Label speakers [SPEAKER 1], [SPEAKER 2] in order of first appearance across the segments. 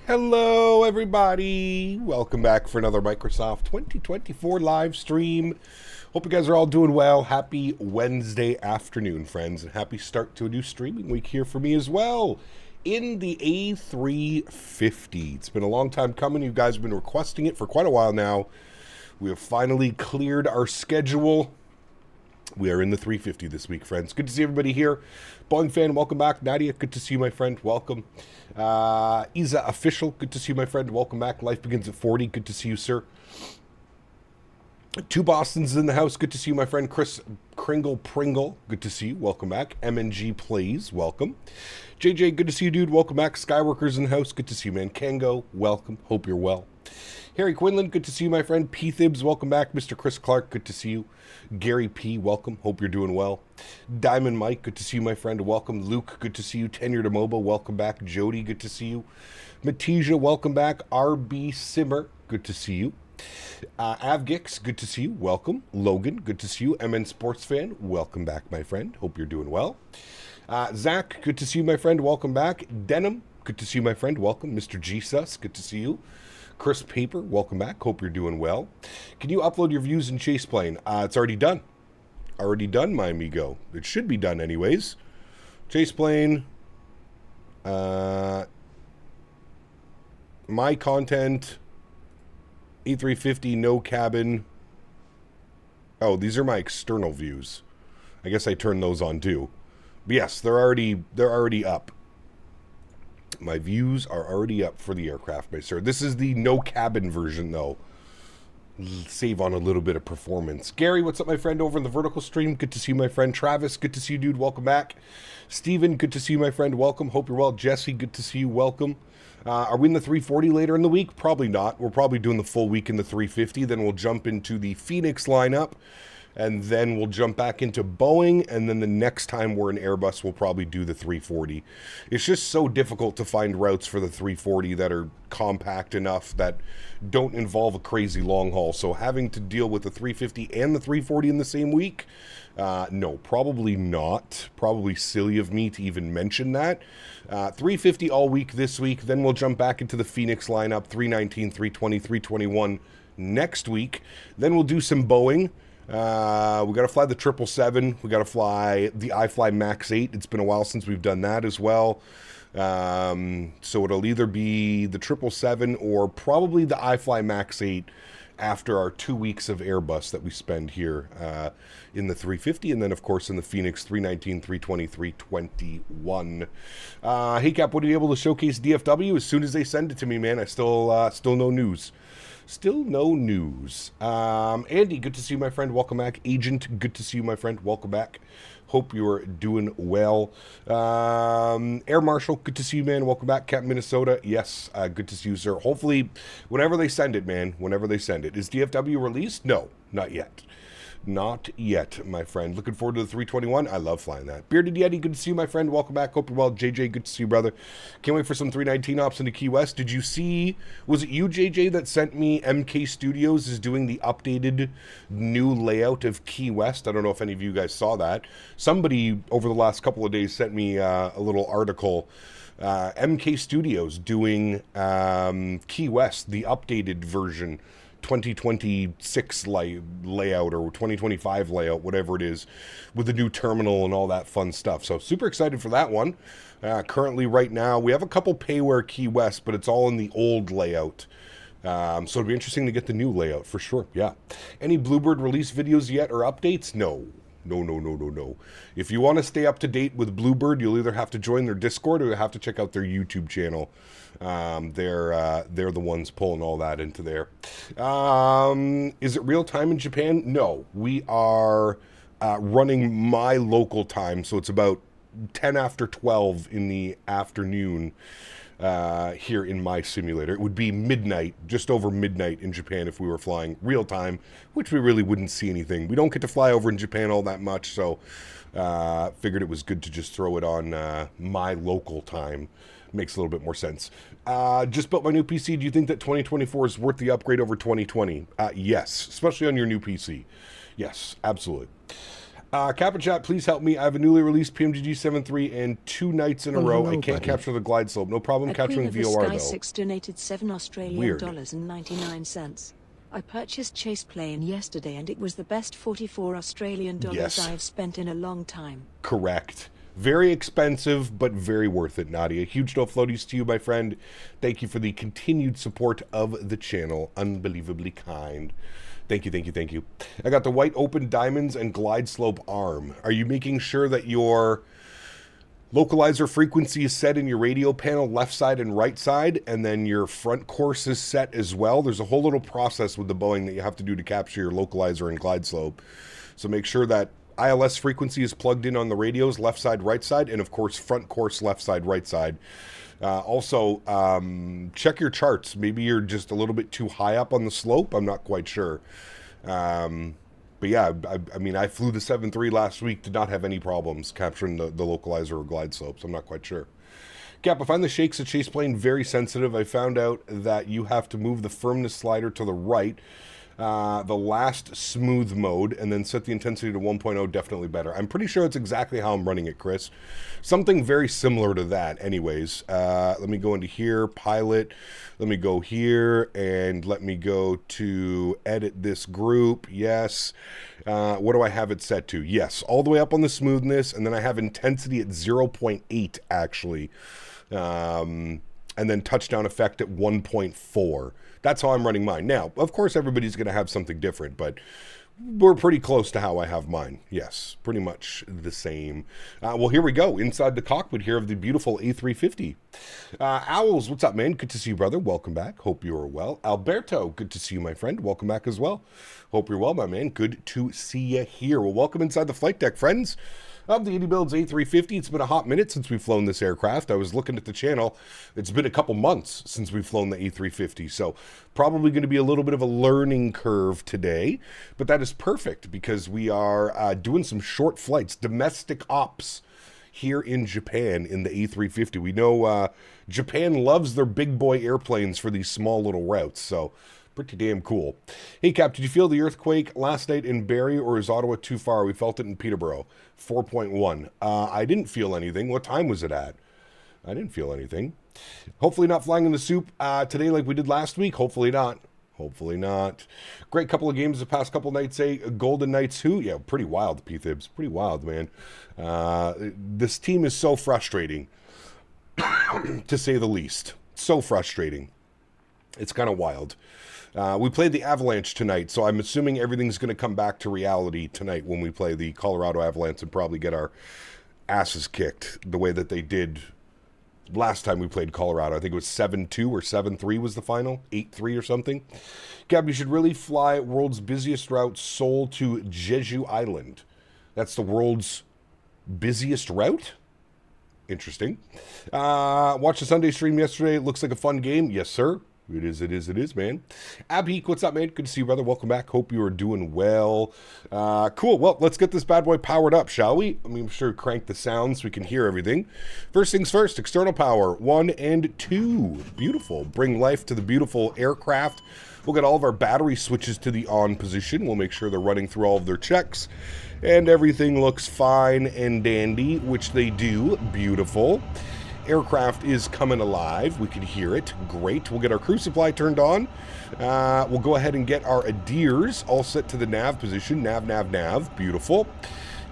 [SPEAKER 1] Hello, everybody. Welcome back for another Microsoft 2024 live stream. Hope you guys are all doing well. Happy Wednesday afternoon, friends, and happy start to a new streaming week here for me as well. In the A350. It's been a long time coming. You guys have been requesting it for quite a while now. We have finally cleared our schedule. We are in the 350 this week, friends. Good to see everybody here. Boeing fan, welcome back. Nadya, good to see you, my friend. Welcome. Isa Official, good to see you, my friend. Welcome back. Life Begins at 40. Good to see you, sir. Two Bostons in the house. Good to see you, my friend. Chris Pringle, good to see you. Welcome back. MNG Plays, welcome. JJ, good to see you, dude. Welcome back. Skyworkers in the house. Good to see you, man. Kango, welcome. Hope you're well. Harry Quinlan, good to see you, my friend. P. Thibs, welcome back. Mr. Chris Clark, good to see you. Gary P., welcome. Hope you're doing well. Diamond Mike, good to see you, my friend. Welcome. Luke, good to see you. Tenure to Mobo, welcome back. Jody, good to see you. Matija, welcome back. RB Simmer, good to see you. Avgix, good to see you. Welcome. Logan, good to see you. MN Sports Fan, welcome back, my friend. Hope you're doing well. Zach, good to see you, my friend. Welcome back. Denim, good to see you, my friend. Welcome. Mr. Jesus, good to see you. Chris Paper, welcome back. Hope you're doing well. Can you upload your views in Chase Plane? It's already done. Already done, my amigo. It should be done anyways. Chase Plane. My content. A350, no cabin. Oh, these are my external views. I guess I turned those on too. But yes, they're already up. My views are already up for the aircraft, my sir. This is the no cabin version, though. Save on a little bit of performance. Gary, what's up, my friend, over in the vertical stream? Good to see you, my friend. Travis, good to see you, dude. Welcome back. Steven, good to see you, my friend. Welcome. Hope you're well. Jesse, good to see you. Welcome. Are we in the 340 later in the week? Probably not. We're probably doing the full week in the 350. Then we'll jump into the Phoenix lineup. And then we'll jump back into Boeing, and then the next time we're in Airbus, we'll probably do the 340. It's just so difficult to find routes for the 340 that are compact enough that don't involve a crazy long haul. So having to deal with the 350 and the 340 in the same week, no, probably not. Probably silly of me to even mention that. 350 all week this week, then we'll jump back into the Phoenix lineup, 319, 320, 321 next week. Then we'll do some Boeing. We got to fly the 777. We got to fly the iFly Max 8. It's been a while since we've done that as well. So it'll either be the 777 or probably the iFly Max 8 after our 2 weeks of Airbus that we spend here in the 350. And then, of course, in the Phoenix 319, 320, 321. Hey, Cap, what are you able to showcase DFW? As soon as they send it to me, man, I still no news. Still no news. Andy, good to see you, my friend. Welcome back. Agent, good to see you, my friend. Welcome back. Hope you're doing well. Air Marshal, good to see you, man. Welcome back. Cap Minnesota, yes, good to see you, sir. Hopefully, whenever they send it, man, whenever they send it. Is DFW released? No, not yet. Not yet, my friend. Looking forward to the 321. I love flying that. Bearded Yeti, good to see you, my friend. Welcome back. Hope you're well. JJ, good to see you, brother. Can't wait for some 319 ops into Key West. Did you see, was it you, JJ, that sent me MK Studios is doing the updated new layout of Key West? I don't know if any of you guys saw that. Somebody over the last couple of days sent me a little article. MK Studios doing Key West, the updated version, 2026 layout or 2025 layout, whatever it is, with the new terminal and all that fun stuff. So super excited for that one. Currently, right now, we have a couple payware Key West, but it's all in the old layout. So it'll be interesting to get the new layout for sure. Yeah. Any Bluebird release videos yet or updates? No. No. If you want to stay up to date with Bluebird, you'll either have to join their Discord or you'll have to check out their YouTube channel. They're the ones pulling all that into there. Is it real time in Japan? No, we are running my local time, so it's about 10 after 12 in the afternoon here in my simulator. It would be midnight, just over midnight in Japan if we were flying real time, which we really wouldn't see anything. We don't get to fly over in Japan all that much, so figured it was good to just throw it on my local time. Makes a little bit more sense. Just built my new PC. Do you think that 2024 is worth the upgrade over 2020? Yes, especially on your new PC. Yes, absolutely. Cap and Chat, please help me. I have a newly released PMGG 7.3 and 2 nights in a row. I can't capture the glide slope. No problem capturing VOR, though.
[SPEAKER 2] 6 donated $7.99. I purchased Chase Plane yesterday and it was the best $44
[SPEAKER 1] Yes.
[SPEAKER 2] I've spent in a long time.
[SPEAKER 1] Correct. Very expensive, but very worth it, Nadya. Huge no floaties to you, my friend. Thank you for the continued support of the channel. Unbelievably kind. Thank you, thank you, thank you. I got the white open diamonds and glide slope arm. Are you making sure that your localizer frequency is set in your radio panel, left side and right side, and then your front course is set as well? There's a whole little process with the Boeing that you have to do to capture your localizer and glide slope. So make sure that ILS frequency is plugged in on the radios, left side, right side, and of course, front course, left side, right side. Also, check your charts. Maybe you're just a little bit too high up on the slope. I'm not quite sure. But yeah, I mean, I flew the 7.3 last week, did not have any problems capturing the localizer or glide slopes. I'm not quite sure. Cap, I find the shakes at Chase Plane very sensitive. I found out that you have to move the firmness slider to the right, the last smooth mode, and then set the intensity to 1.0, definitely better. I'm pretty sure it's exactly how I'm running it, Chris. Something very similar to that anyways. Let me go into here, pilot. Let me go here, and let me go to edit this group. Yes. What do I have it set to? Yes, all the way up on the smoothness, and then I have intensity at 0.8, actually. And then touchdown effect at 1.4. That's how I'm running mine. Now, of course, everybody's going to have something different, but we're pretty close to how I have mine. Yes, pretty much the same. Well, here we go. Inside the cockpit here of the beautiful A350. Owls, what's up, man? Good to see you, brother. Welcome back. Hope you are well. Alberto, good to see you, my friend. Welcome back as well. Hope you're well, my man. Good to see you here. Well, welcome inside the flight deck, friends, of the iniBuilds A350. It's been a hot minute since we've flown this aircraft. I was looking at the channel. It's been a couple months since we've flown the A350, so probably going to be a little bit of a learning curve today, but that is perfect because we are doing some short flights, domestic ops here in Japan in the A350. We know Japan loves their big boy airplanes for these small little routes, so pretty damn cool. Hey, Cap, did you feel the earthquake last night in Barrie, or is Ottawa too far? We felt it in Peterborough, 4.1. I didn't feel anything. What time was it at? I didn't feel anything. Hopefully not flying in the soup today like we did last week. Hopefully not. Hopefully not. Great couple of games the past couple nights, Golden Knights who? Yeah, pretty wild, P-Thibs. Pretty wild, man. This team is so frustrating, to say the least. So frustrating. It's kind of wild. We played the Avalanche tonight, so I'm assuming everything's going to come back to reality tonight when we play the Colorado Avalanche and probably get our asses kicked the way that they did last time we played Colorado. I think it was 7-2 or 7-3 was the final, 8-3 or something. Gab, you should really fly world's busiest route, Seoul to Jeju Island. That's the world's busiest route? Interesting. Watched the Sunday stream yesterday. It looks like a fun game. Yes, sir. It is, man. Abheek, what's up, man? Good to see you, brother. Welcome back. Hope you are doing well. Cool. Well, let's get this bad boy powered up, shall we? I'm sure crank the sound so we can hear everything. First things first, external power, 1 and 2. Beautiful. Bring life to the beautiful aircraft. We'll get all of our battery switches to the on position. We'll make sure they're running through all of their checks. And everything looks fine and dandy, which they do. Beautiful. Aircraft is coming alive. We can hear it. Great. We'll get our crew supply turned on. We'll go ahead and get our adheres all set to the nav position. Nav. Beautiful.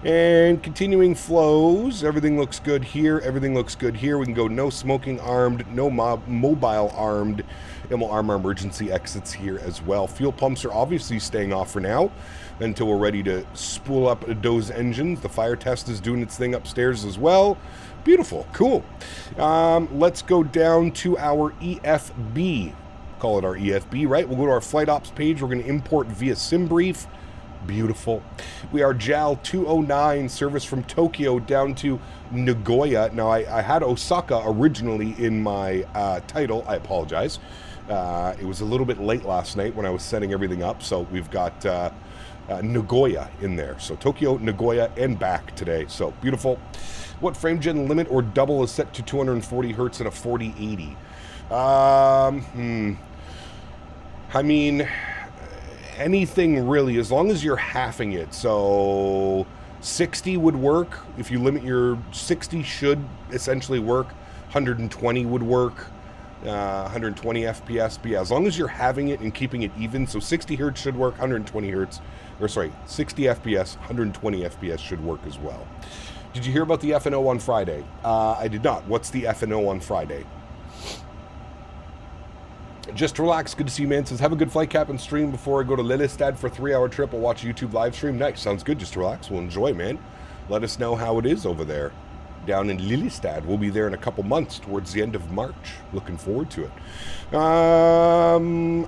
[SPEAKER 1] And continuing flows. Everything looks good here. Everything looks good here. We can go no smoking armed, no mobile armed. And we'll arm our emergency exits here as well. Fuel pumps are obviously staying off for now until we're ready to spool up those engines. The fire test is doing its thing upstairs as well. Beautiful. Cool. Let's go down to our EFB. Call it our EFB, right? We'll go to our flight ops page. We're going to import via SimBrief. Beautiful. We are JAL 209, service from Tokyo down to Nagoya. Now, I had Osaka originally in my title. I apologize. It was a little bit late last night when I was setting everything up, so we've got Nagoya in there. So Tokyo, Nagoya, and back today. So beautiful. What frame gen limit or double is set to 240 hertz and a 4080? I mean, anything really, as long as you're halving it. So 60 would work. If you limit your 60 should essentially work. 120 would work. 120 FPS. But yeah, as long as you're having it and keeping it even, so 60 hertz should work, 120 hertz, or sorry, 60 FPS, 120 FPS should work as well. Did you hear about the F&O on Friday? I did not. What's the F&O on Friday? Just relax. Good to see you, man. Says, have a good flight cap and stream before I go to Lillestad for a 3-hour trip. I'll watch a YouTube live stream. Nice. Sounds good. Just relax. We'll enjoy, man. Let us know how it is over there down in Lillestad. We'll be there in a couple months towards the end of March. Looking forward to it.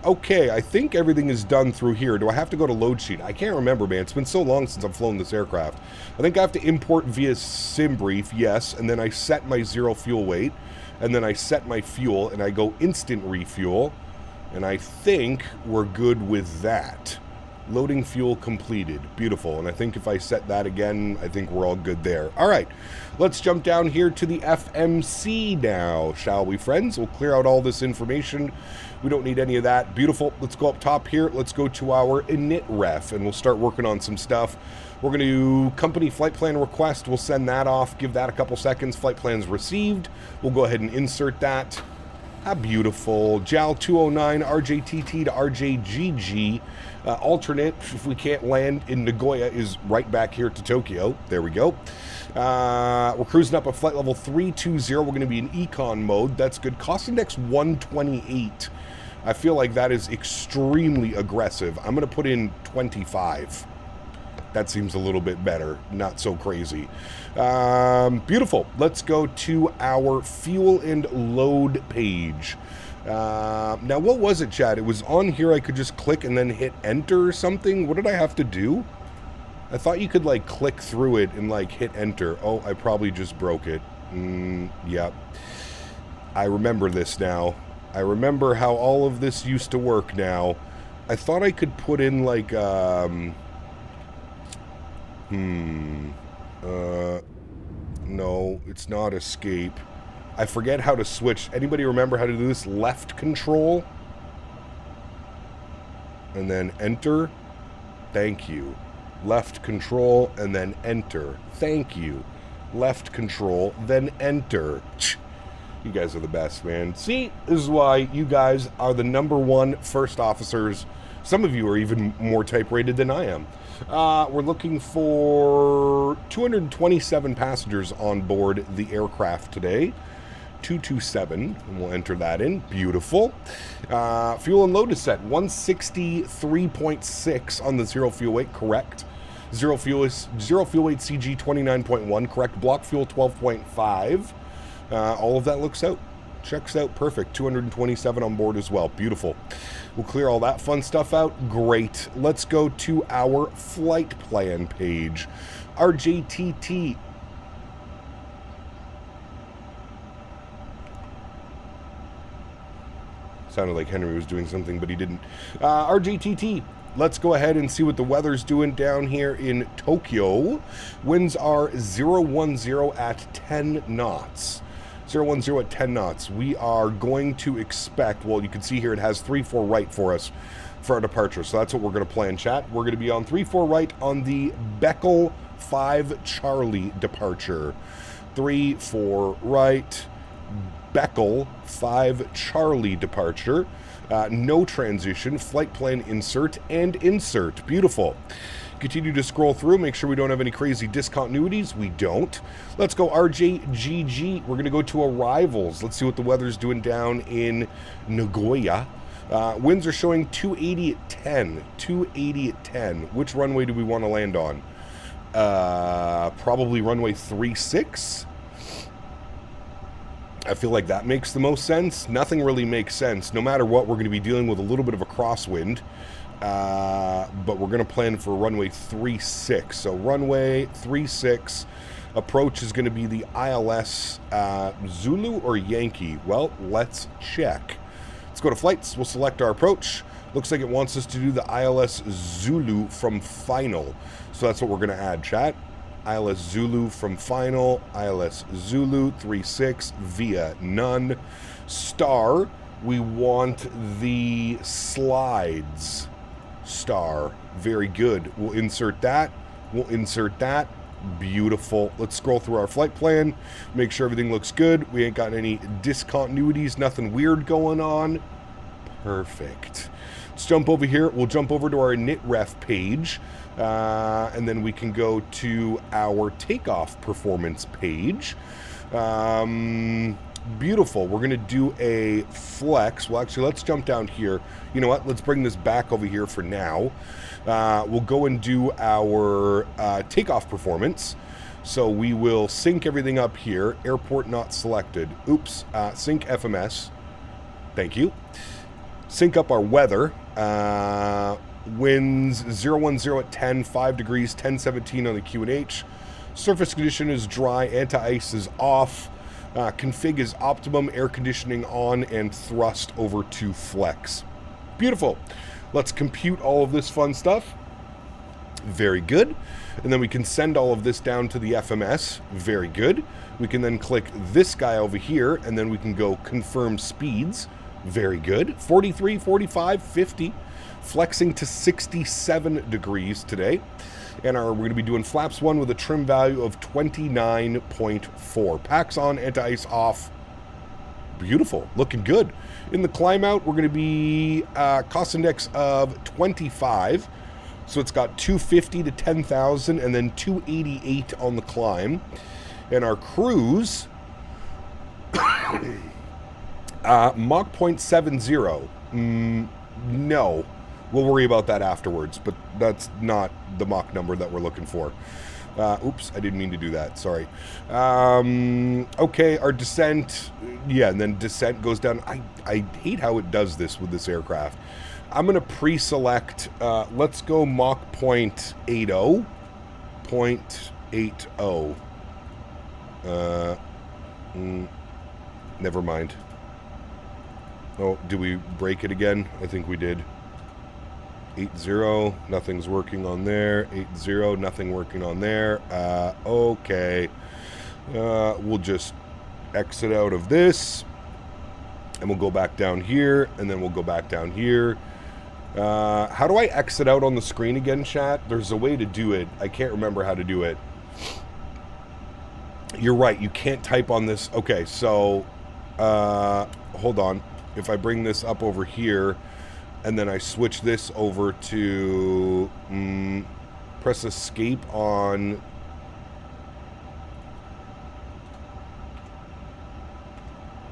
[SPEAKER 1] Okay, I think everything is done through here. Do I have to go to load sheet? I can't remember, man. It's been so long since I've flown this aircraft. I think I have to import via SimBrief, yes, and then I set my 0 fuel weight, and then I set my fuel, and I go instant refuel, and I think we're good with that. Loading fuel completed. Beautiful. And I think if I set that again, I think we're all good there. All right. Let's jump down here to the FMC now, shall we, friends? We'll clear out all this information. We don't need any of that. Beautiful. Let's go up top here. Let's go to our init ref, and we'll start working on some stuff. We're going to do company flight plan request. We'll send that off. Give that a couple seconds. Flight plans received. We'll go ahead and insert that. How beautiful. JAL 209, RJTT to RJGG. Alternate, if we can't land in Nagoya, is right back here to Tokyo. There we go. We're cruising up at flight level 320. We're going to be in econ mode. That's good. Cost index 128. I feel like that is extremely aggressive. I'm going to put in 25. That seems a little bit better. Not so crazy. Beautiful. Let's go to our fuel and load page. Now, what was it, Chad? It was on here. I could just click and then hit enter or something. What did I have to do? I thought you could, like, click through it and, like, hit enter. Oh, I probably just broke it. Yep. I remember this now. I remember how all of this used to work now. I thought I could put in, like, no, it's not escape. I forget how to switch. Anybody remember how to do this? Left control. And then enter. Thank you. Left control and then enter. Thank you. Left control, then enter. You guys are the best, man. See, this is why you guys are the #1 first officers. Some of you are even more type rated than I am. We're looking for 227 passengers on board the aircraft today. 227, and we'll enter that in. Beautiful. Fuel and load is set 163.6 on the 0 fuel weight, correct. 0 fuel weight CG 29.1, correct. Block fuel 12.5. All of that looks out. Checks out perfect. 227 on board as well. Beautiful. We'll clear all that fun stuff out. Great. Let's go to our flight plan page. RJTT. Sounded like Henry was doing something, but he didn't. RJTT. Let's go ahead and see what the weather's doing down here in Tokyo. Winds are 010 at 10 knots. 010 at 10 knots. We are going to expect, well, you can see here it has 34 right for us for our departure. So that's what we're going to plan, chat. We're going to be on 34 right on the Beckel 5 Charlie departure. 34 right, Beckel 5 Charlie departure. No transition, flight plan insert and insert. Beautiful. Continue to scroll through, make sure we don't have any crazy discontinuities. We don't. Let's go RJGG. We're going to go to arrivals. Let's see what the weather's doing down in Nagoya. Winds are showing 280 at 10. 280 at 10. Which runway do we want to land on? Probably runway 36. I feel like that makes the most sense. Nothing really makes sense. No matter what, we're going to be dealing with a little bit of a crosswind. But we're going to plan for runway 36. So runway 36 approach is going to be the ILS Zulu or Yankee. Well, let's check. Let's go to flights. We'll select our approach. Looks like it wants us to do the ILS Zulu from final. So that's what we're going to add, chat. ILS Zulu from final. ILS Zulu 36 via none. Star. We want the slides. Star. Very good. We'll insert that. We'll insert that. Beautiful. Let's scroll through our flight plan, make sure everything looks good. We ain't got any discontinuities, nothing weird going on. Perfect. Let's jump over here. We'll jump over to our initref page, and then we can go to our takeoff performance page. Beautiful. We're going to do a flex. Well, actually, let's jump down here. You know what? Let's bring this back over here for now. We'll go and do our takeoff performance. So we will sync everything up here. Airport not selected. Oops. Sync FMS. Thank you. Sync up our weather. Winds 010 at 10, 5 degrees, 1017 on the QNH. Surface condition is dry. Anti-ice is off. Config is optimum, air conditioning on, and thrust over to flex. Beautiful. Let's compute all of this fun stuff. Very good. And then we can send all of this down to the FMS. Very good. We can then click this guy over here, and then we can go confirm speeds. Very good. 43, 45, 50. Flexing to 67 degrees today. And we're going to be doing flaps 1 with a trim value of 29.4. Packs on, anti-ice off. Beautiful. Looking good. In the climb out, we're going to be cost index of 25. So it's got 250 to 10,000 and then 288 on the climb. And our cruise, Mach 0.70. No. We'll worry about that afterwards, but that's not the Mach number that we're looking for. Oops, I didn't mean to do that. Sorry. Okay, our descent. Yeah, and then descent goes down. I hate how it does this with this aircraft. I'm going to pre-select. Let's go Mach 0.80. 0.80. Never mind. Oh, do we break it again? I think we did. 80, nothing's working on there. 80, nothing working on there. Okay. We'll just exit out of this. And we'll go back down here. And then we'll go back down here. How do I exit out on the screen again, chat? There's a way to do it. I can't remember how to do it. You're right. You can't type on this. Okay, so hold on. If I bring this up over here, and then I switch this over to press escape on.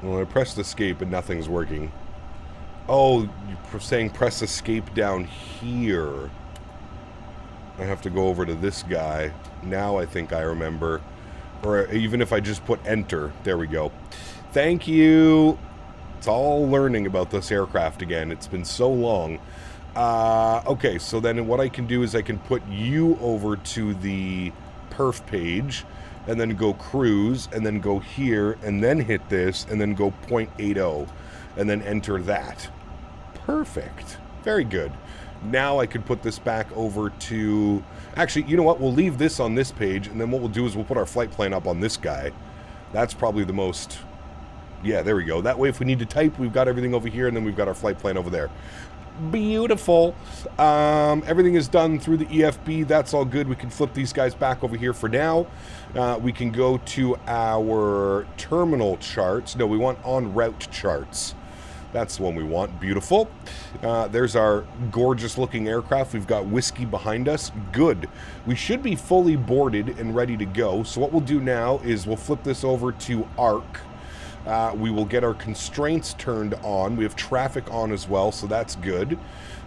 [SPEAKER 1] Well, I pressed escape and nothing's working. Oh, you're saying press escape down here. I have to go over to this guy. Now I think I remember. Or even if I just put enter. There we go. Thank you. It's all learning about this aircraft again. It's been so long. Okay, so then what I can do is I can put you over to the perf page, and then go cruise, and then go here, and then hit this, and then go 0.80, and then enter that. Perfect. Very good. Now I could put this back over to... Actually, you know what? We'll leave this on this page, and then what we'll do is we'll put our flight plan up on this guy. That's probably the most... Yeah, there we go. That way, if we need to type, we've got everything over here, and then we've got our flight plan over there. Beautiful. Everything is done through the EFB. That's all good. We can flip these guys back over here for now. We can go to our terminal charts. No, we want en route charts. That's the one we want. Beautiful. There's our gorgeous looking aircraft. We've got whiskey behind us. Good. We should be fully boarded and ready to go. So what we'll do now is we'll flip this over to ARC. We will get our constraints turned on. We have traffic on as well, so that's good.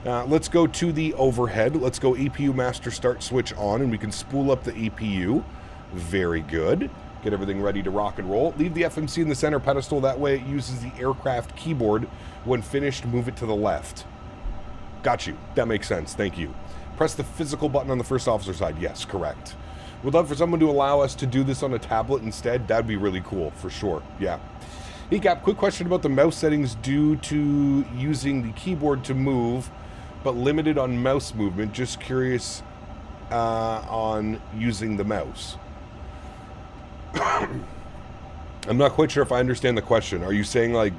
[SPEAKER 1] Let's go to the overhead. Let's go APU master start switch on, and we can spool up the APU. Very good. Get everything ready to rock and roll. Leave the FMC in the center pedestal. That way it uses the aircraft keyboard. When finished, move it to the left. Got you. That makes sense. Thank you. Press the physical button on the first officer side. Yes, correct. Would love for someone to allow us to do this on a tablet instead. That'd be really cool, for sure. Yeah. Hey, Cap, quick question about the mouse settings due to using the keyboard to move, but limited on mouse movement. Just curious on using the mouse. I'm not quite sure if I understand the question. Are you saying like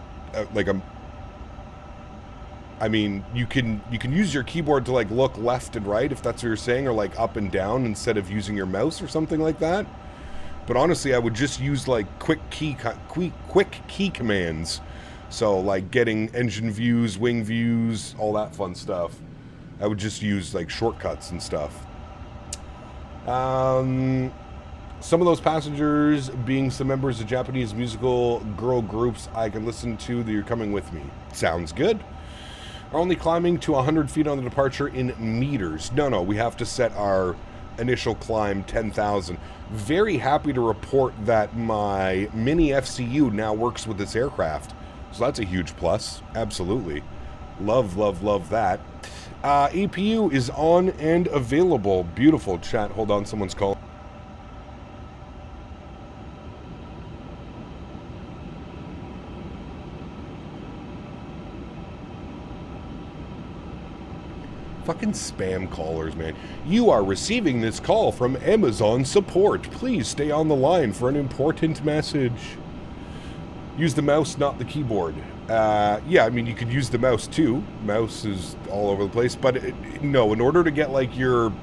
[SPEAKER 1] I mean, you can use your keyboard to like look left and right if that's what you're saying, or like up and down instead of using your mouse or something like that. But honestly, I would just use like quick key commands. So like getting engine views, wing views, all that fun stuff. I would just use like shortcuts and stuff. Some of those passengers being some members of Japanese musical girl groups I can listen to that you're coming with me. Sounds good. Are only climbing to 100 feet on the departure in meters. No, we have to set our initial climb 10,000. Very happy to report that my mini FCU now works with this aircraft. So that's a huge plus. Absolutely. Love that. APU is on and available. Beautiful. Chat, hold on, someone's calling. Fucking spam callers, man. You are receiving this call from Amazon support. Please stay on the line for an important message. Use the mouse, not the keyboard. Yeah, I mean, you could use the mouse too. Mouse is all over the place. But no, in order to get like your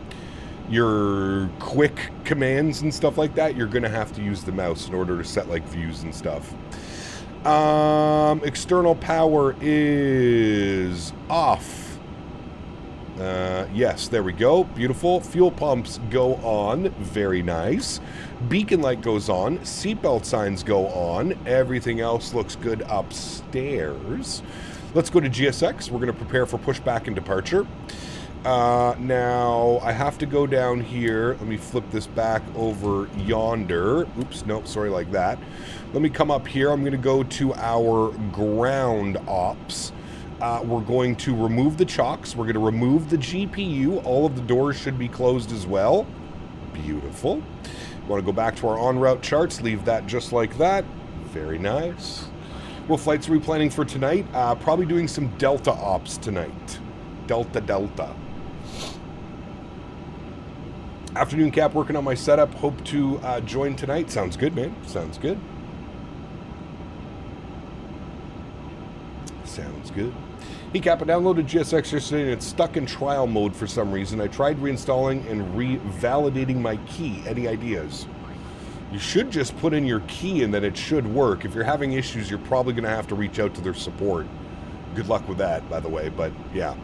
[SPEAKER 1] quick commands and stuff like that, you're going to have to use the mouse in order to set like views and stuff. External power is off. Yes, there we go. Beautiful. Fuel pumps go on. Very nice. Beacon light goes on. Seatbelt signs go on. Everything else looks good upstairs. Let's go to GSX. We're going to prepare for pushback and departure. Now, I have to go down here. Let me flip this back over yonder. Oops, nope, sorry, like that. Let me come up here. I'm going to go to our ground ops. We're going to remove the chocks. We're going to remove the GPU. All of the doors should be closed as well. Beautiful. Want to go back to our en route charts. Leave that just like that. Very nice. What flights are we planning for tonight? Probably doing some Delta ops tonight. Delta. Afternoon cap working on my setup. Hope to join tonight. Sounds good, man. Sounds good. Sounds good. Cap, I downloaded GSX yesterday and it's stuck in trial mode for some reason. I tried reinstalling and revalidating my key. Any ideas? You should just put in your key and then it should work. If you're having issues, you're probably going to have to reach out to their support. Good luck with that, by the way, but yeah.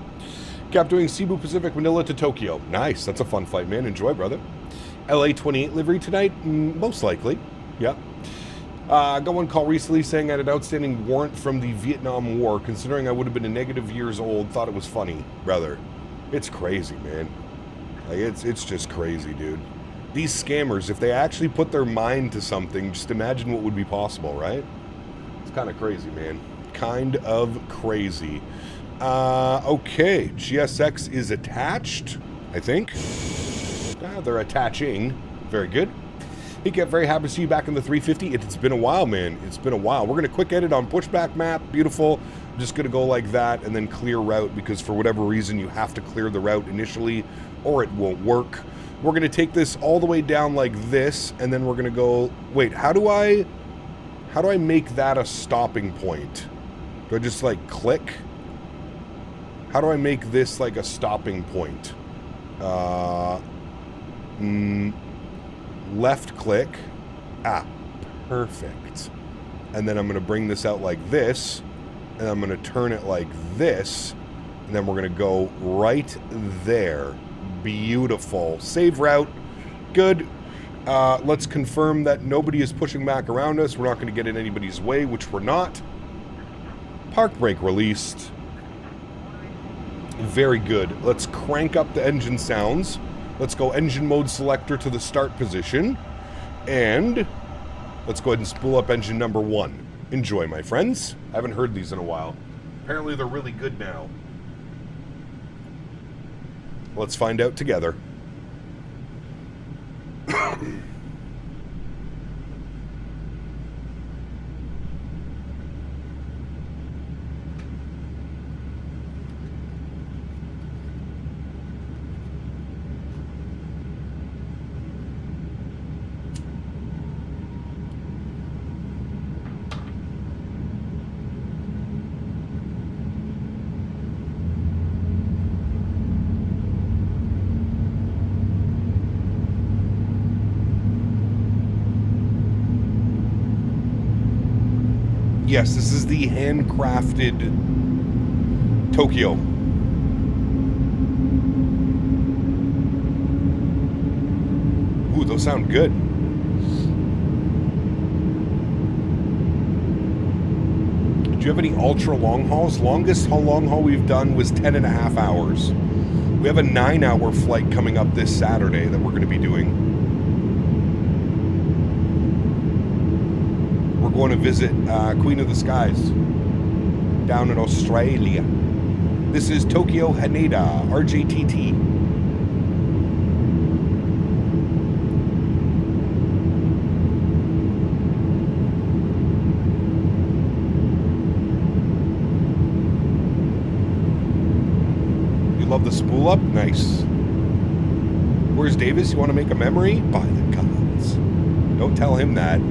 [SPEAKER 1] Cap, doing Cebu Pacific Manila to Tokyo. Nice. That's a fun flight, man. Enjoy, brother. LA 28 livery tonight? Most likely. Yeah. I got one call recently saying I had an outstanding warrant from the Vietnam War. Considering I would have been a negative years old, thought it was funny. Brother, it's crazy, man. Like, it's just crazy, dude. These scammers, if they actually put their mind to something, just imagine what would be possible, right? It's kind of crazy, man. Kind of crazy. Okay. GSX is attached, I think. They're attaching. Very good. Hey, Kev, very happy to see you back in the 350. It's been a while, man. It's been a while. We're going to quick edit on pushback map. Beautiful. I'm just going to go like that and then clear route because for whatever reason you have to clear the route initially or it won't work. We're going to take this all the way down like this and then we're going to go... Wait, how do I make that a stopping point? Do I just like click? How do I make this like a stopping point? Left click. Perfect. And then I'm going to bring this out like this, and I'm going to turn it like this, and then we're going to go right there. Beautiful. Save route. Good. Let's confirm that nobody is pushing back around us. We're not going to get in anybody's way, which we're not. Park brake released. Very good. Let's crank up the engine sounds. Let's go engine mode selector to the start position. And let's go ahead and spool up engine number 1. Enjoy, my friends. I haven't heard these in a while. Apparently they're really good now. Let's find out together. Yes, this is the handcrafted Tokyo. Ooh, those sound good. Do you have any ultra long hauls? Longest long haul we've done was 10.5 hours. We have a 9-hour flight coming up this Saturday that we're going to be doing. We're going to visit Queen of the Skies down in Australia. This is Tokyo Haneda, RJTT. Love the spool up? Nice. Where's Davis? You want to make a memory? By the gods. Don't tell him that.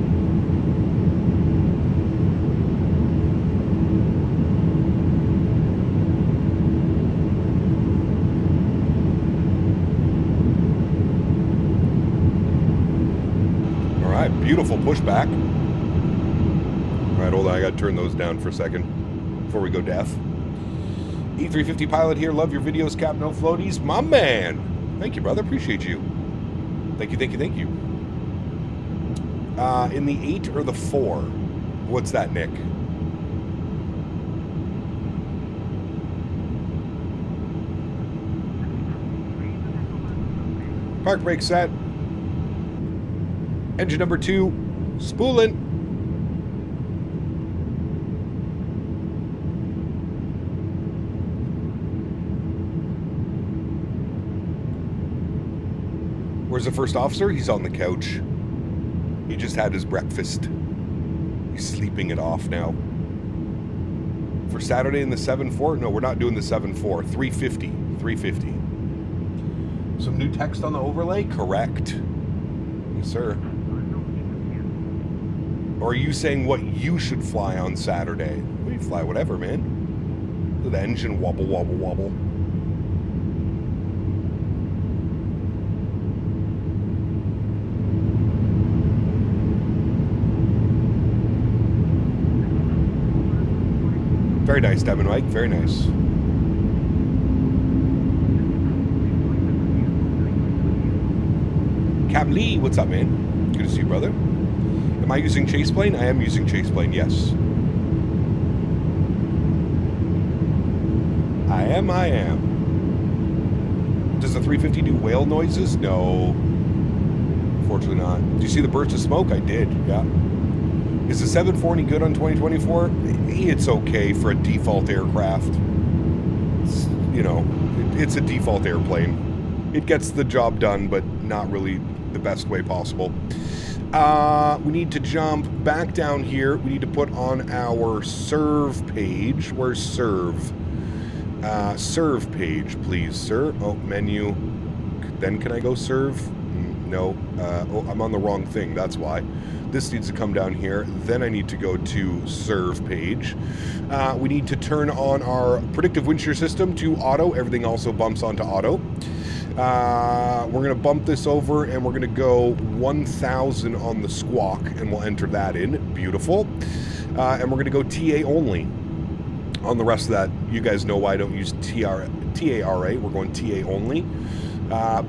[SPEAKER 1] Alright, beautiful pushback. Alright, hold on. I gotta turn those down for a second before we go deaf. A350 pilot here. Love your videos, Cap. No floaties. My man. Thank you, brother. Appreciate you. Thank you, thank you, thank you. In the 8 or the 4? What's that, Nick? Park brake set. Engine number 2. Spooling. Where's the first officer? He's on the couch. He just had his breakfast. He's sleeping it off now. For Saturday in the 7-4? No, we're not doing the 7-4. 350. 350. Some new text on the overlay? Correct. Yes, sir. Or are you saying what you should fly on Saturday? Well, you fly whatever, man. Look at the engine wobble, wobble, wobble. Very nice, Diamond Mike. Very nice. Cap Lee, what's up, man? Good to see you, brother. Am I using chase plane? I am using chase plane, yes. I am. Does the 350 do whale noises? No. Unfortunately not. Did you see the burst of smoke? I did, yeah. Is the 7-4 any good on 2024? It's okay for a default aircraft. It's, you know, it's a default airplane. It gets the job done, but not really the best way possible. We need to jump back down here. We need to put on our serve page. Where's serve? Serve page, please, sir. Oh, menu. Then can I go serve? No. Oh, I'm on the wrong thing. That's why. This needs to come down here. Then I need to go to serve page. We need to turn on our predictive wind shear system to auto. Everything also bumps onto auto. We're going to bump this over and we're going to go 1,000 on the squawk and we'll enter that in. Beautiful. And we're going to go TA only. On the rest of that, you guys know why I don't use TARA. We're going TA only.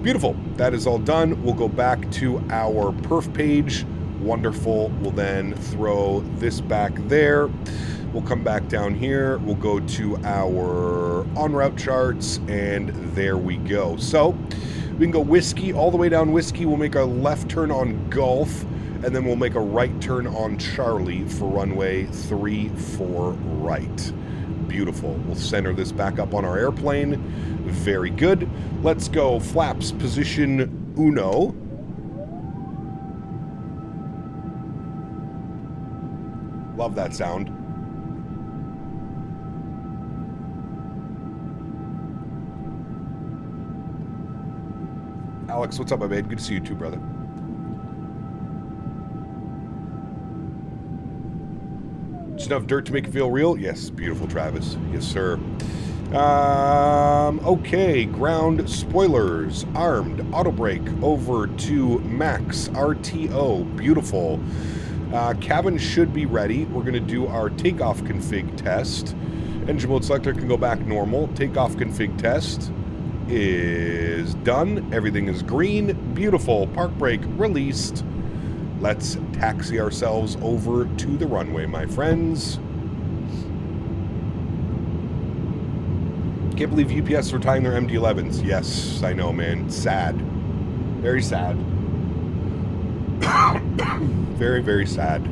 [SPEAKER 1] Beautiful. That is all done. We'll go back to our perf page. Wonderful. We'll then throw this back there. We'll come back down here. We'll go to our en route charts, and there we go. So we can go Whiskey all the way down Whiskey. We'll make a left turn on Gulf, and then we'll make a right turn on Charlie for runway 34 right. Beautiful. We'll center this back up on our airplane. Very good. Let's go flaps position uno. Love that sound. Alex, what's up, my man? Good to see you too, brother. Just enough dirt to make it feel real? Yes, beautiful, Travis. Yes, sir. Okay, ground spoilers, armed, auto brake, over to max, RTO, beautiful. Cabin should be ready. We're going to do our takeoff config test. Engine mode selector can go back normal. Takeoff config test is done. Everything is green. Beautiful. Park brake released. Let's taxi ourselves over to the runway, my friends. Can't believe UPS is retiring their MD-11s. Yes, I know, man. Sad. Very sad. Very, very sad.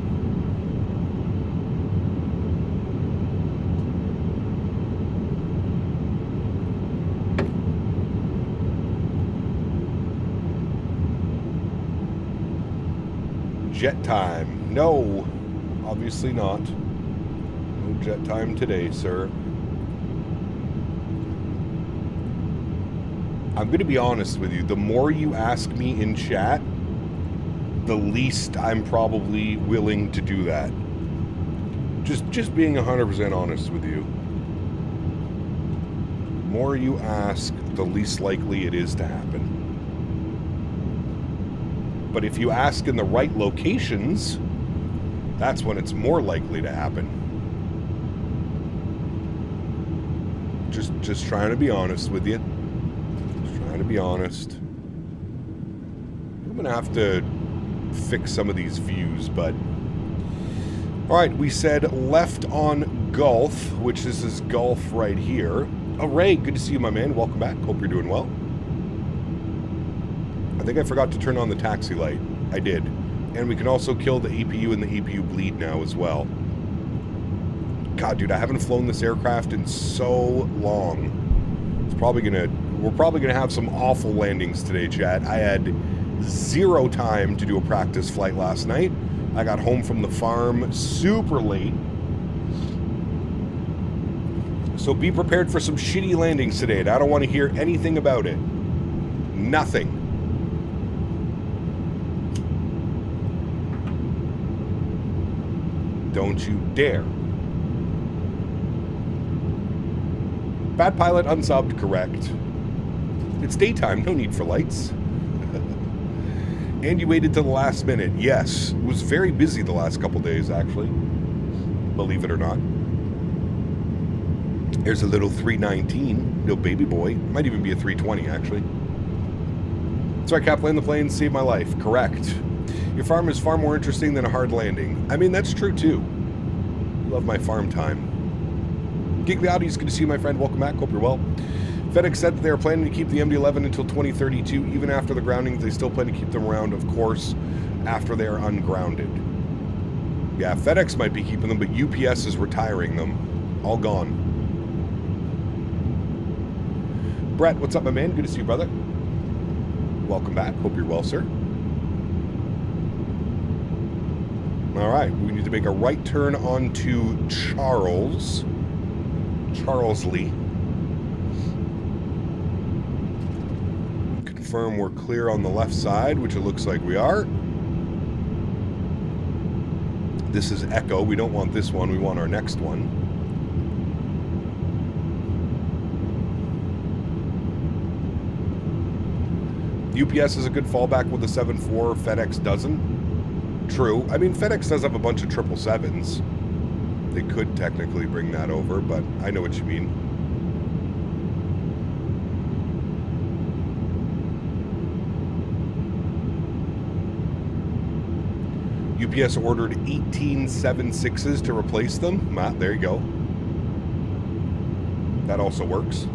[SPEAKER 1] Jet time. No, obviously not. No jet time today, sir. I'm going to be honest with you. The more you ask me in chat, the least I'm probably willing to do that. Just being 100% honest with you. The more you ask, the least likely it is to happen. But if you ask in the right locations, that's when it's more likely to happen. Just trying to be honest with you. Just trying to be honest. I'm going to have to fix some of these views, but... Alright, we said left on Gulf, which this is Gulf right here. Oh, Ray, good to see you, my man. Welcome back. Hope you're doing well. I think I forgot to turn on the taxi light. I did. And we can also kill the APU and the APU bleed now as well. God, dude, I haven't flown this aircraft in so long. It's probably gonna... We're probably gonna have some awful landings today, chat. I had 0 time to do a practice flight last night. I got home from the farm super late. So be prepared for some shitty landings today. And I don't want to hear anything about it. Nothing. Don't you dare. Bad pilot unsubbed, correct. It's daytime, no need for lights. And you waited till the last minute. Yes, it was very busy the last couple days, actually. Believe it or not. There's a little 319, little baby boy. Might even be a 320, actually. So I kept landing the plane, saved my life. Correct. Your farm is far more interesting than a hard landing. I mean, that's true, too. Love my farm time. Gigliotti, good to see you, my friend. Welcome back. Hope you're well. FedEx said that they are planning to keep the MD-11 until 2032. Even after the groundings, they still plan to keep them around, of course, after they are ungrounded. Yeah, FedEx might be keeping them, but UPS is retiring them. All gone. Brett, what's up, my man? Good to see you, brother. Welcome back. Hope you're well, sir. All right, we need to make a right turn onto Charles Lee. Confirm we're clear on the left side, which it looks like we are. This is Echo. We don't want this one. We want our next one. UPS is a good fallback with the 7.4. FedEx doesn't. True. I mean, FedEx does have a bunch of 777s. They could technically bring that over, but I know what you mean. UPS ordered 18 7.6s to replace them. There you go. That also works.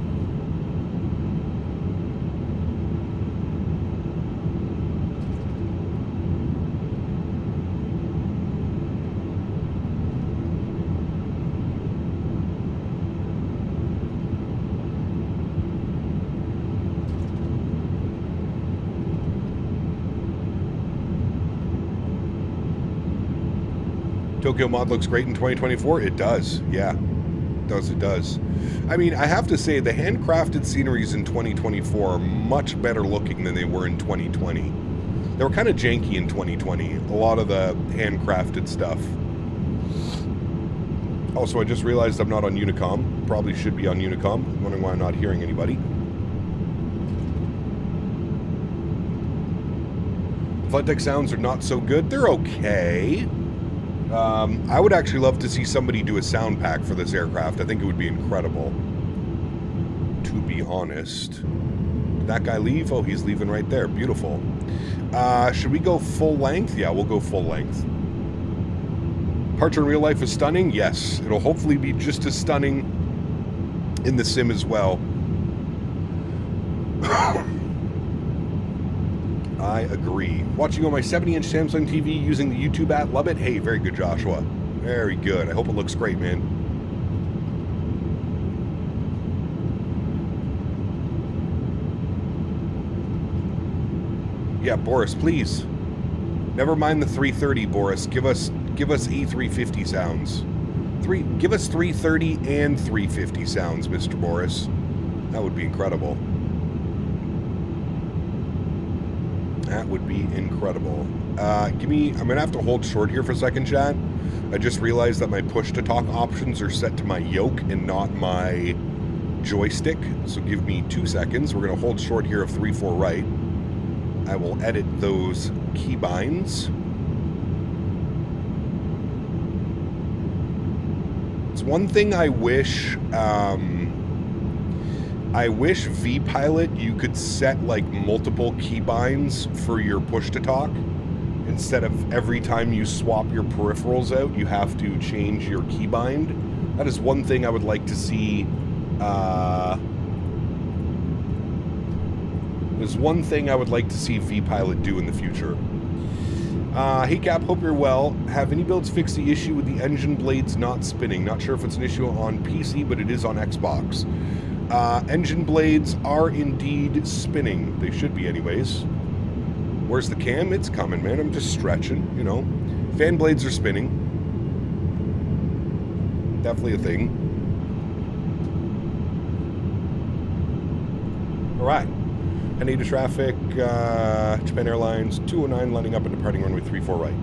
[SPEAKER 1] Tokyo mod looks great in 2024. It does. Yeah. It does. I mean, I have to say, the handcrafted sceneries in 2024 are much better looking than they were in 2020. They were kind of janky in 2020. A lot of the handcrafted stuff. Also, I just realized I'm not on Unicom. Probably should be on Unicom. I'm wondering why I'm not hearing anybody. Flight deck sounds are not so good. They're okay. I would actually love to see somebody do a sound pack for this aircraft. I think it would be incredible, to be honest. Did that guy leave? Oh, he's leaving right there. Beautiful. Should we go full length? Yeah, we'll go full length. Departure in real life is stunning? Yes. It'll hopefully be just as stunning in the sim as well. I agree. Watching on my 70-inch Samsung TV using the YouTube app. Love it. Hey, very good, Joshua. Very good. I hope it looks great, man. Yeah, Boris, please. Never mind the 330, Boris. Give us A350 sounds. Give us 330 and 350 sounds, Mr. Boris. That would be incredible. That would be incredible. I'm gonna have to hold short here for a second, chat. I just realized that my push-to-talk options are set to my yoke and not my joystick. So give me 2 seconds. We're gonna hold short here of 3-4 right. I will edit those keybinds. It's one thing I wish VPilot you could set like multiple keybinds for your push to talk instead of every time you swap your peripherals out you have to change your keybind. That is one thing I would like to see. There's one thing I would like to see VPilot do in the future. Hey Cap, hope you're well. Have iniBuilds fixed the issue with the engine blades not spinning? Not sure if it's an issue on PC, but it is on Xbox. Engine blades are indeed spinning. They should be anyways. Where's the cam? It's coming, man. I'm just stretching, you know. Fan blades are spinning. Definitely a thing. Alright. Anita traffic, Japan Airlines, 209 lining up and departing runway 34 right.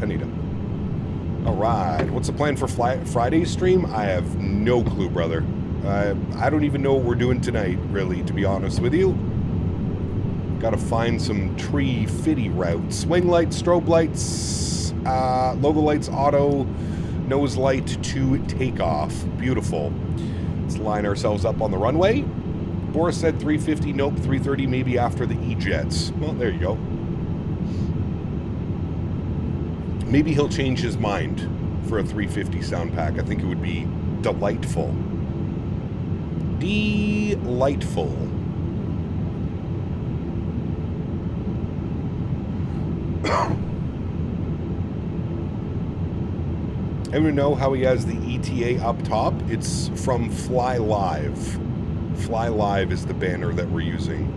[SPEAKER 1] Anita. Alright. What's the plan for Friday's stream? I have no clue, brother. I don't even know what we're doing tonight, really, to be honest with you. Gotta find some tree fitty routes. Swing lights, strobe lights, logo lights, auto, nose light to takeoff. Beautiful. Let's line ourselves up on the runway. Boris said 350, nope, 330 maybe after the E-Jets. Well, there you go. Maybe he'll change his mind for a 350 sound pack. I think it would be delightful. Delightful. Anyone know how he has the ETA up top? It's from Fly Live. Fly Live is the banner that we're using.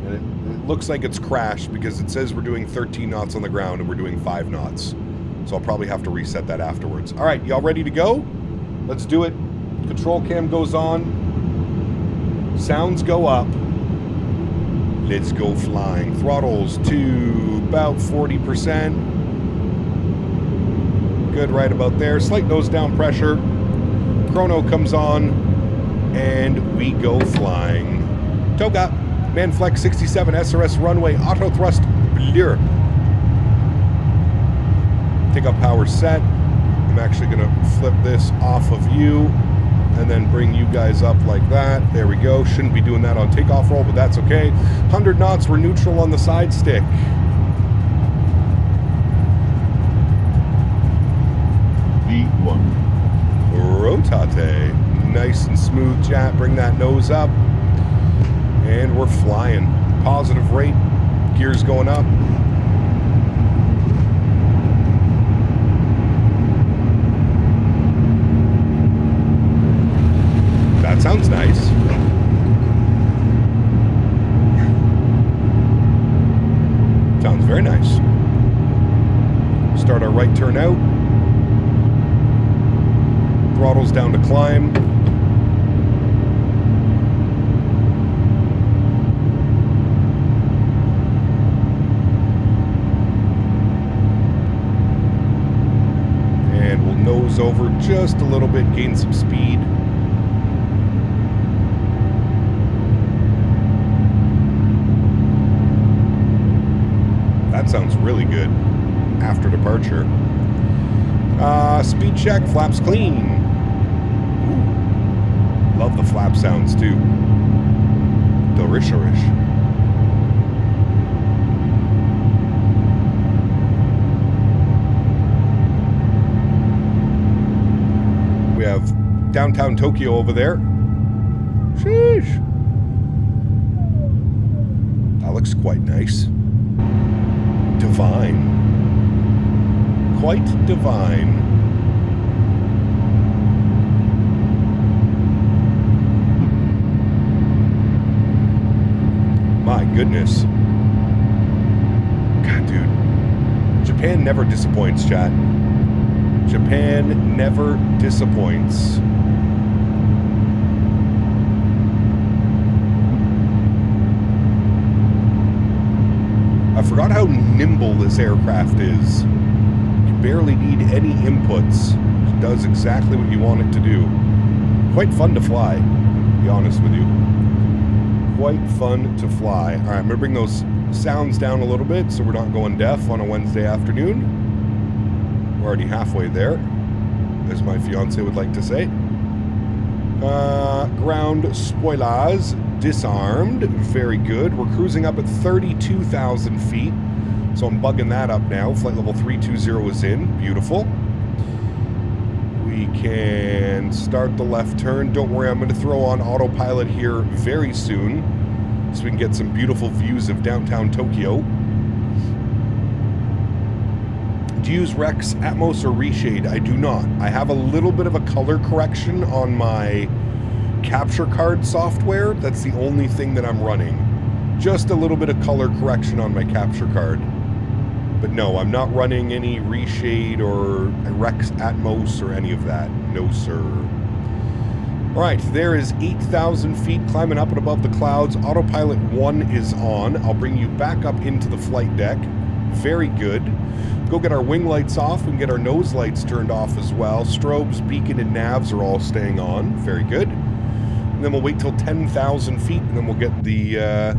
[SPEAKER 1] And it looks like it's crashed because it says we're doing 13 knots on the ground and we're doing 5 knots. So I'll probably have to reset that afterwards. All right, y'all ready to go? Let's do it. Control cam goes on. Sounds go up. Let's go flying. Throttles to about 40%. Good, right about there. Slight nose down pressure. Chrono comes on. And we go flying. Toga, Manflex 67 SRS runway, auto thrust, blur. Takeoff power set. I'm actually gonna flip this off of you and then bring you guys up like that. There we go. Shouldn't be doing that on takeoff roll, but that's okay. 100 knots, we're neutral on the side stick.
[SPEAKER 3] V1.
[SPEAKER 1] Rotate. Nice and smooth, chat. Bring that nose up. And we're flying. Positive rate. Gears going up. That sounds nice. Sounds very nice. Start our right turn out. Throttles down to climb. And we'll nose over just a little bit, gain some speed. That sounds really good after departure. Speed check, flaps clean. Ooh. Love the flap sounds too. Delicious. We have downtown Tokyo over there. Sheesh. That looks quite nice. Divine. Quite divine. My goodness. God, dude. Japan never disappoints, chat. Japan never disappoints. I forgot how nimble this aircraft is. You barely need any inputs. It does exactly what you want it to do. Quite fun to fly, to be honest with you. Quite fun to fly. All right, I'm going to bring those sounds down a little bit so we're not going deaf on a Wednesday afternoon. We're already halfway there, as my fiance would like to say. Ground spoilers disarmed. Very good. We're cruising up at 32,000 feet. So I'm bugging that up now. Flight level 320 is in. Beautiful. We can start the left turn. Don't worry, I'm going to throw on autopilot here very soon so we can get some beautiful views of downtown Tokyo. Do you use Rex, Atmos, or Reshade? I do not. I have a little bit of a color correction on my capture card software. That's the only thing that I'm running. Just a little bit of color correction on my capture card. But no, I'm not running any Reshade or Rex Atmos or any of that. No, sir. All right, there is 8,000 feet climbing up and above the clouds. Autopilot 1 is on. I'll bring you back up into the flight deck. Very good. Go get our wing lights off. We can get our nose lights turned off as well. Strobes, beacon, and navs are all staying on. Very good. And then we'll wait till 10,000 feet, and then we'll get the... well,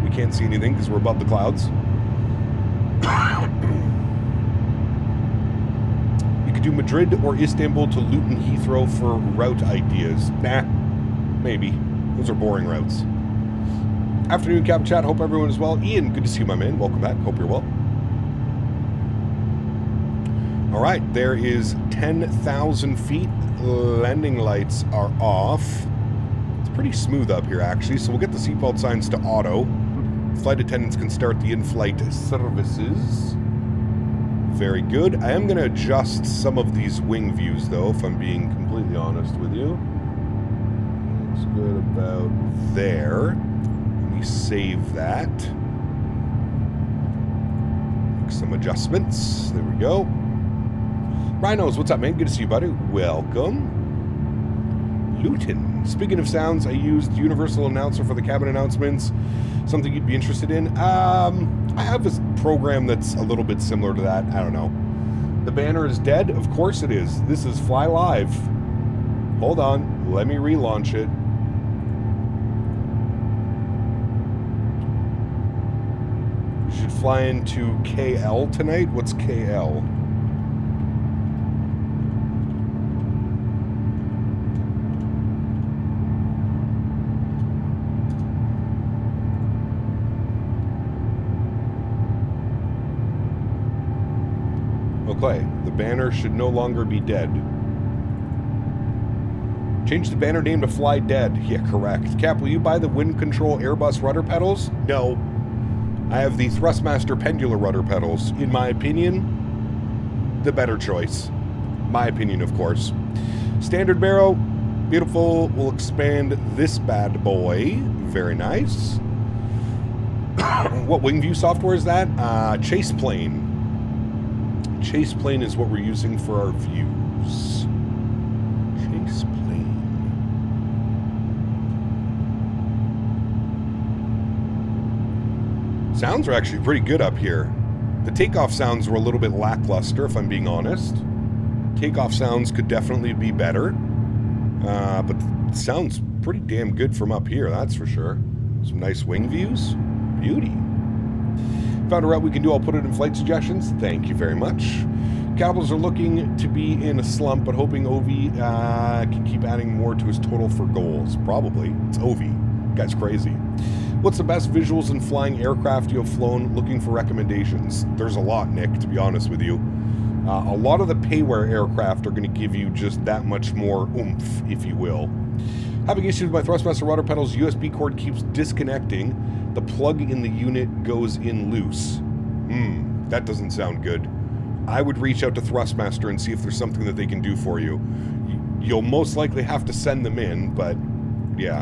[SPEAKER 1] we can't see anything because we're above the clouds. You could do Madrid or Istanbul to Luton Heathrow for route ideas. Nah, maybe. Those are boring routes. Afternoon, Cap Chat. Hope everyone is well. Ian, good to see you, my man. Welcome back. Hope you're well. All right, there is 10,000 feet. Landing lights are off. It's pretty smooth up here, actually, so we'll get the seatbelt signs to auto. Flight attendants can start the in-flight services. Very good. I am going to adjust some of these wing views, though, if I'm being completely honest with you. Looks good about there. Let me save that. Make some adjustments. There we go. Rhinos, what's up, man? Good to see you, buddy. Welcome. Luton. Speaking of sounds, I used Universal Announcer for the cabin announcements. Something you'd be interested in? I have this program that's a little bit similar to that. I don't know. The banner is dead? Of course it is. This is Fly Live. Hold on. Let me relaunch it. You should fly into KL tonight. What's KL? Okay, the banner should no longer be dead. Change the banner name to Fly Dead. Yeah, correct. Cap, will you buy the wind control Airbus rudder pedals? No. I have the Thrustmaster pendular rudder pedals. In my opinion, the better choice. My opinion, of course. Standard barrow, beautiful. We'll expand this bad boy. Very nice. What wing view software is that? Chase Plane. Chase Plane is what we're using for our views. Chase Plane. Sounds are actually pretty good up here. The takeoff sounds were a little bit lackluster, if I'm being honest. Takeoff sounds could definitely be better. But it sounds pretty damn good from up here, that's for sure. Some nice wing views. Beauty. Found a route we can do. I'll put it in flight suggestions. Thank you very much. Cowboys are looking to be in a slump, but hoping Ovi can keep adding more to his total for goals. Probably. It's Ovi. Guy's crazy. What's the best visuals in flying aircraft you have flown? Looking for recommendations. There's a lot, Nick, to be honest with you. A lot of the payware aircraft are going to give you just that much more oomph, if you will. Having issues with my Thrustmaster rudder pedals, USB cord keeps disconnecting. The plug in the unit goes in loose. That doesn't sound good. I would reach out to Thrustmaster and see if there's something that they can do for you. You'll most likely have to send them in, but yeah.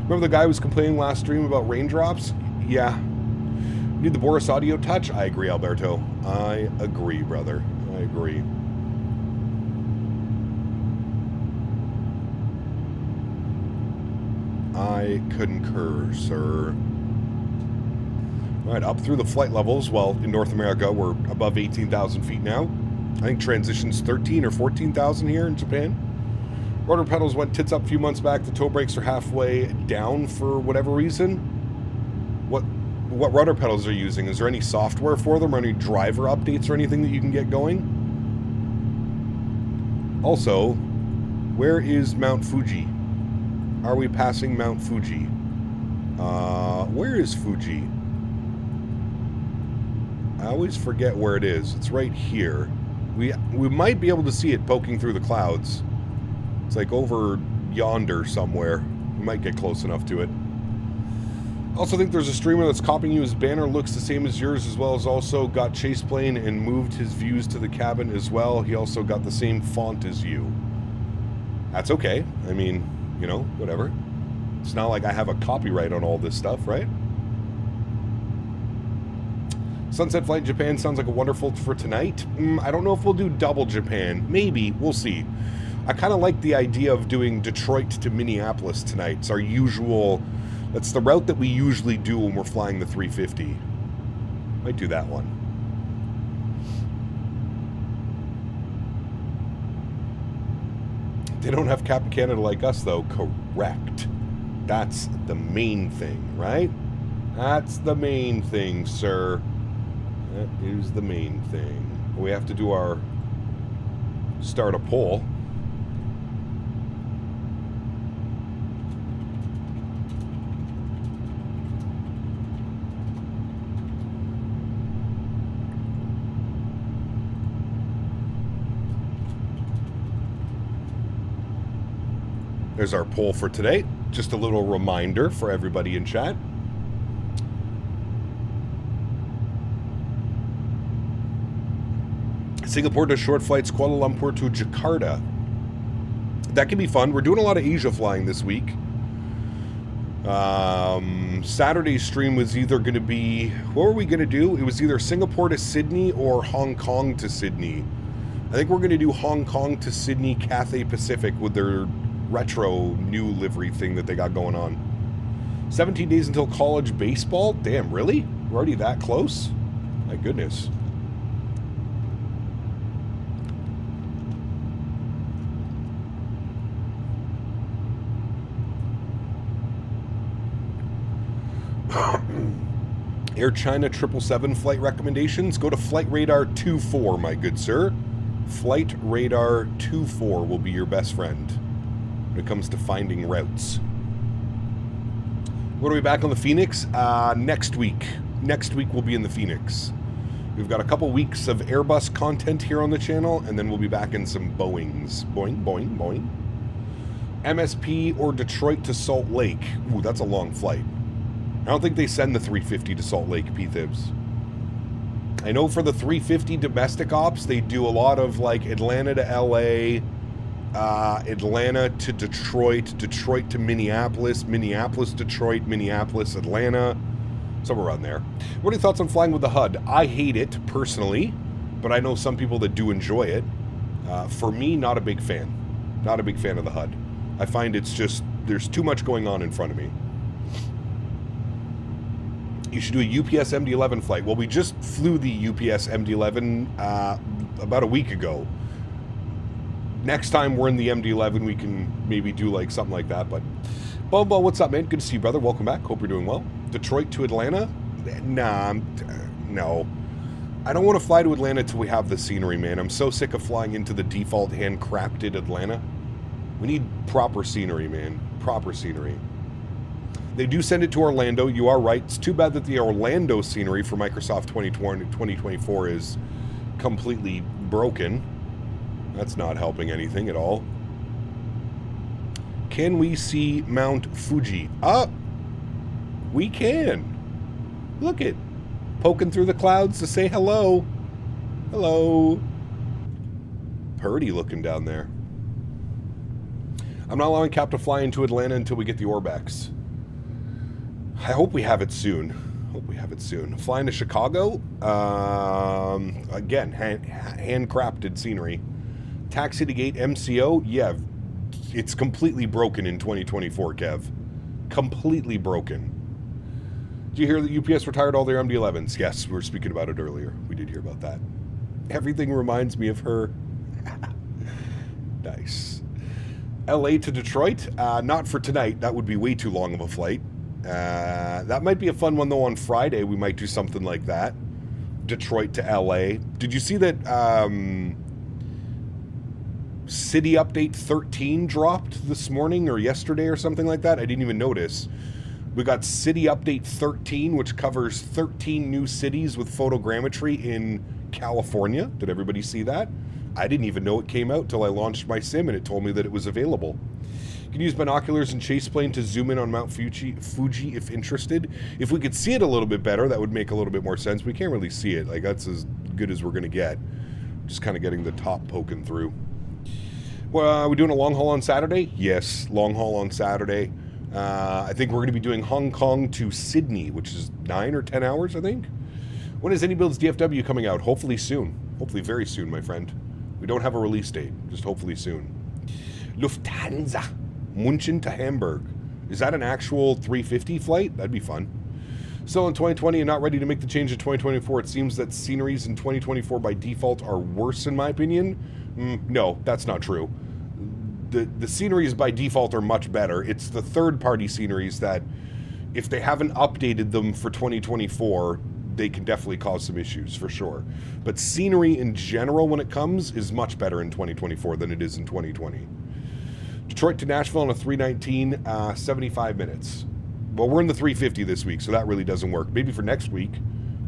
[SPEAKER 1] Remember the guy who was complaining last stream about raindrops? Yeah. Need the Boris audio touch? I agree, Alberto. I agree, brother. I agree. I concur, sir. All right, up through the flight levels. Well, in North America, we're above 18,000 feet now. I think transition's 13 or 14,000 here in Japan. Rudder pedals went tits up a few months back. The toe brakes are halfway down for whatever reason. What rudder pedals are you using? Is there any software for them or any driver updates or anything that you can get going? Also, where is Mount Fuji? Are we passing Mount Fuji? Where is Fuji? I always forget where it is. It's right here. We might be able to see it poking through the clouds. It's like over yonder somewhere. We might get close enough to it. I also think there's a streamer that's copying you. His banner looks the same as yours, as well as also got chase plane and moved his views to the cabin as well. He also got the same font as you. That's okay. I mean, you know, whatever. It's not like I have a copyright on all this stuff, right? Sunset Flight Japan sounds like a wonderful for tonight. I don't know if we'll do double Japan. Maybe. We'll see. I kind of like the idea of doing Detroit to Minneapolis tonight. It's our usual... That's the route that we usually do when we're flying the 350. Might do that one. They don't have Captain Canada like us, though. Correct. That's the main thing, right? That's the main thing, sir. That is the main thing. We have to do our... start a poll. There's our poll for today. Just a little reminder for everybody in chat. Singapore to short flights, Kuala Lumpur to Jakarta. That can be fun. We're doing a lot of Asia flying this week. Saturday's stream was either going to be... What were we going to do? It was either Singapore to Sydney or Hong Kong to Sydney. I think we're going to do Hong Kong to Sydney Cathay Pacific with their... retro new livery thing that they got going on. 17 days until college baseball? Damn, really? We're already that close? My goodness. Air China 777 flight recommendations? Go to Flight Radar 24, my good sir. Flight Radar 24 will be your best friend when it comes to finding routes. When are we back on the Phoenix? Next week. Next week we'll be in the Phoenix. We've got a couple weeks of Airbus content here on the channel, and then we'll be back in some Boeings. Boing, boing, boing. MSP or Detroit to Salt Lake. Ooh, that's a long flight. I don't think they send the 350 to Salt Lake, P-Thibs. I know for the 350 domestic ops, they do a lot of like Atlanta to LA, Atlanta to Detroit, Detroit to Minneapolis, Minneapolis, Detroit, Minneapolis, Atlanta, somewhere around there. What are your thoughts on flying with the HUD? I hate it personally, but I know some people that do enjoy it. For me, not a big fan. Not a big fan of the HUD. I find it's just, there's too much going on in front of me. You should do a UPS MD-11 flight. Well, we just flew the UPS MD-11 about a week ago. Next time we're in the MD-11, we can maybe do like something like that. But Bobo, what's up, man? Good to see you, brother. Welcome back. Hope you're doing well. Detroit to Atlanta? Nah, no. I don't want to fly to Atlanta till we have the scenery, man. I'm so sick of flying into the default handcrafted Atlanta. We need proper scenery, man. Proper scenery. They do send it to Orlando. You are right. It's too bad that the Orlando scenery for Microsoft 2024 is completely broken. That's not helping anything at all. Can we see Mount Fuji? We can. Look it. Poking through the clouds to say hello. Hello. Purdy looking down there. I'm not allowing Cap to fly into Atlanta until we get the Orbex. I hope we have it soon. Flying to Chicago. Again, handcrafted scenery. Taxi to Gate MCO. Yeah, it's completely broken in 2024, Kev. Completely broken. Did you hear that UPS retired all their MD-11s? Yes, we were speaking about it earlier. We did hear about that. Everything reminds me of her. Nice. LA to Detroit? Not for tonight. That would be way too long of a flight. That might be a fun one, though. On Friday, we might do something like that. Detroit to LA. Did you see that City Update 13 dropped this morning or yesterday or something like that? I didn't even notice. We got City Update 13, which covers 13 new cities with photogrammetry in California. Did everybody see that? I didn't even know it came out till I launched my sim and it told me that it was available. You can use binoculars and chase plane to zoom in on Mount Fuji if interested. If we could see it a little bit better, that would make a little bit more sense. We can't really see it. Like, that's as good as we're going to get. Just kind of getting the top poking through. Well, are we doing a long haul on Saturday? Yes, long haul on Saturday. I think we're going to be doing Hong Kong to Sydney, which is 9 or 10 hours, I think. When is iniBuilds DFW coming out? Hopefully soon. Hopefully very soon, my friend. We don't have a release date. Just hopefully soon. Lufthansa. München to Hamburg. Is that an actual 350 flight? That'd be fun. Still in 2020 and not ready to make the change to 2024. It seems that sceneries in 2024 by default are worse, in my opinion. No, that's not true. The sceneries by default are much better. It's the third-party sceneries that, if they haven't updated them for 2024, they can definitely cause some issues, for sure. But scenery in general, when it comes, is much better in 2024 than it is in 2020. Detroit to Nashville on a 319, 75 minutes. Well, we're in the 350 this week, so that really doesn't work. Maybe for next week,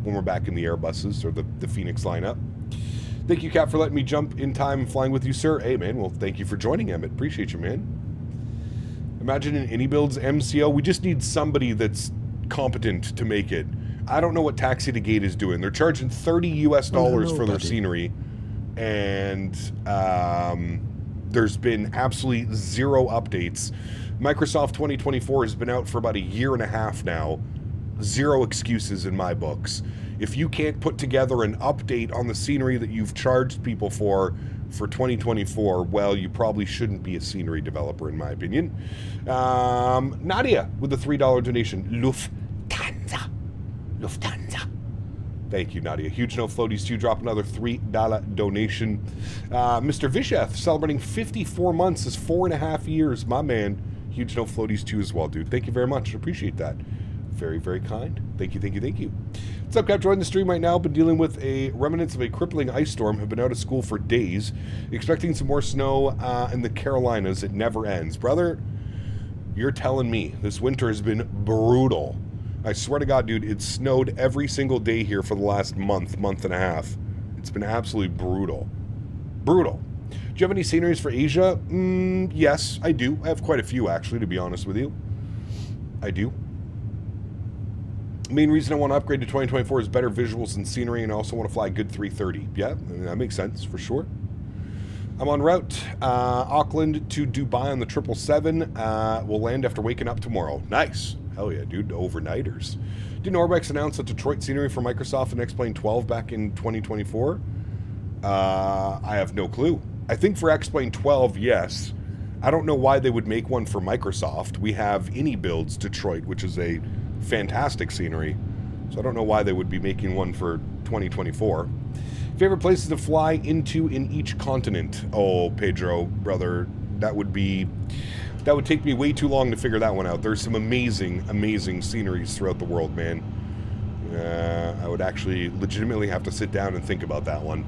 [SPEAKER 1] when we're back in the Airbuses or the Phoenix lineup. Thank you, Cap, for letting me jump in time and flying with you, sir. Hey, man, well, thank you for joining, Emmett. Appreciate you, man. Imagine an iniBuilds MCO. We just need somebody that's competent to make it. I don't know what Taxi to Gate is doing. They're charging $30 US for their scenery, and there's been absolutely zero updates. Microsoft 2024 has been out for about a year and a half now. Zero excuses in my books. If you can't put together an update on the scenery that you've charged people for 2024, well, you probably shouldn't be a scenery developer, in my opinion. Nadya with the $3 donation. Lufthansa. Thank you, Nadya. Huge no floaties to drop another $3 donation. Mr. Visheth celebrating 54 months is 4.5 years. My man. Huge no floaties too as well, dude. Thank you very much. Appreciate that. Very, very kind. Thank you, thank you, thank you. What's up, Cap? Joining the stream right now. Been dealing with a remnants of a crippling ice storm. Have been out of school for days. Expecting some more snow in the Carolinas. It never ends. Brother, you're telling me this winter has been brutal. I swear to God, dude, it snowed every single day here for the last month and a half. It's been absolutely brutal. Brutal. Do you have any sceneries for Asia? Yes, I do. I have quite a few, actually, to be honest with you. I do. Main reason I want to upgrade to 2024 is better visuals and scenery, and I also want to fly a good 330. Yeah, I mean, that makes sense, for sure. I'm en route, Auckland to Dubai on the 777. We'll land after waking up tomorrow. Nice. Hell yeah, dude. Overnighters. Didn't Orbex announce a Detroit scenery for Microsoft and X-Plane 12 back in 2024? I have no clue. I think for X-Plane 12, yes. I don't know why they would make one for Microsoft. We have iniBuilds Detroit, which is a fantastic scenery. So I don't know why they would be making one for 2024. Favorite places to fly into in each continent? Oh, Pedro, brother, that would take me way too long to figure that one out. There's some amazing, amazing sceneries throughout the world, man. I would actually legitimately have to sit down and think about that one.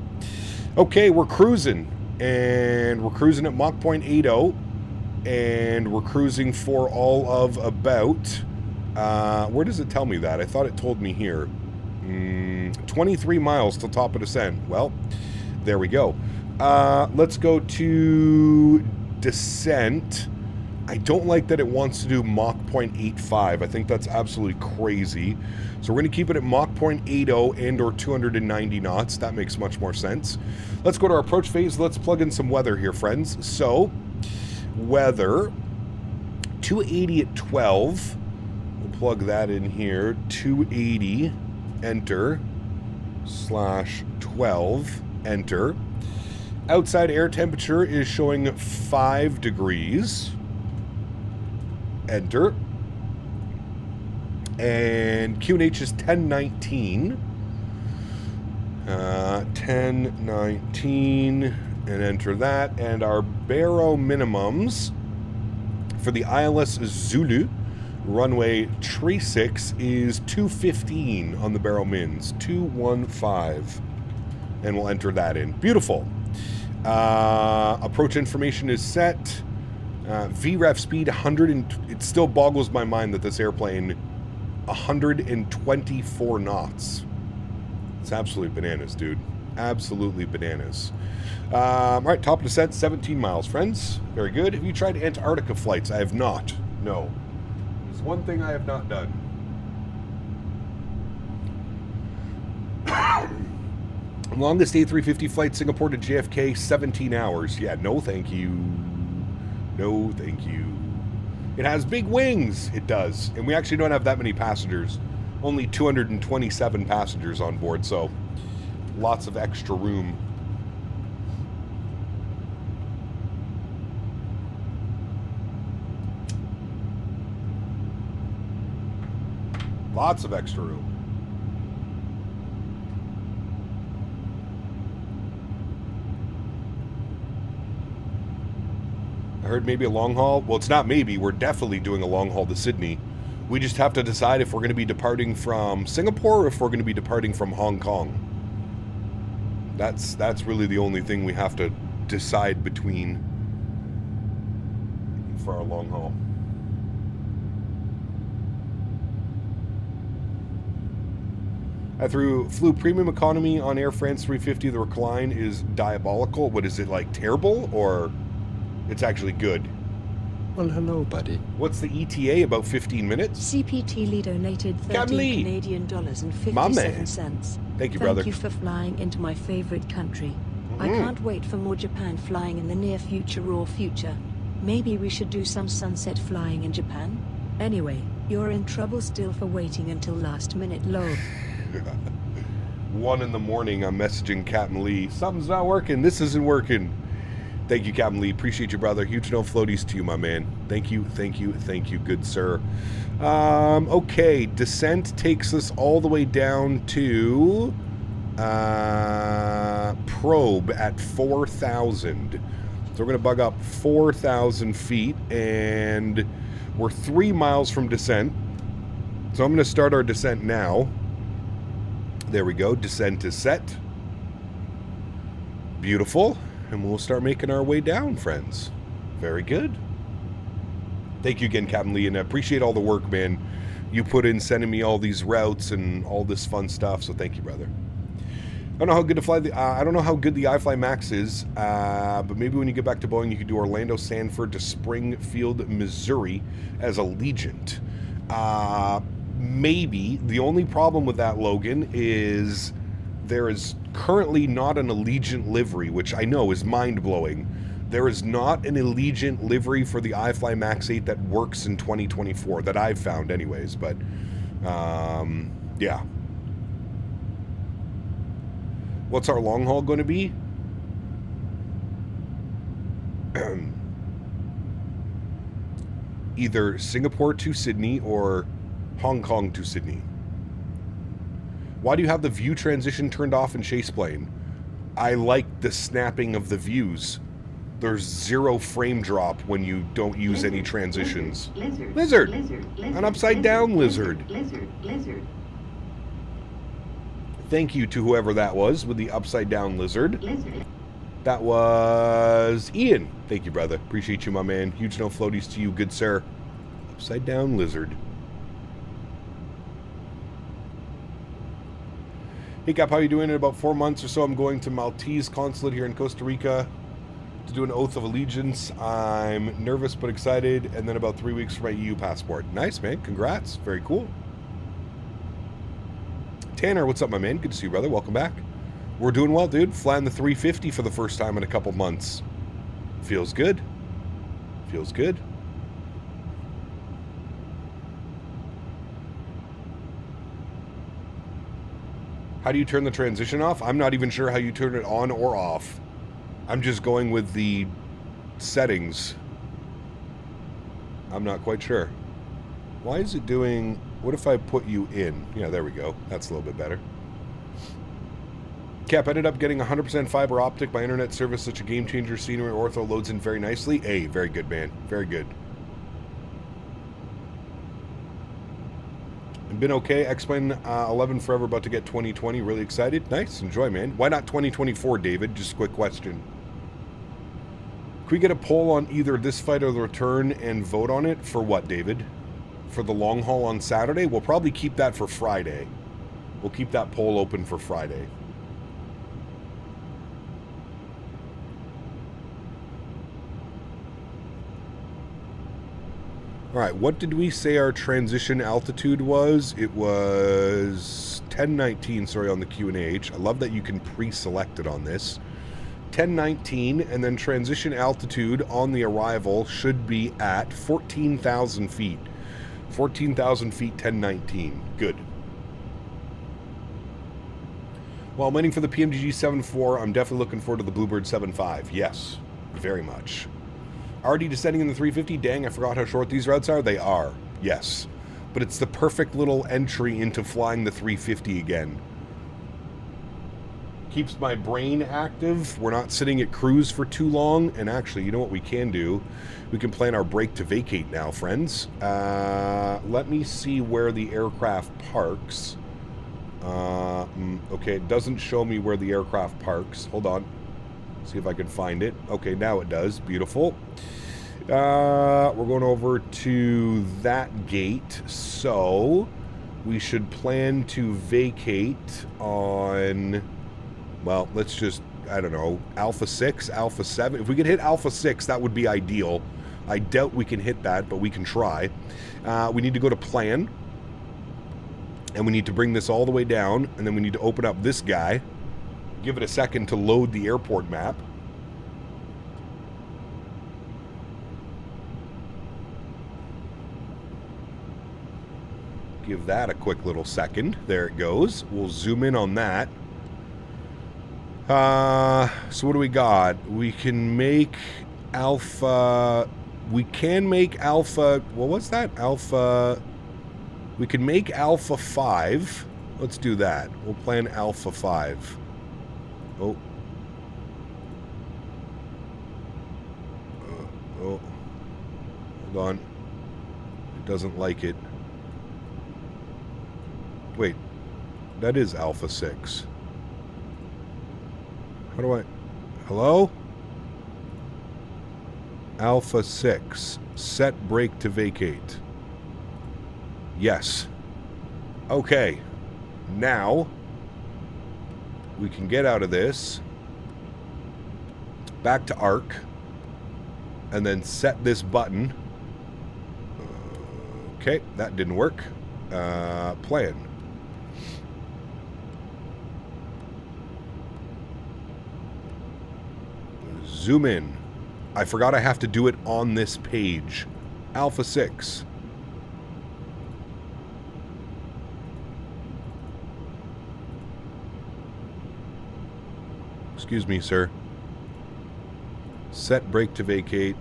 [SPEAKER 1] Okay, we're cruising. And we're cruising at Mach 0.80. And we're cruising for all of about... where does it tell me that? I thought it told me here. 23 miles till top of descent. Well, there we go. Let's go to descent. I don't like that it wants to do Mach 0.85. I think that's absolutely crazy. So we're going to keep it at Mach 0.80 and or 290 knots. That makes much more sense. Let's go to our approach phase. Let's plug in some weather here, friends. So, weather, 280 at 12. We'll plug that in here. 280, enter, /12, enter. Outside air temperature is showing 5 degrees. Enter. And QNH is 1019. 1019, and enter that. And our baro minimums for the ILS Zulu runway 36 is 215 on the baro mins. 215. And we'll enter that in. Beautiful. Approach information is set. VREF speed 100, and it still boggles my mind that this airplane 124 knots. It's absolutely bananas, dude. Absolutely bananas. All right, top of descent, 17 miles, friends. Very good. Have you tried Antarctica flights? I have not. No. There's one thing I have not done. Longest A350 flight, Singapore to JFK, 17 hours. Yeah, no thank you. No thank you. It has big wings. It does. And we actually don't have that many passengers. Only 227 passengers on board, so lots of extra room. Lots of extra room. I heard maybe a long haul. Well, it's not maybe. We're definitely doing a long haul to Sydney. We just have to decide if we're going to be departing from Singapore or if we're going to be departing from Hong Kong. That's really the only thing we have to decide between for our long haul. I flew premium economy on Air France 350. The recline is diabolical. What is it, like terrible, or it's actually good?
[SPEAKER 4] Well, hello, buddy.
[SPEAKER 1] What's the ETA? About 15 minutes?
[SPEAKER 2] CPT Lee donated 13 Canadian dollars and 57 cents.
[SPEAKER 1] Thank you, brother.
[SPEAKER 2] Thank you for flying into my favorite country. I can't wait for more Japan flying in the near future or future. Maybe we should do some sunset flying in Japan? Anyway, you're in trouble still for waiting until last minute, lol.
[SPEAKER 1] 1 in the morning, I'm messaging Captain Lee. Something's not working. This isn't working. Thank you, Captain Lee. Appreciate you, brother. Huge no floaties to you, my man. Thank you, thank you, thank you, good sir. Okay, descent takes us all the way down to probe at 4,000. So we're going to bug up 4,000 feet, and we're 3 miles from descent. So I'm going to start our descent now. There we go. Descent is set. Beautiful. And we'll start making our way down, friends. Very good. Thank you again, Captain Lee, and I appreciate all the work, man, you put in sending me all these routes and all this fun stuff. So thank you, brother. I don't know how good to fly the. I don't know how good the iFly Max is, but maybe when you get back to Boeing, you could do Orlando, Sanford to Springfield, Missouri as Allegiant. Maybe. The only problem with that, Logan, is there is currently not an Allegiant livery, which I know is mind-blowing. There is not an Allegiant livery for the iFly Max 8 that works in 2024, that I've found anyways, but yeah. What's our long haul going to be? Either Singapore to Sydney or Hong Kong to Sydney. Why do you have the view transition turned off in Chase Plane? I like the snapping of the views. There's 0 frame drop when you don't use any transitions. Lizard. An upside down lizard. Thank you to whoever that was with the upside down lizard. That was Ian. Thank you, brother. Appreciate you, my man. Huge no floaties to you, good sir. Upside down lizard. Hey, Cap, how you doing? In about 4 months or so, I'm going to Maltese consulate here in Costa Rica to do an oath of allegiance. I'm nervous but excited, and then about 3 weeks for my EU passport. Nice, man. Congrats. Very cool. Tanner, what's up, my man? Good to see you, brother. Welcome back. We're doing well, dude. Flying the 350 for the first time in a couple months. Feels good. Feels good. How do you turn the transition off? I'm not even sure how you turn it on or off. I'm just going with the settings. I'm not quite sure. Why is it doing... What if I put you in? Yeah, there we go. That's a little bit better. Cap, ended up getting 100% fiber optic. My internet service, such a game changer. Scenery ortho loads in very nicely. Hey, very good, man. Very good. And been okay. X-Plane 11 forever, about to get 2020. Really excited. Nice. Enjoy, man. Why not 2024, David? Just a quick question. Can we get a poll on either this fight or the return and vote on it? For what, David? For the long haul on Saturday? We'll probably keep that for Friday. We'll keep that poll open for Friday. Alright, what did we say our transition altitude was? It was 1019, sorry, on the QNH. I love that you can pre-select it on this. 1019, and then transition altitude on the arrival should be at 14,000 feet. 14,000 feet, 1019. Good. While I'm waiting for the PMGG 7.4, I'm definitely looking forward to the Bluebird 7.5. Yes, very much. Already descending in the 350. Dang, I forgot how short these routes are. They are, yes. But it's the perfect little entry into flying the 350 again. Keeps my brain active. We're not sitting at cruise for too long. And actually, you know what we can do? We can plan our break to vacate now, friends. Let me see where the aircraft parks. Okay, it doesn't show me where the aircraft parks. Hold on. See if I can find it. Okay, now it does. Beautiful. We're going over to that gate. So we should plan to vacate on... Well, let's just, I don't know, Alpha 6, Alpha 7. If we could hit Alpha 6, that would be ideal. I doubt we can hit that, but we can try. We need to go to plan. And we need to bring this all the way down. And then we need to open up this guy. Give it a second to load the airport map. Give that a quick little second. There it goes. We'll zoom in on that. So what do we got? We can make Alpha... We can make Alpha... What was that? Alpha... We can make Alpha 5. Let's do that. We'll plan Alpha 5. Oh. Oh. Hold on. It doesn't like it. Wait. That is Alpha 6. How do I... Hello? Alpha 6. Set brake to vacate. Yes. Okay. Now, we can get out of this. Back to ARC. And then set this button. Okay, that didn't work. Plan. Zoom in. I forgot I have to do it on this page. Alpha 6. Excuse me, sir. Set brake to vacate.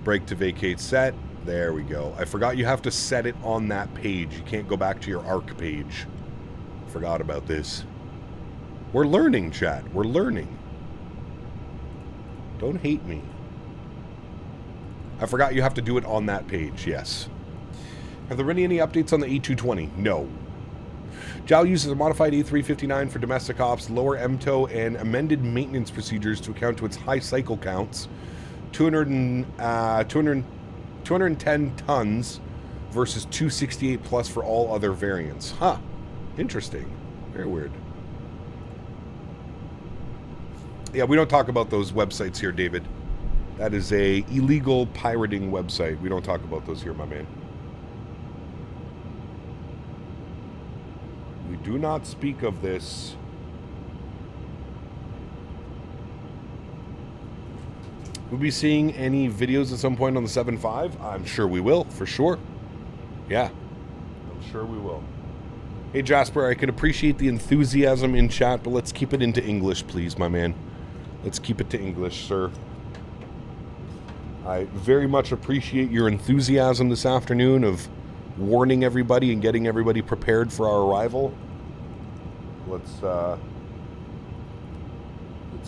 [SPEAKER 1] Brake to vacate set. There we go. I forgot you have to set it on that page. You can't go back to your ARC page. Forgot about this. We're learning, chat. We're learning. Don't hate me. I forgot you have to do it on that page, yes. Have there been any updates on the A220? No. JAL uses a modified A359 for domestic ops, lower MTO, and amended maintenance procedures to account to its high cycle counts. 210 tons versus 268 plus for all other variants. Huh. Interesting. Very weird. Yeah, we don't talk about those websites here, David. That is a illegal pirating website. We don't talk about those here, my man. We do not speak of this. We'll be seeing any videos at some point on the 7.5. I'm sure we will, for sure. Yeah, I'm sure we will. Hey, Jasper, I can appreciate the enthusiasm in chat, but let's keep it into English, please, my man. Let's keep it to English, sir. I very much appreciate your enthusiasm this afternoon of warning everybody and getting everybody prepared for our arrival. Let's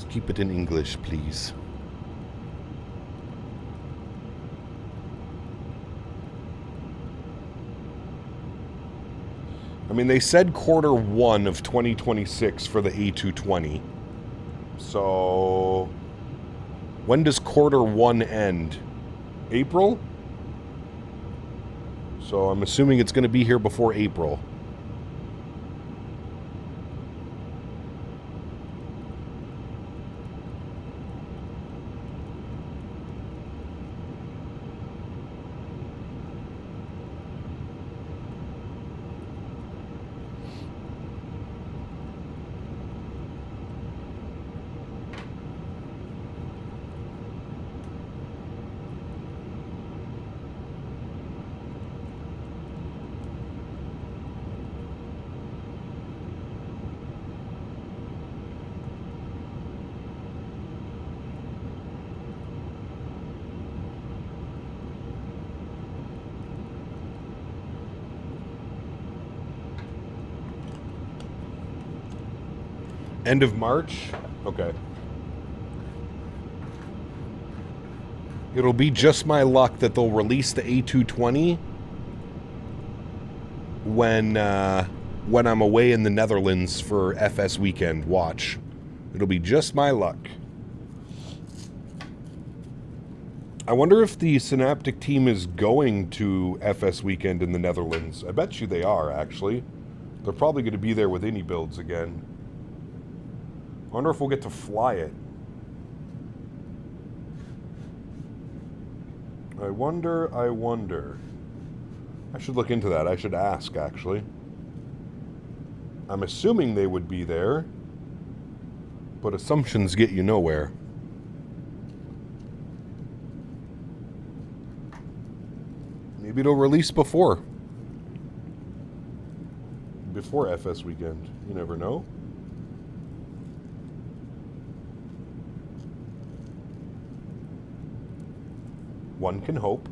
[SPEAKER 1] keep it in English, please. I mean, they said Q1 of 2026 for the A220. So, when does Q1 end? April? So I'm assuming it's going to be here before April. End of March? Okay. It'll be just my luck that they'll release the A220 when I'm away in the Netherlands for FS weekend. Watch. It'll be just my luck. I wonder if the Synaptic team is going to FS weekend in the Netherlands. I bet you they are, actually. They're probably going to be there with iniBuilds again. I wonder if we'll get to fly it. I wonder. I should look into that. I should ask, actually. I'm assuming they would be there, but assumptions get you nowhere. Maybe it'll release before FS weekend. You never know. One can hope.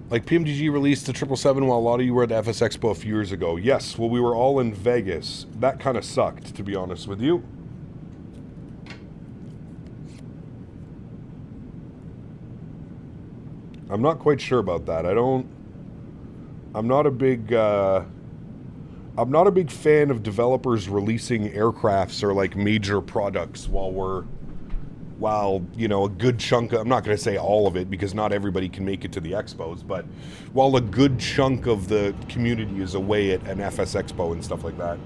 [SPEAKER 1] Like PMDG released the 777 while a lot of you were at the FS Expo a few years ago. Yes, well, we were all in Vegas. That kind of sucked, to be honest with you. I'm not quite sure about that. I'm not a big fan of developers releasing aircrafts or like major products while you know, a good chunk of, I'm not going to say all of it because not everybody can make it to the expos, but while a good chunk of the community is away at an FS Expo and stuff like that.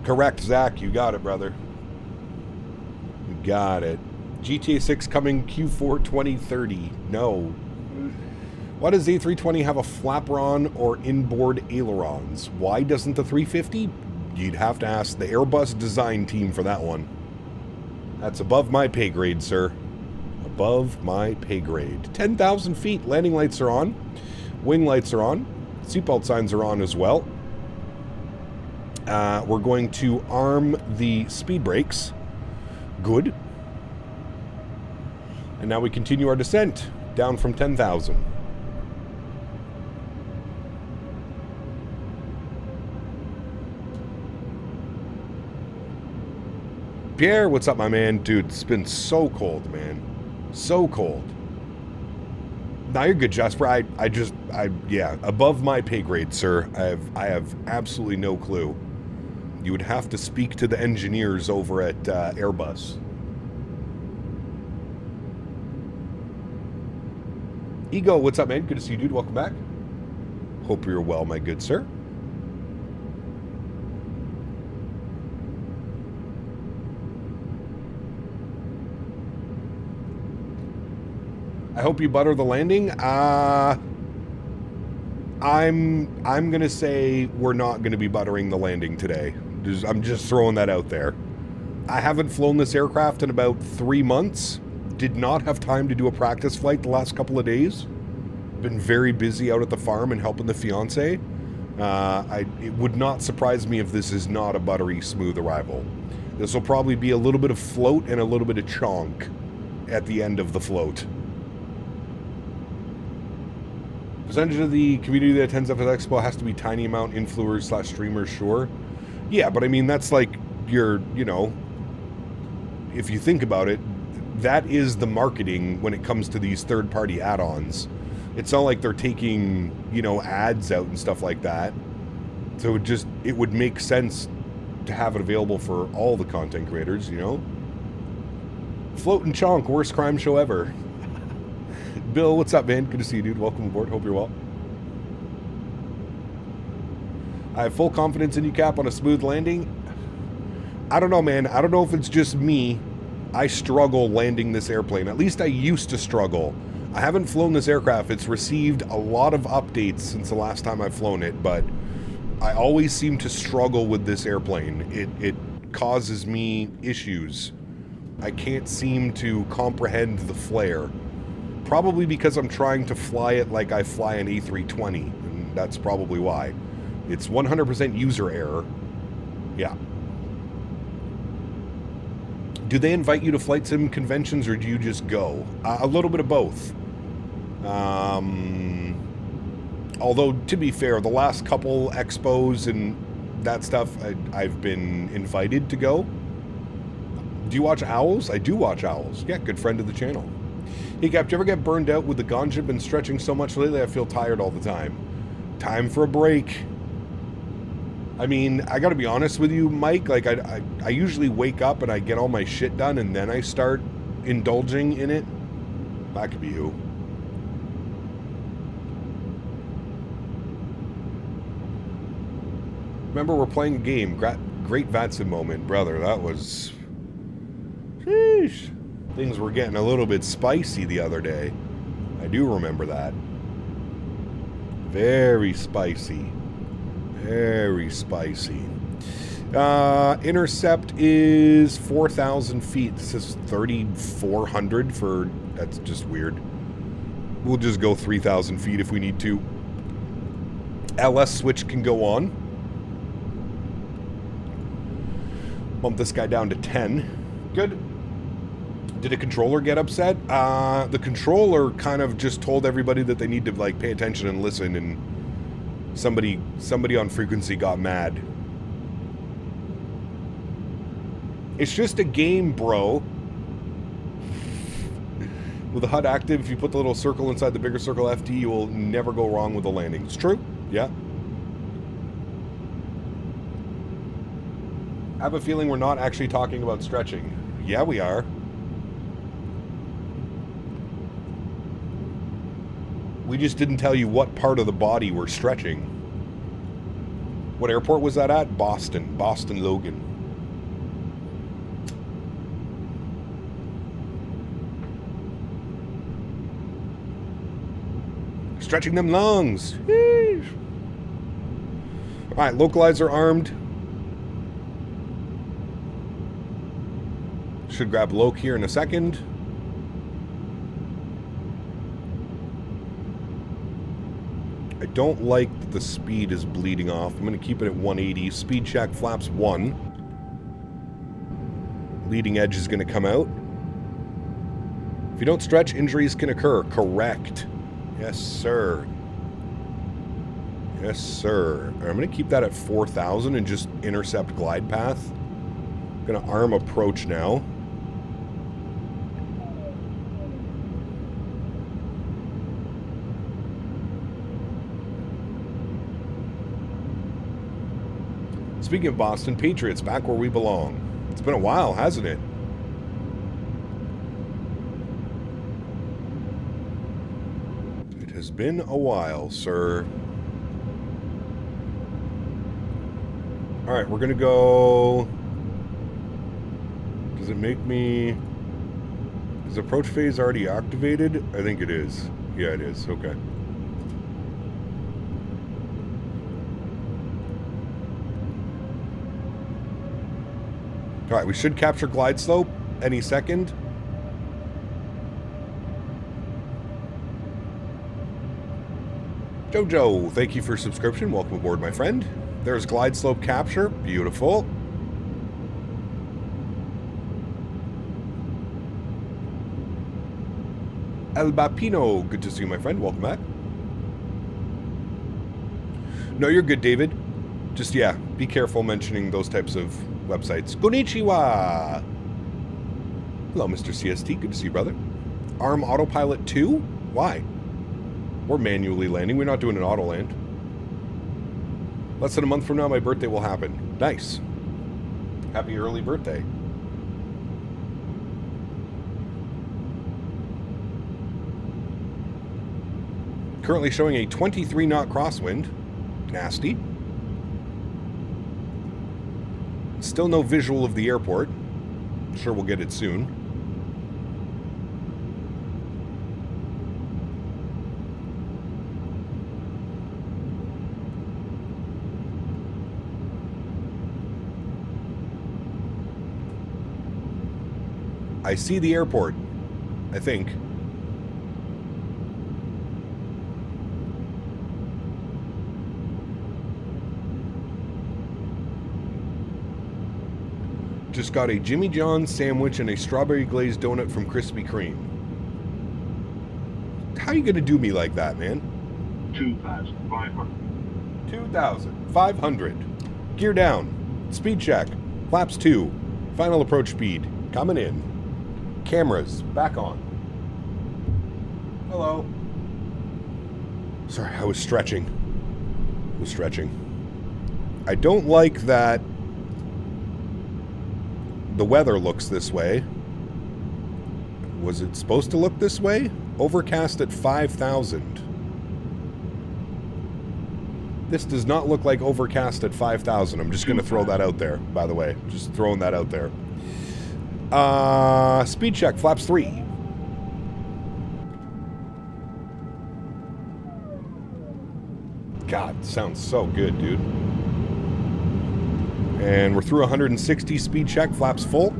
[SPEAKER 1] Correct, Zach. You got it, brother. You got it. GTA 6 coming Q4 2030. No. Why does the A320 have a flaperon or inboard ailerons? Why doesn't the 350? You'd have to ask the Airbus design team for that one. That's above my pay grade, sir. Above my pay grade. 10,000 feet. Landing lights are on. Wing lights are on. Seatbelt signs are on as well. We're going to arm the speed brakes. Good. And now we continue our descent down from 10,000. Pierre, what's up, my man? Dude, it's been so cold, man. So cold. Now you're good, Jasper. Yeah, above my pay grade, sir. I have absolutely no clue. You would have to speak to the engineers over at Airbus. Ego, what's up, man? Good to see you, dude. Welcome back. Hope you're well, my good sir. I hope you butter the landing. I'm gonna say we're not gonna be buttering the landing today. I'm just throwing that out there. I haven't flown this aircraft in about 3 months. Did not have time to do a practice flight the last couple of days. Been very busy out at the farm and helping the fiance. It would not surprise me if this is not a buttery smooth arrival. This will probably be a little bit of float and a little bit of chonk at the end of the float. Percentage of the community that attends FS Expo has to be tiny amount influencers / streamers, sure. Yeah, but I mean, that's like your, you know, if you think about it, that is the marketing when it comes to these third-party add-ons. It's not like they're taking, you know, ads out and stuff like that. So it would make sense to have it available for all the content creators, you know? Float and Chonk, worst crime show ever. Bill, what's up, man? Good to see you, dude. Welcome aboard. Hope you're well. I have full confidence in you, Cap, on a smooth landing. I don't know, man. I don't know if it's just me. I struggle landing this airplane. At least I used to struggle. I haven't flown this aircraft. It's received a lot of updates since the last time I've flown it, but I always seem to struggle with this airplane. It causes me issues. I can't seem to comprehend the flare. Probably because I'm trying to fly it like I fly an A320, and that's probably why. It's 100% user error. Yeah. Do they invite you to flight sim conventions, or do you just go? A little bit of both. Although, to be fair, the last couple expos and that stuff, I've been invited to go. Do you watch Owls? I do watch Owls. Yeah, good friend of the channel. Hey, Cap, do you ever get burned out with the ganja? Been stretching so much lately, I feel tired all the time. Time for a break. I mean, I gotta be honest with you, Mike, like, I usually wake up and I get all my shit done and then I start indulging in it. That could be you. Remember, we're playing a game. Great VATSIM moment, brother. That was... Sheesh. Things were getting a little bit spicy the other day. I do remember that. Very spicy. Very spicy. Intercept is 4,000 feet. This is 3,400 for... That's just weird. We'll just go 3,000 feet if we need to. LS switch can go on. Bump this guy down to 10. Good. Did a controller get upset? The controller kind of just told everybody that they need to, like, pay attention and listen, and somebody on frequency got mad. It's just a game, bro. With the HUD active, if you put the little circle inside the bigger circle FT, you will never go wrong with the landing. It's true. Yeah. I have a feeling we're not actually talking about stretching. Yeah, we are. We just didn't tell you what part of the body we're stretching. What airport was that at? Boston. Boston Logan. Stretching them lungs. Yeesh. All right, localizer armed. Should grab Loc here in a second. I don't like that the speed is bleeding off. I'm going to keep it at 180. Speed check, flaps 1. Leading edge is going to come out. If you don't stretch, injuries can occur. Correct. Yes, sir. Yes, sir. I'm going to keep that at 4,000 and just intercept glide path. Gonna arm approach now. Speaking of Boston, Patriots back where we belong. It's been a while, hasn't it? It has been a while, sir. Alright, we're gonna go... Does it make me... Is approach phase already activated? I think it is. Yeah, it is. Okay. Alright, we should capture glide slope any second. Jojo, thank you for subscription. Welcome aboard, my friend. There's glide slope capture. Beautiful. El Bapino, good to see you, my friend. Welcome back. No, you're good, David. Just, yeah, be careful mentioning those types of websites. Konnichiwa! Hello, Mr. CST. Good to see you, brother. ARM Autopilot 2? Why? We're manually landing. We're not doing an auto land. Less than a month from now, my birthday will happen. Nice. Happy early birthday. Currently showing a 23 knot crosswind. Nasty. Still no visual of the airport. I'm sure we'll get it soon. I see the airport, I think. Just got a Jimmy John's sandwich and a strawberry glazed donut from Krispy Kreme. How you gonna do me like that, man?
[SPEAKER 3] 2,500.
[SPEAKER 1] 2,500. Gear down. Speed check. Flaps 2. Final approach speed. Coming in. Cameras back on. Hello. Sorry, I was stretching. I don't like that the weather looks this way. Was it supposed to look this way? Overcast at 5,000. This does not look like overcast at 5,000. I'm just going to throw that out there, by the way. Just throwing that out there. Speed check, flaps 3. God, sounds so good, dude. And we're through 160, speed check, flaps full.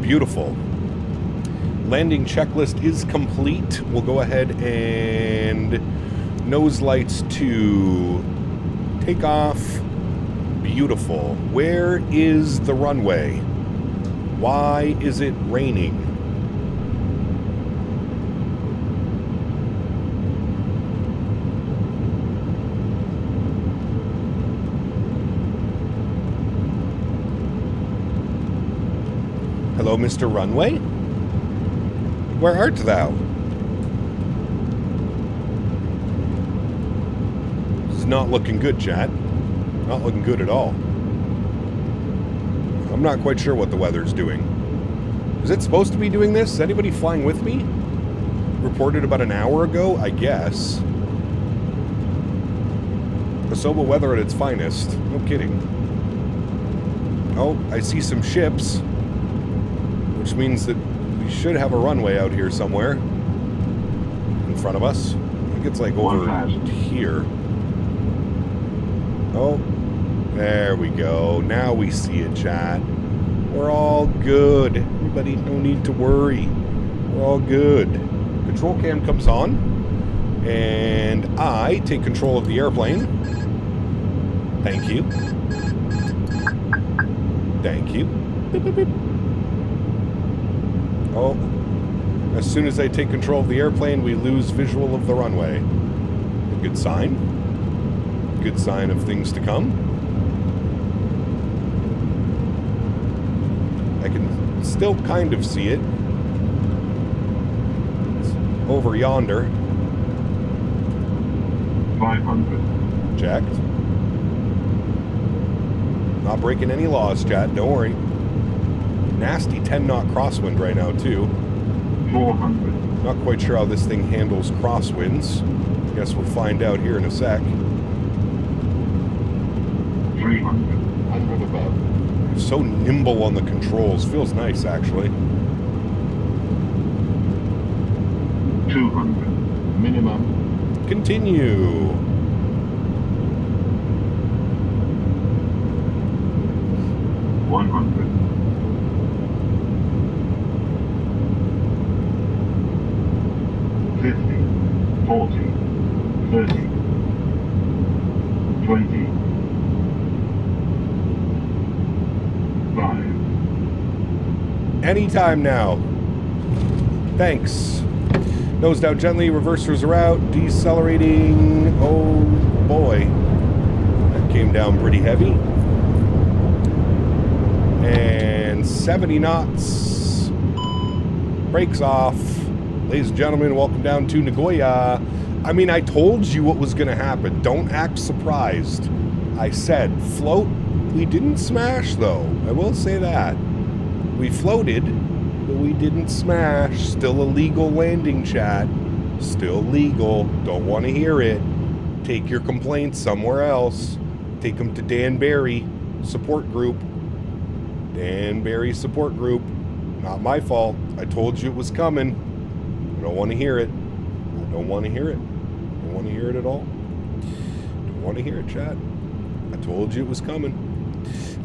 [SPEAKER 1] Beautiful. Landing checklist is complete. We'll go ahead and nose lights to takeoff. Beautiful. Where is the runway? Why is it raining? Hello, Mr. Runway? Where art thou? This is not looking good, chat. Not looking good at all. I'm not quite sure what the weather's doing. Is it supposed to be doing this? Is anybody flying with me? Reported about an hour ago, I guess. Asoba weather at its finest. No kidding. Oh, I see some ships. Which means that we should have a runway out here somewhere. In front of us. I think it's like over here. Oh, there we go. Now we see it, chat. We're all good. Everybody, no need to worry. We're all good. Control cam comes on. And I take control of the airplane. Thank you. Thank you. Beep, beep, beep. Oh, as soon as I take control of the airplane, we lose visual of the runway. A good sign. good sign of things to come. I can still kind of see it. It's over yonder.
[SPEAKER 3] 500.
[SPEAKER 1] Checked. Not breaking any laws, chat. Don't worry. Nasty 10-knot crosswind right now, too.
[SPEAKER 3] 400.
[SPEAKER 1] Not quite sure how this thing handles crosswinds. Guess we'll find out here in a sec.
[SPEAKER 3] 300.
[SPEAKER 4] 100 above.
[SPEAKER 1] So nimble on the controls. Feels nice, actually.
[SPEAKER 3] 200.
[SPEAKER 4] Minimum.
[SPEAKER 1] Continue.
[SPEAKER 3] $100. 50, 40, 30, 20, 5.
[SPEAKER 1] Anytime now. Thanks. Nose down gently, reversers are out, decelerating. Oh boy. That came down pretty heavy. And 70 knots. Brakes off. Ladies and gentlemen, welcome down to Nagoya. I mean, I told you what was going to happen. Don't act surprised. I said float. We didn't smash, though. I will say that. We floated, but we didn't smash. Still a legal landing, chat. Still legal. Don't want to hear it. Take your complaints somewhere else. Take them to Dan Barry support group. Dan Barry support group. Not my fault. I told you it was coming. I don't want to hear it. I don't want to hear it. I don't want to hear it at all. Don't want to hear it, chat. I told you it was coming.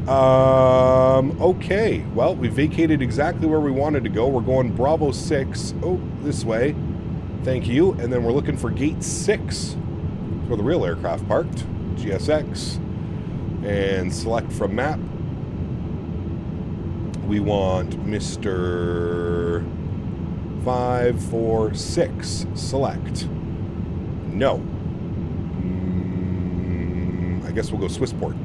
[SPEAKER 1] Okay. Well, we vacated exactly where we wanted to go. We're going Bravo 6. Oh, this way. Thank you. And then we're looking for Gate 6 for the real aircraft parked. GSX. And select from map. We want Mr. 546. Select. No. I guess we'll go Swissport.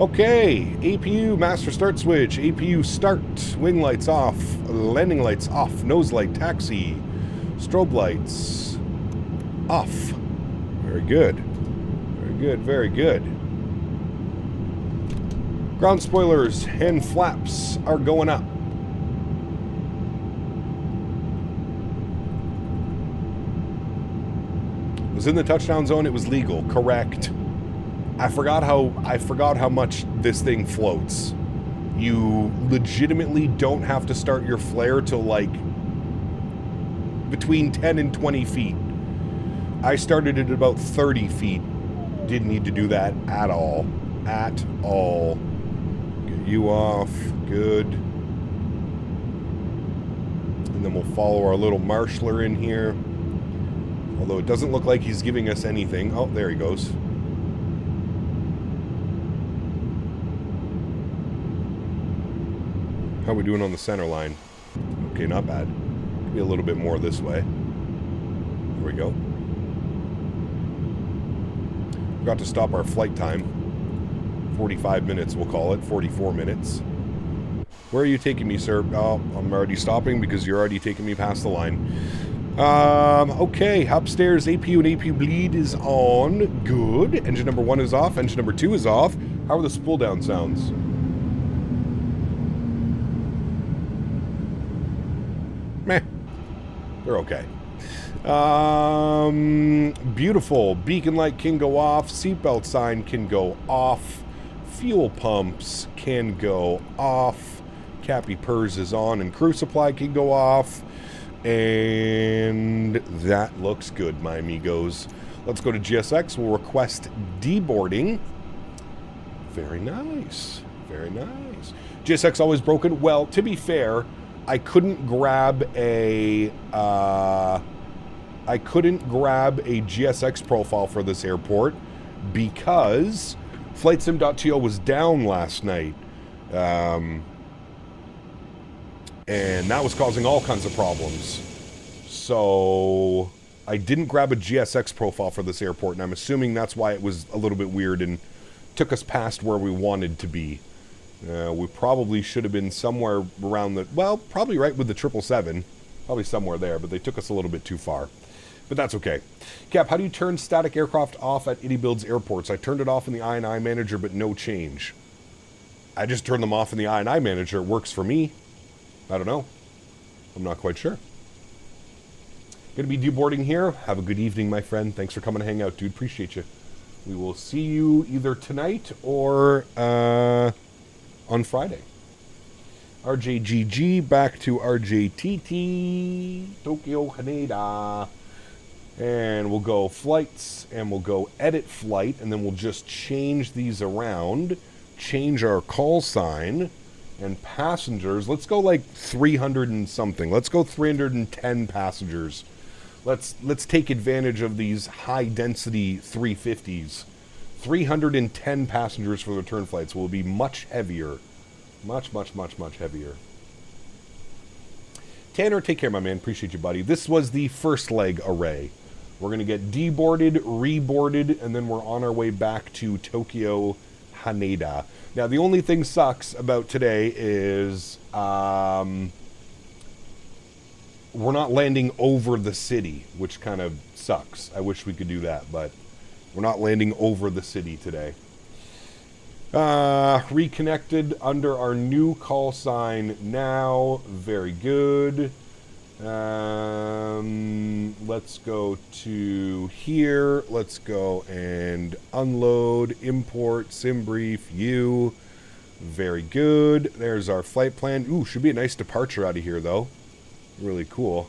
[SPEAKER 1] Okay. APU master start switch. APU start. Wing lights off. Landing lights off. Nose light taxi. Strobe lights off. Very good. Very good. Very good. Ground spoilers and flaps are going up. It was in the touchdown zone. It was legal. Correct. I forgot how much this thing floats. You legitimately don't have to start your flare till like between 10 and 20 feet. I started at about 30 feet. Didn't need to do that at all. At all. Get you off. Good. And then we'll follow our little marshaller in here. Although it doesn't look like he's giving us anything. Oh, there he goes. How are we doing on the center line? Okay, not bad. Be a little bit more this way. There we go. Forgot to stop our flight time. 45 minutes, we'll call it. 44 minutes. Where are you taking me, sir? Oh, I'm already stopping because you're already taking me past the line. Okay, upstairs APU and APU bleed is on. Good. Engine number 1 is off. Engine number 2 is off. How are the spool down sounds? Meh. They're okay. Beautiful. Beacon light can go off. Seatbelt sign can go off. Fuel pumps can go off. Cappy purrs is on and crew supply can go off. And that looks good, my amigos. Let's go to GSX. We'll request deboarding. Very nice. Very nice. GSX always broken. Well, to be fair, I couldn't grab a GSX profile for this airport because FlightSim.to was down last night. And that was causing all kinds of problems. So I didn't grab a GSX profile for this airport, and I'm assuming that's why it was a little bit weird and took us past where we wanted to be. We probably should have been somewhere around the, well, probably right with the 777. Probably somewhere there, but they took us a little bit too far. But that's okay. Cap, how do you turn static aircraft off at iniBuilds airports? I turned it off in the I&I manager, but no change. I just turned them off in the I&I manager. It works for me. I don't know. I'm not quite sure. Going to be deboarding here. Have a good evening, my friend. Thanks for coming to hang out, dude. Appreciate you. We will see you either tonight or on Friday. RJGG back to RJTT, Tokyo, Haneda. And we'll go flights, and we'll go edit flight, and then we'll just change these around, change our call sign, and passengers. Let's go like 300 and something. Let's go 310 passengers. Let's take advantage of these high-density 350s. 310 passengers for the return flights will be much heavier. Much, much, much, much heavier. Tanner, take care, my man. Appreciate you, buddy. This was the first leg array. We're going to get deboarded, reboarded, and then we're on our way back to Tokyo, Haneda. Now, the only thing sucks about today is we're not landing over the city, which kind of sucks. I wish we could do that, but we're not landing over the city today. Reconnected under our new call sign now. Very good. Let's go to here. Let's go and unload, import, sim brief, you. Very good. There's our flight plan. Ooh, should be a nice departure out of here, though. Really cool.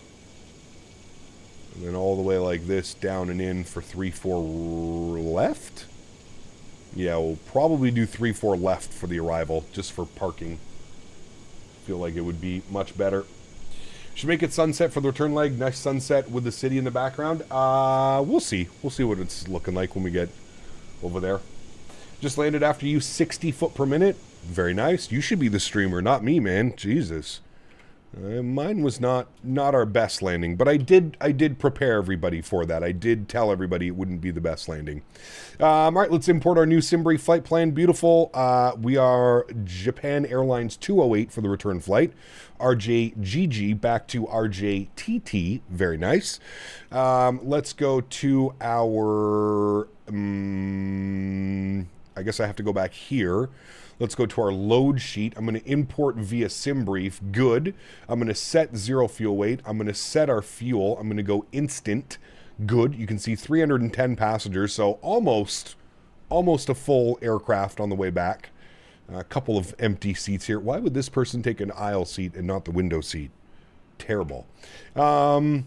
[SPEAKER 1] And then all the way like this, down and in for 3-4 left. Yeah, we'll probably do 3-4 left for the arrival, just for parking. Feel like it would be much better. Should make it sunset for the return leg. Nice sunset with the city in the background. We'll see. We'll see what it's looking like when we get over there. Just landed after you, 60 foot per minute. Very nice. You should be the streamer, not me, man. Jesus. Mine was not our best landing, but I did prepare everybody for that. I did tell everybody it wouldn't be the best landing. All right, let's import our new Simbri flight plan. Beautiful. We are Japan Airlines 208 for the return flight. RJGG back to RJTT. Very nice. Let's go to our... I guess I have to go back here. Let's go to our load sheet. I'm going to import via SimBrief. Good. I'm going to set 0 fuel weight. I'm going to set our fuel. I'm going to go instant. Good. You can see 310 passengers, so almost a full aircraft on the way back. A couple of empty seats here. Why would this person take an aisle seat and not the window seat? Terrible. Cool.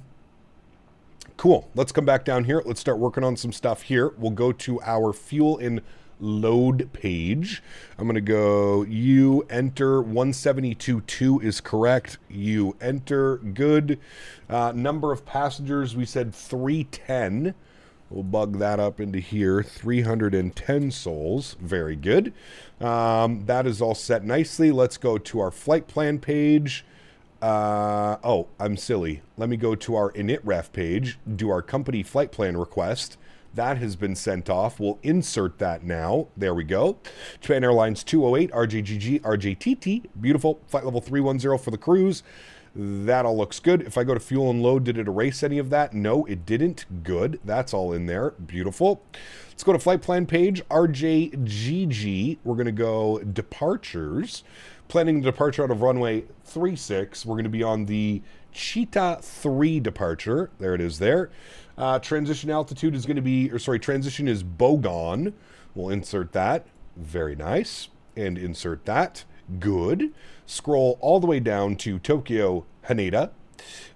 [SPEAKER 1] Let's come back down here. Let's start working on some stuff here. We'll go to our fuel and load page. I'm going to go, you enter, 172.2 is correct. You enter, good. Number of passengers, we said 310. We'll bug that up into here, 310 souls. Very good. That is all set nicely. Let's go to our flight plan page. Oh, I'm silly. Let me go to our initref page, do our company flight plan request. That has been sent off. We'll insert that now. There we go. Japan Airlines 208, RJGG, RJTT. Beautiful. Flight level 310 for the cruise. That all looks good. If I go to fuel and load, did it erase any of that? No, it didn't. Good. That's all in there. Beautiful. Let's go to flight plan page, RJGG. We're going to go departures. Planning the departure out of runway 36. We're going to be on the Cheetah 3 departure. There it is there. Transition altitude is going to be, transition is Bogon. We'll insert that. Very nice. And insert that. Good. Scroll all the way down to Tokyo, Haneda.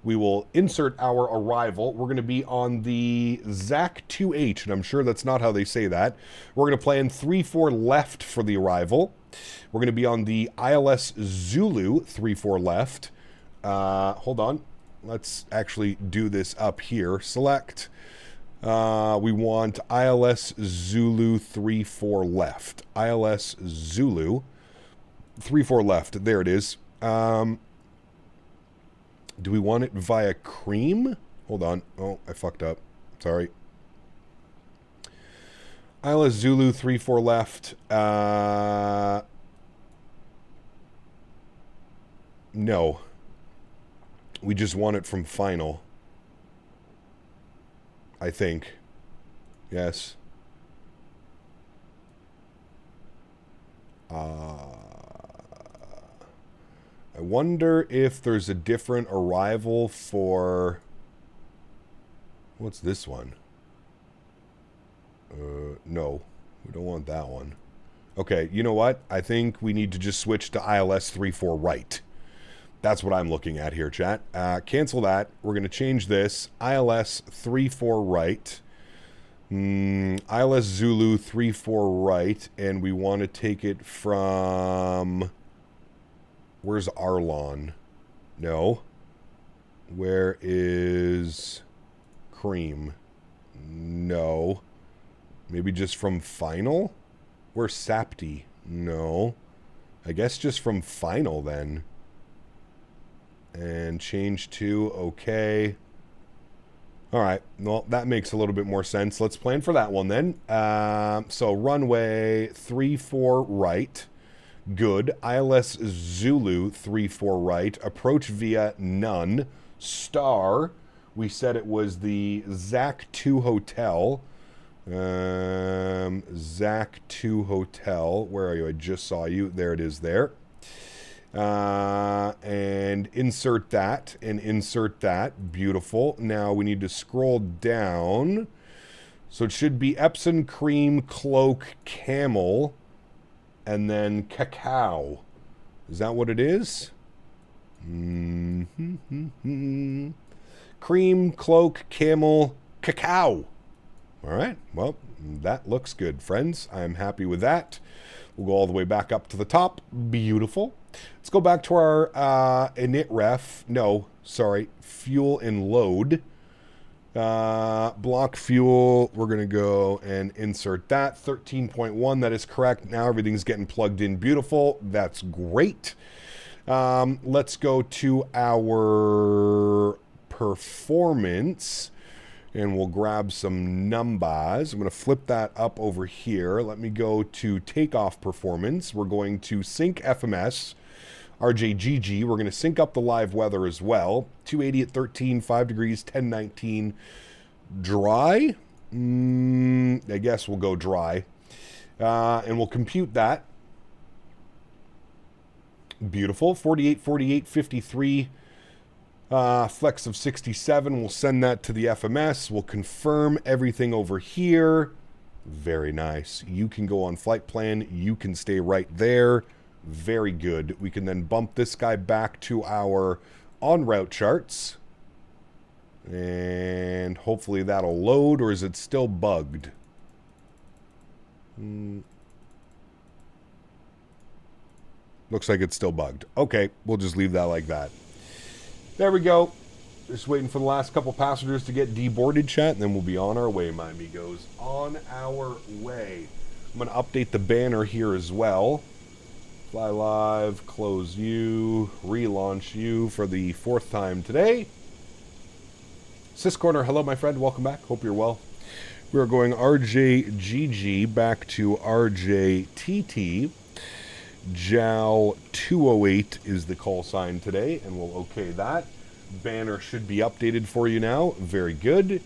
[SPEAKER 1] We will insert our arrival. We're going to be on the ZAC-2H, and I'm sure that's not how they say that. We're going to plan 3-4 left for the arrival. We're going to be on the ILS Zulu, 3-4 left. Hold on. Let's actually do this up here. Select. We want ILS Zulu 3-4 left. ILS Zulu 3-4 left. There it is. Do we want it via cream Hold on. Oh, I fucked up. Sorry. Isla Zulu 3-4 left. No. We just want it from final. I think. Yes. I wonder if there's a different arrival for... What's this one? No. We don't want that one. Okay, you know what? I think we need to just switch to ILS 3-4 right. That's what I'm looking at here, chat. Cancel that. We're going to change this. ILS 3-4 right. ILS Zulu 3-4 right. And we want to take it from... Where's Arlon? No. Where is Cream? No. Maybe just from final? Where's Sapti? No. I guess just from final then. And change to okay. All right. Well, that makes a little bit more sense. Let's plan for that one then. So runway 3-4 right. Good. ILS Zulu 3-4 right. Approach via none. Star. We said it was the ZAC 2 Hotel. ZAC 2 Hotel. Where are you? I just saw you. There it is there. And insert that and insert that. Beautiful. Now we need to scroll down. So it should be Epson Cream Cloak Camel and then Cacao. Is that what it is? Cream Cloak Camel Cacao. All right. Well, that looks good, friends. I'm happy with that. We'll go all the way back up to the top. Beautiful. Let's go back to our init ref. No, sorry. Fuel and load. Block fuel. We're going to go and insert that. 13.1. That is correct. Now everything's getting plugged in. Beautiful. That's great. Let's go to our performance. And we'll grab some numbers. I'm going to flip that up over here. Let me go to takeoff performance. We're going to sync FMS, RJGG. We're going to sync up the live weather as well. 280 at 13, 5 degrees, 1019. Dry? I guess we'll go dry. And we'll compute that. Beautiful. 48, 48, 53. Flex of 67, we'll send that to the FMS. We'll confirm everything over here. Very nice. You can go on flight plan. You can stay right there. Very good. We can then bump this guy back to our en route charts. And hopefully that'll load, or is it still bugged? Looks like it's still bugged. Okay, we'll just leave that like that. There we go. Just waiting for the last couple passengers to get deboarded, chat, and then we'll be on our way, my amigos. On our way. I'm going to update the banner here as well. Fly live, close you, relaunch you for the 4th time today. Syscorner, hello, my friend. Welcome back. Hope you're well. We are going RJGG back to RJTT. JAL 208 is the call sign today, and we'll okay that. Banner should be updated for you now. Very good.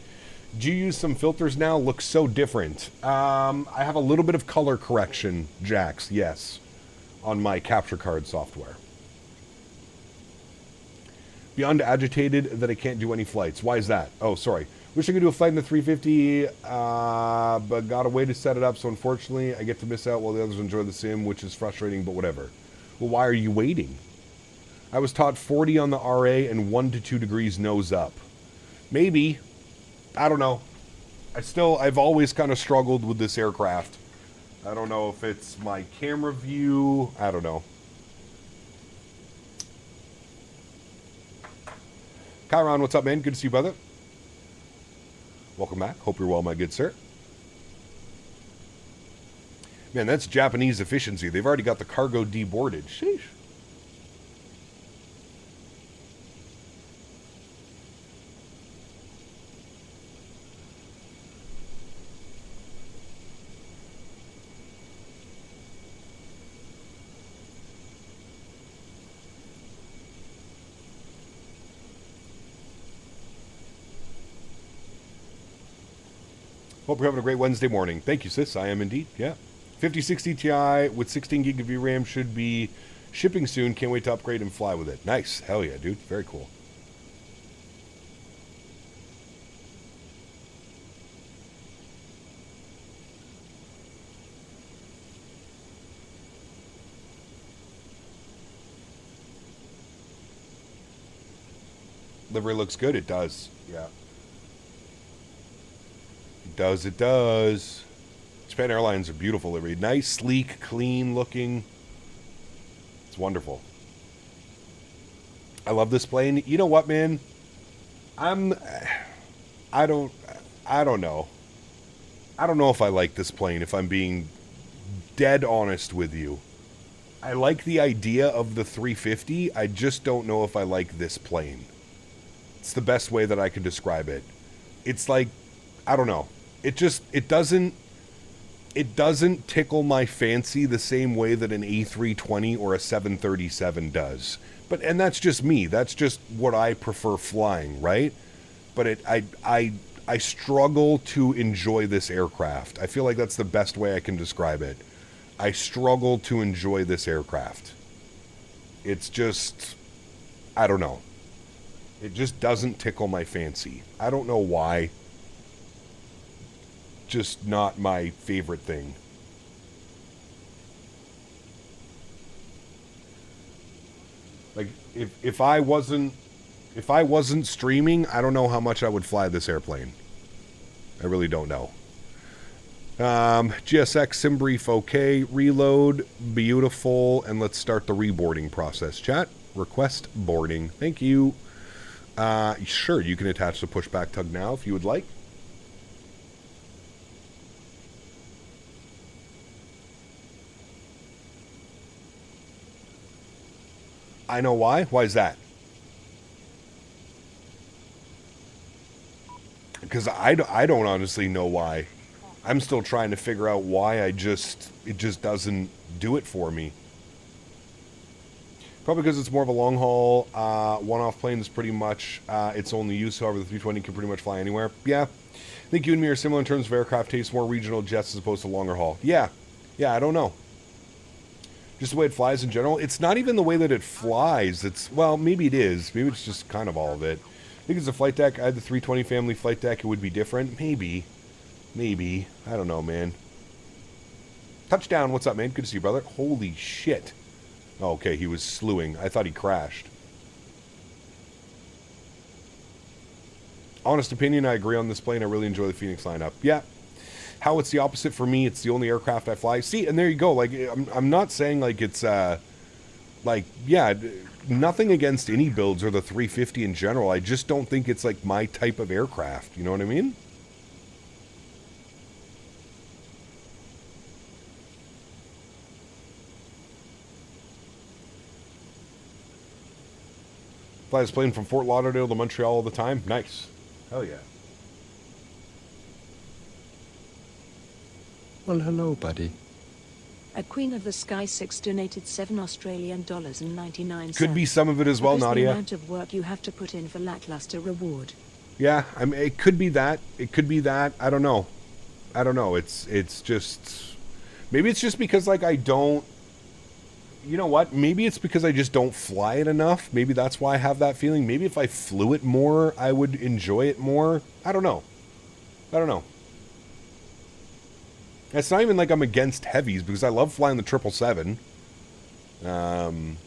[SPEAKER 1] Do you use some filters now? Looks so different. I have a little bit of color correction, Jax, yes, on my capture card software. Beyond agitated that I can't do any flights. Why is that? Oh, sorry. Wish I could do a flight in the 350, but got a way to set it up, so unfortunately I get to miss out while the others enjoy the sim, which is frustrating, but whatever. Well, why are you waiting? I was taught 40 on the RA and 1 to 2 degrees nose up. Maybe. I don't know. I've always kind of struggled with this aircraft. I don't know if it's my camera view. I don't know. Chiron, what's up, man? Good to see you, brother. Welcome back. Hope you're well, my good sir. Man, that's Japanese efficiency. They've already got the cargo deboarded. Sheesh. Hope you're having a great Wednesday morning. Thank you, sis. I am indeed. Yeah. 5060 Ti with 16 gig of VRAM should be shipping soon. Can't wait to upgrade and fly with it. Nice. Hell yeah, dude. Very cool. Livery looks good. It does. Yeah. It does. It does. Japan Airlines are beautiful livery. Nice, sleek, clean looking. It's wonderful. I love this plane. You know what, man? I don't know. I don't know if I like this plane, if I'm being dead honest with you. I like the idea of the 350. I just don't know if I like this plane. It's the best way that I can describe it. It's like, I don't know. It doesn't tickle my fancy the same way that an A320 or a 737 does. And that's just me. That's just what I prefer flying, right? But I struggle to enjoy this aircraft. I feel like that's the best way I can describe it. I struggle to enjoy this aircraft. It's just, I don't know. It just doesn't tickle my fancy. I don't know why. Just not my favorite thing. Like, if I wasn't streaming, I don't know how much I would fly this airplane. I really don't know. GSX SimBrief okay. Reload. Beautiful. And let's start the reboarding process. Chat. Request boarding. Thank you. Sure, you can attach the pushback tug now if you would like. I know why. Why is that? Because I don't honestly know why. I'm still trying to figure out why it just doesn't do it for me. Probably because it's more of a long haul, one-off plane is pretty much its only use. However, the 320 can pretty much fly anywhere. Yeah, I think you and me are similar in terms of aircraft taste, more regional jets as opposed to longer haul. Yeah, I don't know. Just the way it flies in general. It's not even the way that it flies. It's, well, maybe it is. Maybe it's just kind of all of it. I think it's a flight deck. I had the 320 family flight deck. It would be different. Maybe. I don't know, man. Touchdown. What's up, man? Good to see you, brother. Holy shit. Oh, okay, he was slewing. I thought he crashed. Honest opinion, I agree on this plane. I really enjoy the Phoenix lineup. Yeah. How it's the opposite for me. It's the only aircraft I fly. See, and there you go. Like, I'm not saying like it's, like, yeah, nothing against iniBuilds or the 350 in general. I just don't think it's like my type of aircraft. You know what I mean? Fly this plane from Fort Lauderdale to Montreal all the time. Nice. Hell yeah.
[SPEAKER 5] Well, hello, buddy.
[SPEAKER 2] A Queen of the Sky 6 donated $7.99.
[SPEAKER 1] Could be some of it as well, Nadya.
[SPEAKER 2] The amount of work you have to put in for lackluster reward.
[SPEAKER 1] Yeah, I mean, it could be that. It could be that. I don't know. It's just, maybe it's just because like I don't. You know what? Maybe it's because I just don't fly it enough. Maybe that's why I have that feeling. Maybe if I flew it more, I would enjoy it more. I don't know. It's not even like I'm against heavies because I love flying the 777.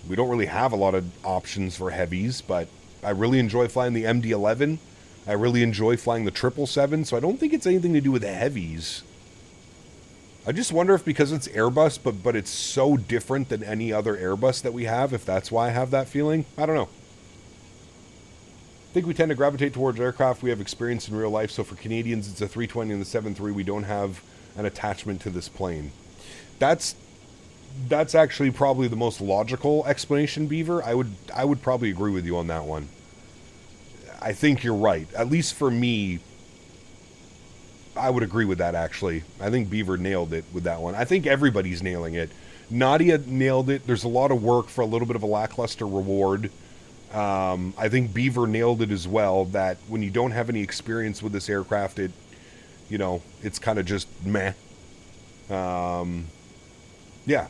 [SPEAKER 1] We don't really have a lot of options for heavies, but I really enjoy flying the MD-11. I really enjoy flying the 777, so I don't think it's anything to do with the heavies. I just wonder if because it's Airbus, but it's so different than any other Airbus that we have, if that's why I have that feeling. I don't know. I think we tend to gravitate towards aircraft we have experience in real life, so for Canadians, it's a 320 and the 73. We don't have an attachment to this plane. That's actually probably the most logical explanation, Beaver. I would probably agree with you on that one. I think you're right. At least for me, I would agree with that, actually. I think Beaver nailed it with that one. I think everybody's nailing it. Nadya nailed it. There's a lot of work for a little bit of a lackluster reward. I think Beaver nailed it as well, that when you don't have any experience with this aircraft, you know, it's kind of just meh. Yeah.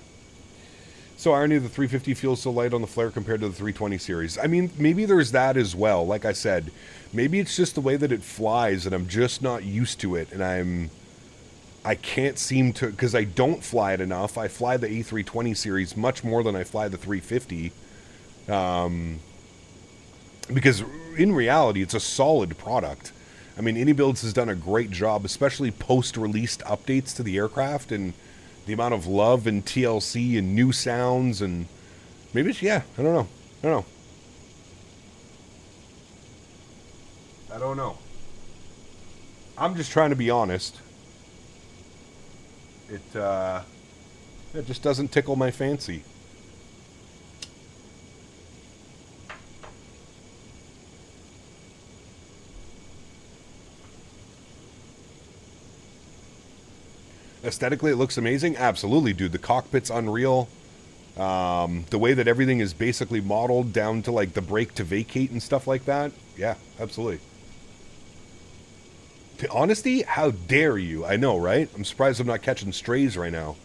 [SPEAKER 1] So irony, the 350 feels so light on the flare compared to the 320 series. I mean, maybe there's that as well. Like I said, maybe it's just the way that it flies and I'm just not used to it. And I can't seem to, because I don't fly it enough. I fly the A320 series much more than I fly the 350. Because in reality, it's a solid product. I mean, iniBuilds has done a great job, especially post-released updates to the aircraft and the amount of love and TLC and new sounds and maybe it's, yeah, I don't know. I'm just trying to be honest. It just doesn't tickle my fancy. Aesthetically, it looks amazing. Absolutely, dude. The cockpit's unreal. The way that everything is basically modeled down to like the brake to vacate and stuff like that. Yeah, absolutely. To honesty, how dare you? I know, right? I'm surprised I'm not catching strays right now.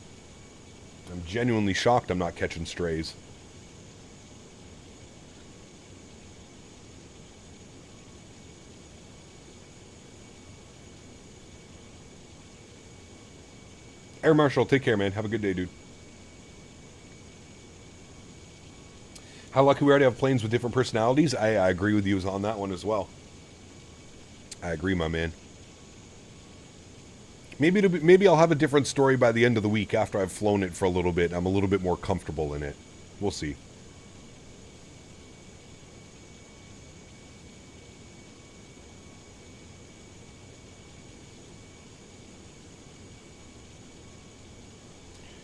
[SPEAKER 1] I'm genuinely shocked I'm not catching strays. Air Marshal, take care, man. Have a good day, dude. How lucky we already have planes with different personalities. I agree with you on that one as well. I agree, my man. Maybe I'll have a different story by the end of the week after I've flown it for a little bit. I'm a little bit more comfortable in it. We'll see.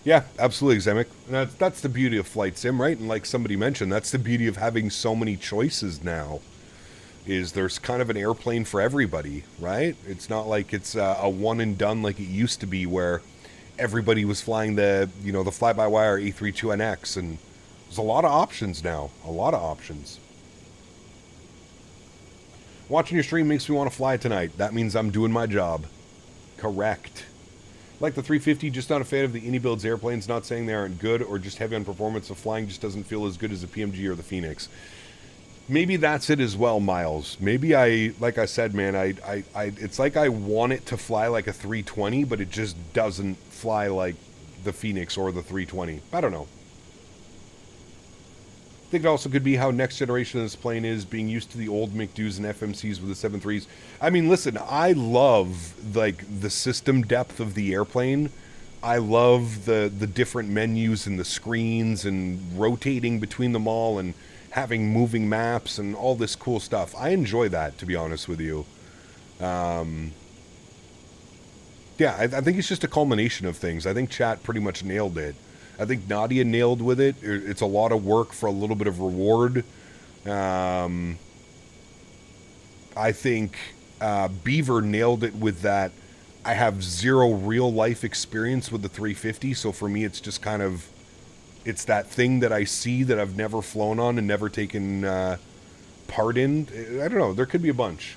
[SPEAKER 1] Yeah, absolutely, Zemek. And that's the beauty of Flight Sim, right? And like somebody mentioned, that's the beauty of having so many choices now. Is there's kind of an airplane for everybody, right? It's not like it's a one and done like it used to be, where everybody was flying the, you know, the fly-by-wire A32NX, and there's a lot of options now. A lot of options. Watching your stream makes me want to fly tonight. That means I'm doing my job. Correct. Like the 350, just not a fan of the iniBuilds airplanes. Not saying they aren't good or just heavy on performance. The flying just doesn't feel as good as the PMG or the Phoenix. Maybe that's it as well, Miles. Maybe like I said, man, it's like I want it to fly like a 320, but it just doesn't fly like the Phoenix or the 320. I don't know. I think it also could be how next generation of this plane is, being used to the old McDoos and FMCs with the 7.3s. I mean, listen, I love like the system depth of the airplane. I love the different menus and the screens and rotating between them all and having moving maps and all this cool stuff. I enjoy that, to be honest with you. Yeah, I think it's just a culmination of things. I think chat pretty much nailed it. I think Nadya nailed with it. It's a lot of work for a little bit of reward. I think Beaver nailed it with that. I have zero real life experience with the 350, so for me it's just kind of, it's that thing that I see that I've never flown on and never taken part in. I don't know. There could be a bunch.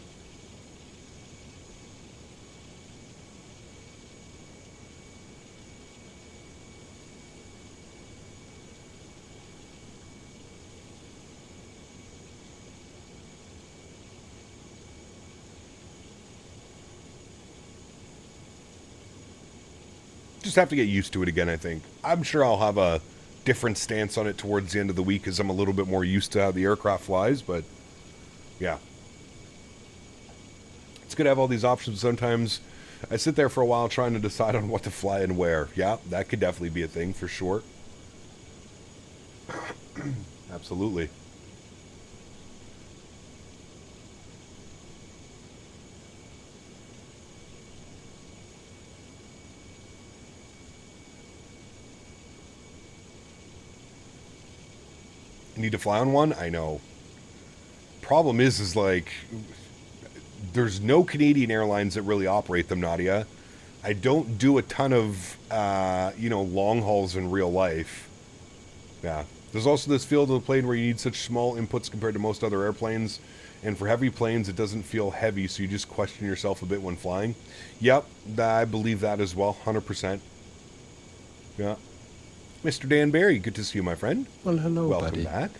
[SPEAKER 1] Just have to get used to it again, I think. I'm sure I'll have a different stance on it towards the end of the week, because I'm a little bit more used to how the aircraft flies, but yeah. It's good to have all these options. Sometimes I sit there for a while trying to decide on what to fly and where. Yeah, that could definitely be a thing for sure. Absolutely. Need to fly on one? I know. Problem is like, there's no Canadian airlines that really operate them, Nadya. I don't do a ton of, you know, long hauls in real life. Yeah. There's also this feel to the plane where you need such small inputs compared to most other airplanes. And for heavy planes, it doesn't feel heavy, so you just question yourself a bit when flying. Yep, I believe that as well, 100%. Yeah. Mr. Dan Barry, good to see you, my friend.
[SPEAKER 5] Well, hello,
[SPEAKER 1] Welcome
[SPEAKER 5] buddy.
[SPEAKER 1] back.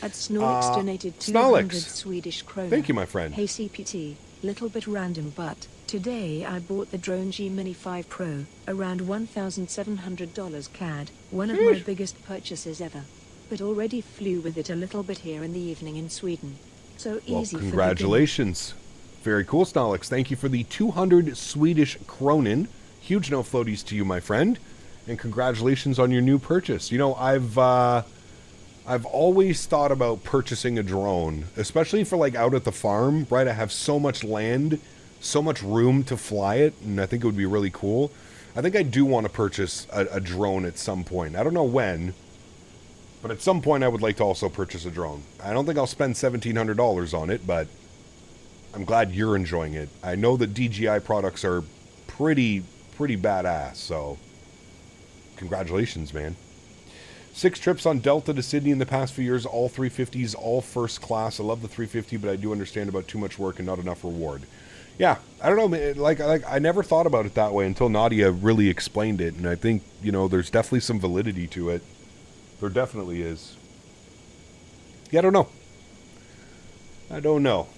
[SPEAKER 2] At Sólríkt donated 200
[SPEAKER 1] Sólríkt.
[SPEAKER 2] Swedish krona.
[SPEAKER 1] Thank you, my friend.
[SPEAKER 2] Hey CPT, little bit random but, today I bought the Drone G Mini 5 Pro, around $1,700 CAD, one of my biggest purchases ever. But already flew with it a little bit here in the evening in Sweden. So
[SPEAKER 1] Well,
[SPEAKER 2] easy
[SPEAKER 1] congratulations. Very cool, Sólríkt. Thank you for the 200 Swedish kronen. Huge no floaties to you, my friend. And congratulations on your new purchase. You know, I've always thought about purchasing a drone, especially for like out at the farm, right? I have so much land, so much room to fly it, and I think it would be really cool. I think I do want to purchase a drone at some point. I don't know when, but at some point I would like to also purchase a drone. I don't think I'll spend $1,700 on it, but I'm glad you're enjoying it. I know that DJI products are pretty badass, so congratulations, man. 6 trips on Delta to Sydney in the past few years, all 350s, all first class. I love the 350, but I do understand about too much work and not enough reward. Yeah, I don't know, man. Like I never thought about it that way until Nadya really explained it, and I think, you know, there's definitely some validity to it. There definitely is. Yeah, I don't know. I don't know.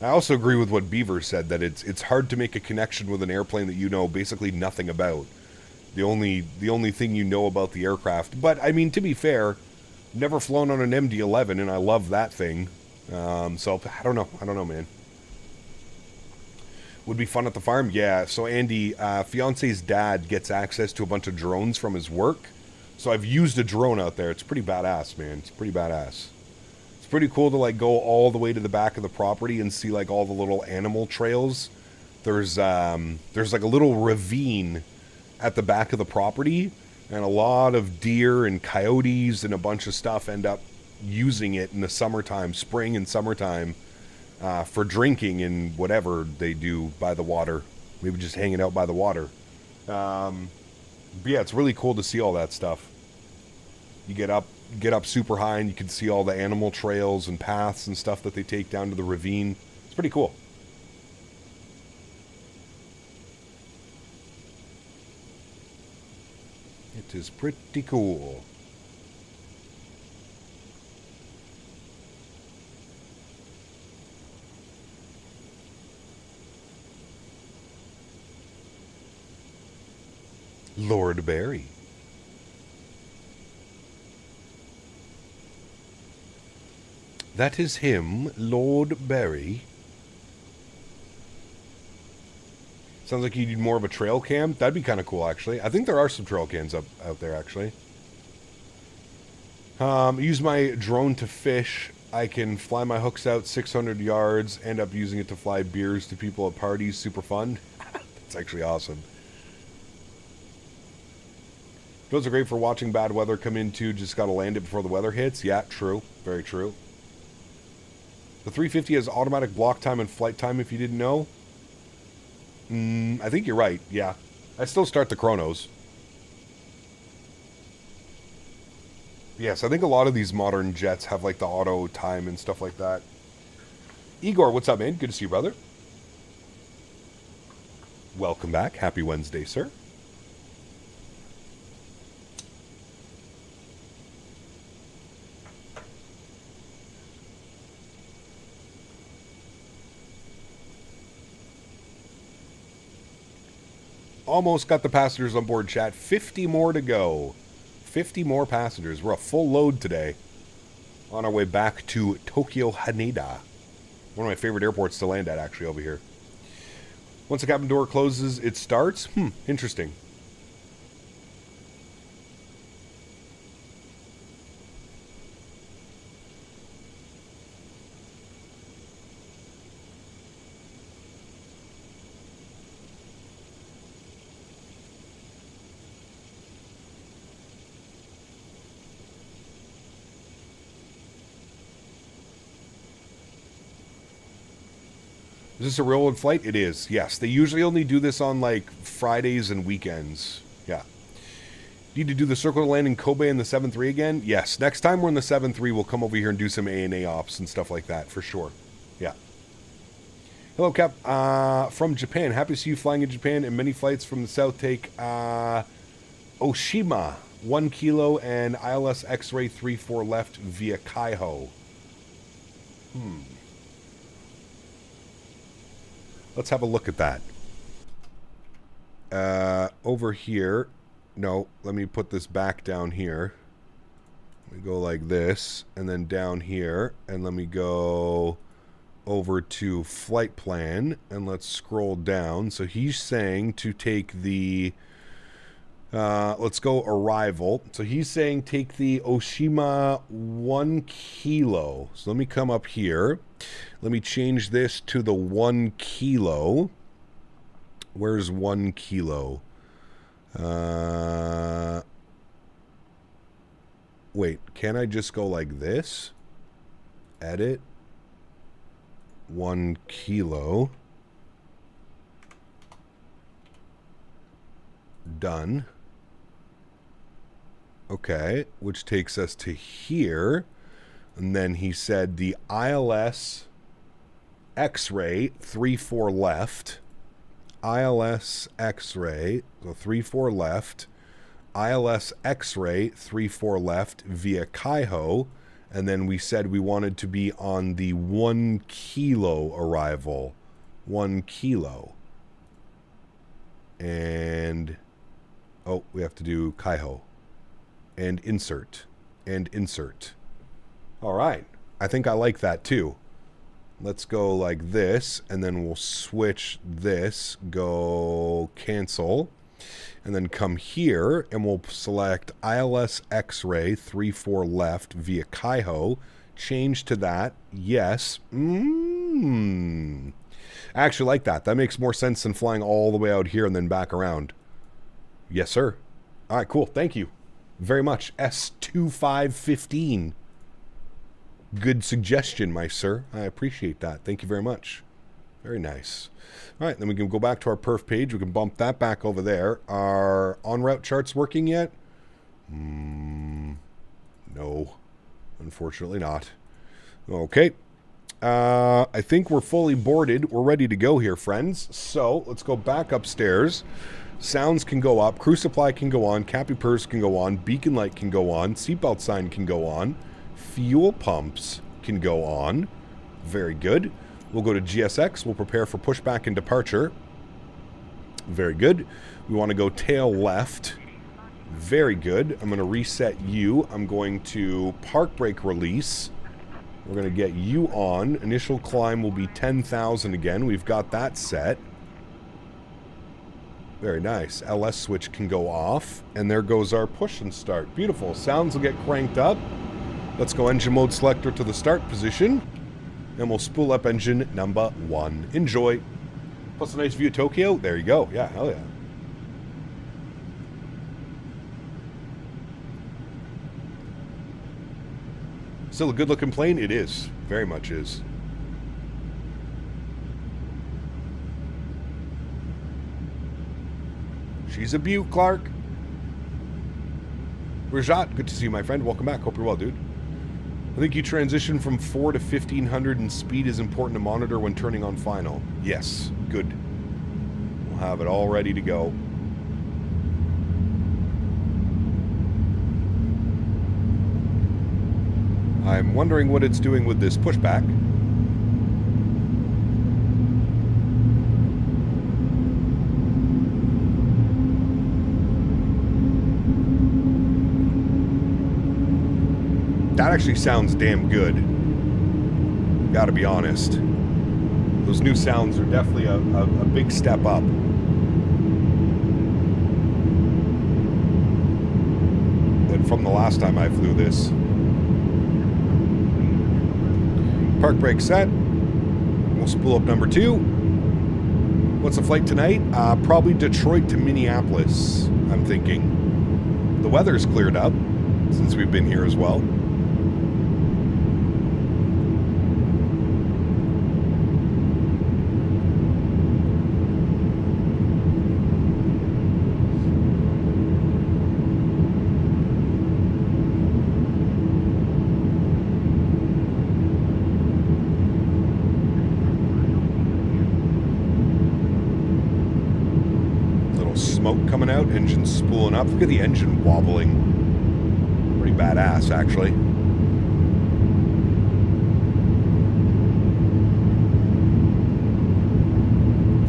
[SPEAKER 1] I also agree with what Beaver said, that it's hard to make a connection with an airplane that you know basically nothing about. The only thing you know about the aircraft. But I mean, to be fair, never flown on an MD-11, and I love that thing. So I don't know, man. Would be fun at the farm, yeah. So Andy, fiance's dad gets access to a bunch of drones from his work. So I've used a drone out there. It's pretty badass, man. It's pretty badass. Pretty cool to like go all the way to the back of the property and see like all the little animal trails. There's like a little ravine at the back of the property, and a lot of deer and coyotes and a bunch of stuff end up using it in the summertime, spring and summertime, for drinking and whatever they do by the water. Maybe just hanging out by the water. But yeah, it's really cool to see all that stuff. You get up super high and you can see all the animal trails and paths and stuff that they take down to the ravine. It's pretty cool. It is pretty cool. Lord Barry. That is him, Lord Barry. Sounds like you need more of a trail cam. That'd be kind of cool, actually. I think there are some trail cams out there, actually. Use my drone to fish. I can fly my hooks out 600 yards, end up using it to fly beers to people at parties. Super fun. That's actually awesome. Drones are great for watching bad weather come into. Just got to land it before the weather hits. Yeah, true. Very true. The 350 has automatic block time and flight time, if you didn't know. I think you're right, yeah. I still start the chronos. Yes, I think a lot of these modern jets have like the auto time and stuff like that. Igor, what's up, man? Good to see you, brother. Welcome back. Happy Wednesday, sir. Almost got the passengers on board, chat. 50 more to go. 50 more passengers. We're a full load today. On our way back to Tokyo Haneda. One of my favorite airports to land at, actually, over here. Once the cabin door closes, it starts? Interesting. Is this a railroad flight? It is, yes. They usually only do this on, like, Fridays and weekends. Yeah. Need to do the circle to land in Kobe in the 7-3 again? Yes. Next time we're in the 7-3, we'll come over here and do some A&A ops and stuff like that, for sure. Yeah. Hello, Cap. From Japan. Happy to see you flying in Japan, and many flights from the south take Oshima, 1 kilo, and ILS X-ray 3-4 left via Kaiho. Let's have a look at that. Over here. No, let me put this back down here. Let me go like this, and then down here, and let me go over to flight plan, and let's scroll down. So he's saying to take the, let's go arrival. So he's saying take the Oshima 1 kilo. So let me come up here. Let me change this to the 1 kilo. Where's 1 kilo? Wait, can I just go like this? Edit. 1 kilo. Done. Okay, which takes us to here. And then he said the ILS X-ray 3-4 left. ILS X-ray, so 3-4 left. ILS X-ray 3-4 left via Kaiho. And then we said we wanted to be on the 1 kilo arrival. 1 kilo. And, oh, we have to do Kaiho. And insert. And insert. All right. I think I like that too. Let's go like this, and then we'll switch this, go cancel, and then come here, and we'll select ILS X-ray 3-4 left via Kaiho, change to that, yes. I actually like that. That makes more sense than flying all the way out here and then back around. Yes, sir. All right, cool. Thank you very much. S2515. Good suggestion, my sir. I appreciate that. Thank you very much. Very nice. All right, then we can go back to our perf page. We can bump that back over there. Are en route charts working yet? No. Unfortunately not. Okay. I think we're fully boarded. We're ready to go here, friends. So let's go back upstairs. Sounds can go up. Crew supply can go on. Cappy purse can go on. Beacon light can go on. Seatbelt sign can go on. Fuel pumps can go on. Very good. We'll go to GSX. We'll prepare for pushback and departure. Very good. We want to go tail left. Very good. I'm going to reset you. I'm going to park brake release. We're going to get you on. Initial climb will be 10,000 again. We've got that set. Very nice. LS switch can go off. And there goes our push and start. Beautiful. Sounds will get cranked up. Let's go engine mode selector to the start position. And we'll spool up engine number 1. Enjoy. Plus a nice view of Tokyo. There you go. Yeah, hell yeah. Still a good looking plane? It is. Very much is. She's a beaut, Clark. Rajat, good to see you, my friend. Welcome back. Hope you're well, dude. I think you transition from 4 to 1500 and speed is important to monitor when turning on final. Yes, good. We'll have it all ready to go. I'm wondering what it's doing with this pushback. That actually sounds damn good. Gotta be honest. Those new sounds are definitely a big step up. And from the last time I flew this. Park brake set. We'll spool up number 2. What's the flight tonight? Probably Detroit to Minneapolis, I'm thinking. The weather's cleared up since we've been here as well. smoke coming out, engine spooling up. Look at the engine wobbling. Pretty badass, actually.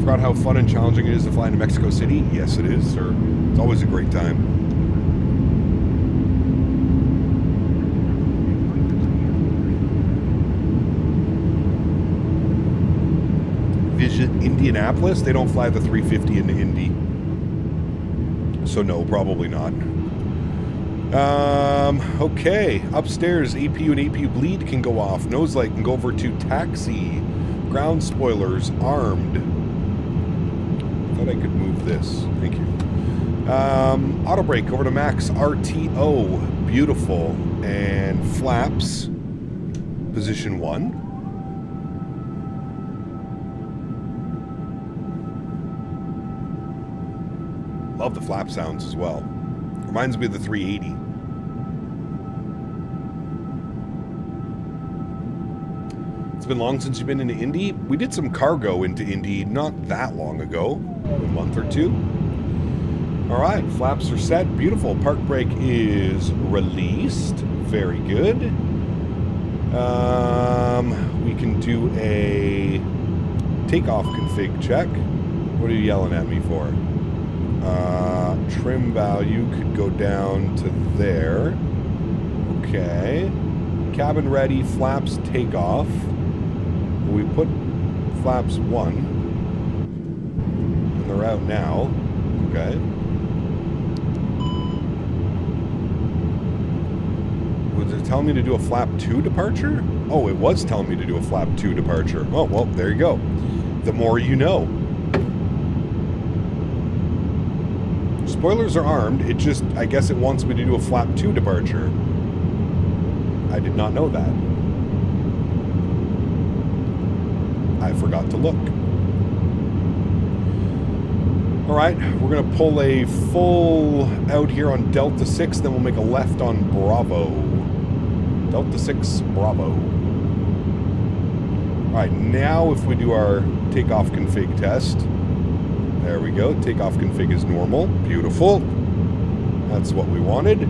[SPEAKER 1] Forgot how fun and challenging it is to fly into Mexico City? Yes, it is, sir. It's always a great time. Visit Indianapolis? They don't fly the 350 into Indy. So no, probably not. Okay. Upstairs, APU and APU bleed can go off. Nose light can go over to taxi. Ground spoilers armed. Thought I could move this. Thank you. Auto brake over to max RTO. Beautiful. And flaps. Position 1. Love the flap sounds as well. Reminds me of the 380. It's been long since you've been into Indy. We did some cargo into Indy not that long ago. A month or two. Alright, flaps are set. Beautiful. Park brake is released. Very good. We can do a takeoff config check. What are you yelling at me for? Trim value could go down to there. Okay. Cabin ready, flaps takeoff. We put flaps 1. And they're out now. Okay. Was it telling me to do a flap 2 departure? Oh, it was telling me to do a flap 2 departure. Oh, well, there you go. The more you know. Spoilers are armed. It just, I guess it wants me to do a flap 2 departure. I did not know that. I forgot to look. Alright, we're going to pull a full out here on Delta 6, then we'll make a left on Bravo. Delta 6, Bravo. Alright, now if we do our takeoff config test. There we go. Takeoff config is normal. Beautiful. That's what we wanted.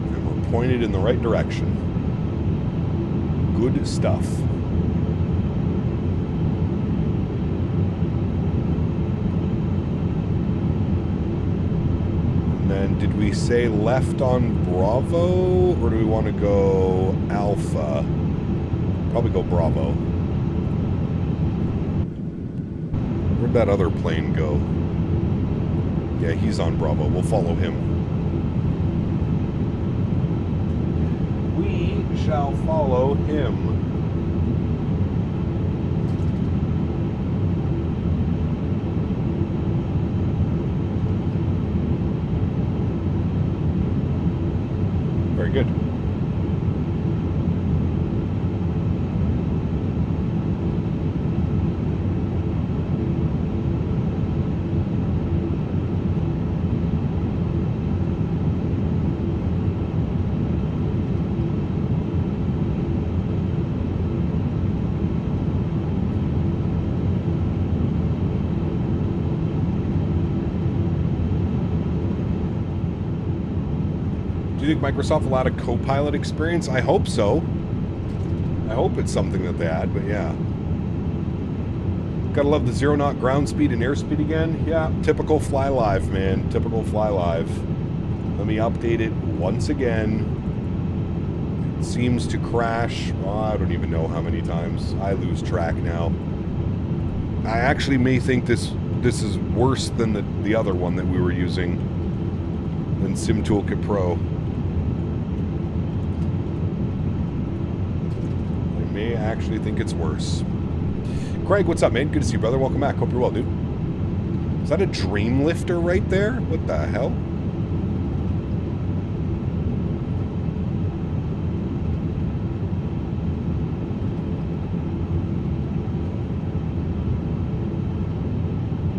[SPEAKER 1] And we're pointed in the right direction. Good stuff. And did we say left on Bravo, or do we want to go Alpha? Probably go Bravo. Where'd that other plane go? Yeah, he's on Bravo. We'll follow him. We shall follow him. Very good. Do you think Microsoft allowed a co-pilot experience? I hope so. I hope it's something that they add, but yeah. Gotta love the 0 knot ground speed and airspeed again. Yeah, typical fly live, man. Typical fly live. Let me update it once again. It seems to crash. Oh, I don't even know how many times. I lose track now. I actually may think this is worse than the other one that we were using, than Sim Toolkit Pro. I actually think it's worse. Craig, what's up, man? Good to see you, brother. Welcome back. Hope you're well, dude. Is that a dream lifter right there? What the hell?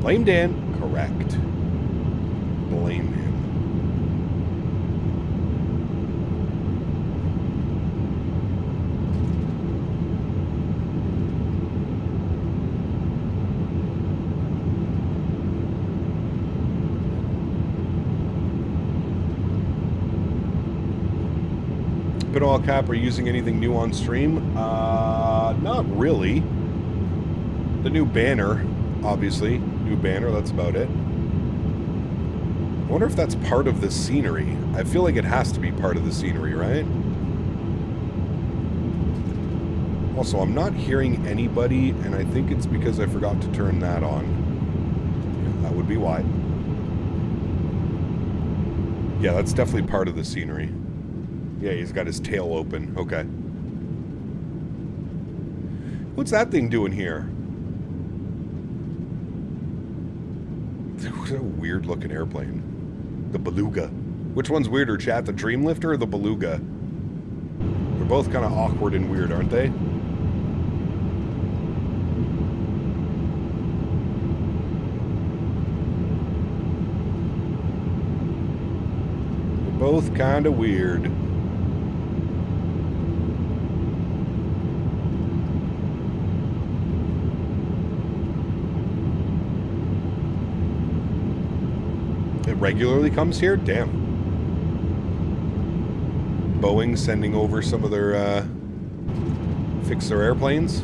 [SPEAKER 1] Blame Dan. Correct. Blame him. Pit oil cap, are you using anything new on stream? Not really. The new banner, obviously. New banner, that's about it. I wonder if that's part of the scenery. I feel like it has to be part of the scenery, right? Also, I'm not hearing anybody, and I think it's because I forgot to turn that on. Yeah, that would be why. Yeah, that's definitely part of the scenery. Yeah, he's got his tail open. Okay. What's that thing doing here? What a weird looking airplane. The Beluga. Which one's weirder, chat? The Dreamlifter or the Beluga? They're both kind of awkward and weird, aren't they? They're both kind of weird. Regularly comes here? Damn. Boeing sending over some of their, fix their airplanes.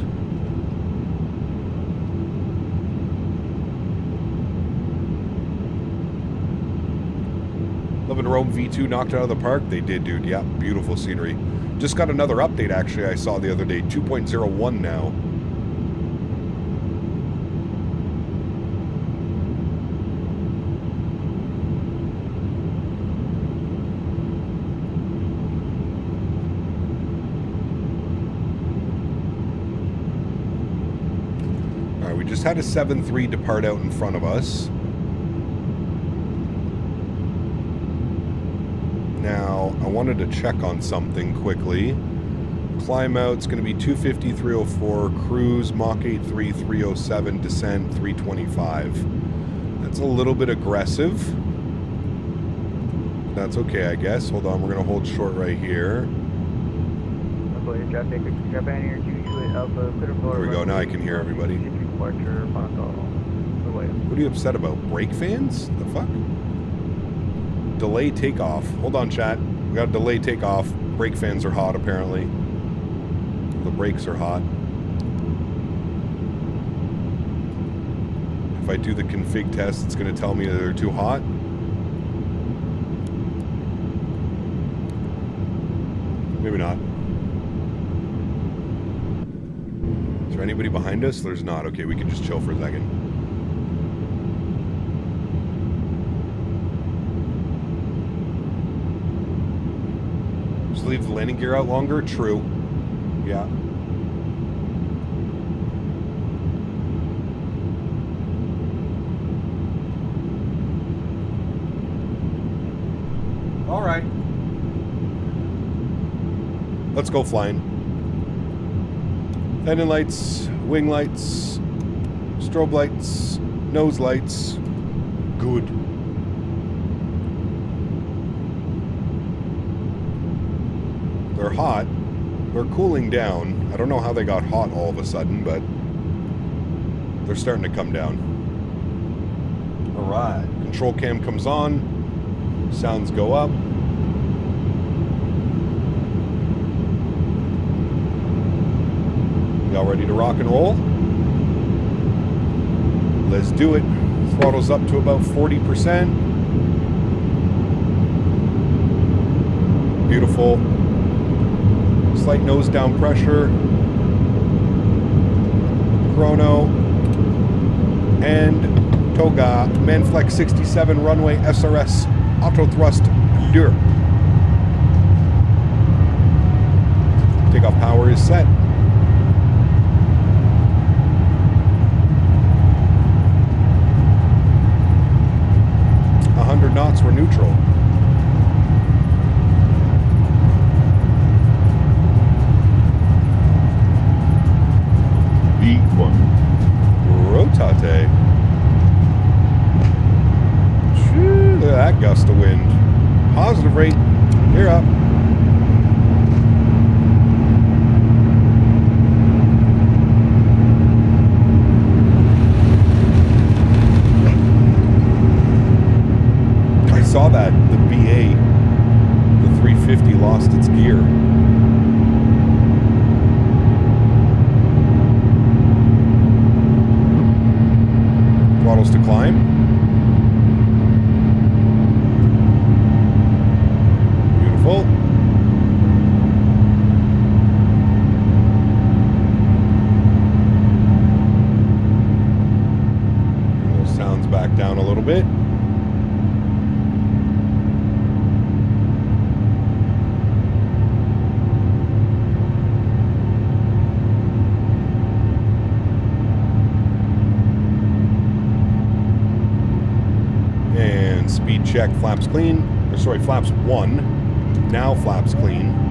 [SPEAKER 1] Love and Rome V2 knocked it out of the park? They did, dude. Yeah, beautiful scenery. Just got another update, actually, I saw the other day. 2.01 now. Had a 7-3 depart out in front of us. Now, I wanted to check on something quickly. Climb out's going to be 250, 304, cruise, Mach 83, 307, descent, 325. That's a little bit aggressive. That's okay, I guess. Hold on, we're going to hold short right here. There we go, now I can hear everybody. What are you upset about? Brake fans? The fuck? Delay takeoff. Hold on, chat. We got to delay takeoff. Brake fans are hot, apparently. The brakes are hot. If I do the config test, it's going to tell me that they're too hot. Maybe not. Is there anybody behind us? There's not. Okay, we can just chill for a second. Just leave the landing gear out longer? True. Yeah. All right. Let's go flying. Landing lights, wing lights, strobe lights, nose lights. Good. They're hot. They're cooling down. I don't know how they got hot all of a sudden, but they're starting to come down. All right. Control cam comes on. Sounds go up. Y'all ready to rock and roll? Let's do it. Throttle's up to about 40%. Beautiful. Slight nose down pressure. Chrono. And Toga. Manflex 67 runway SRS auto thrust dur. Takeoff power is set. 100 knots, we're neutral.
[SPEAKER 3] V1.
[SPEAKER 1] Rotate. Look at that gust of wind. Positive rate. You're up. I saw that the BA, the 350 lost its gear. bit. And speed check, flaps clean. Or sorry, flaps 1. Now flaps clean.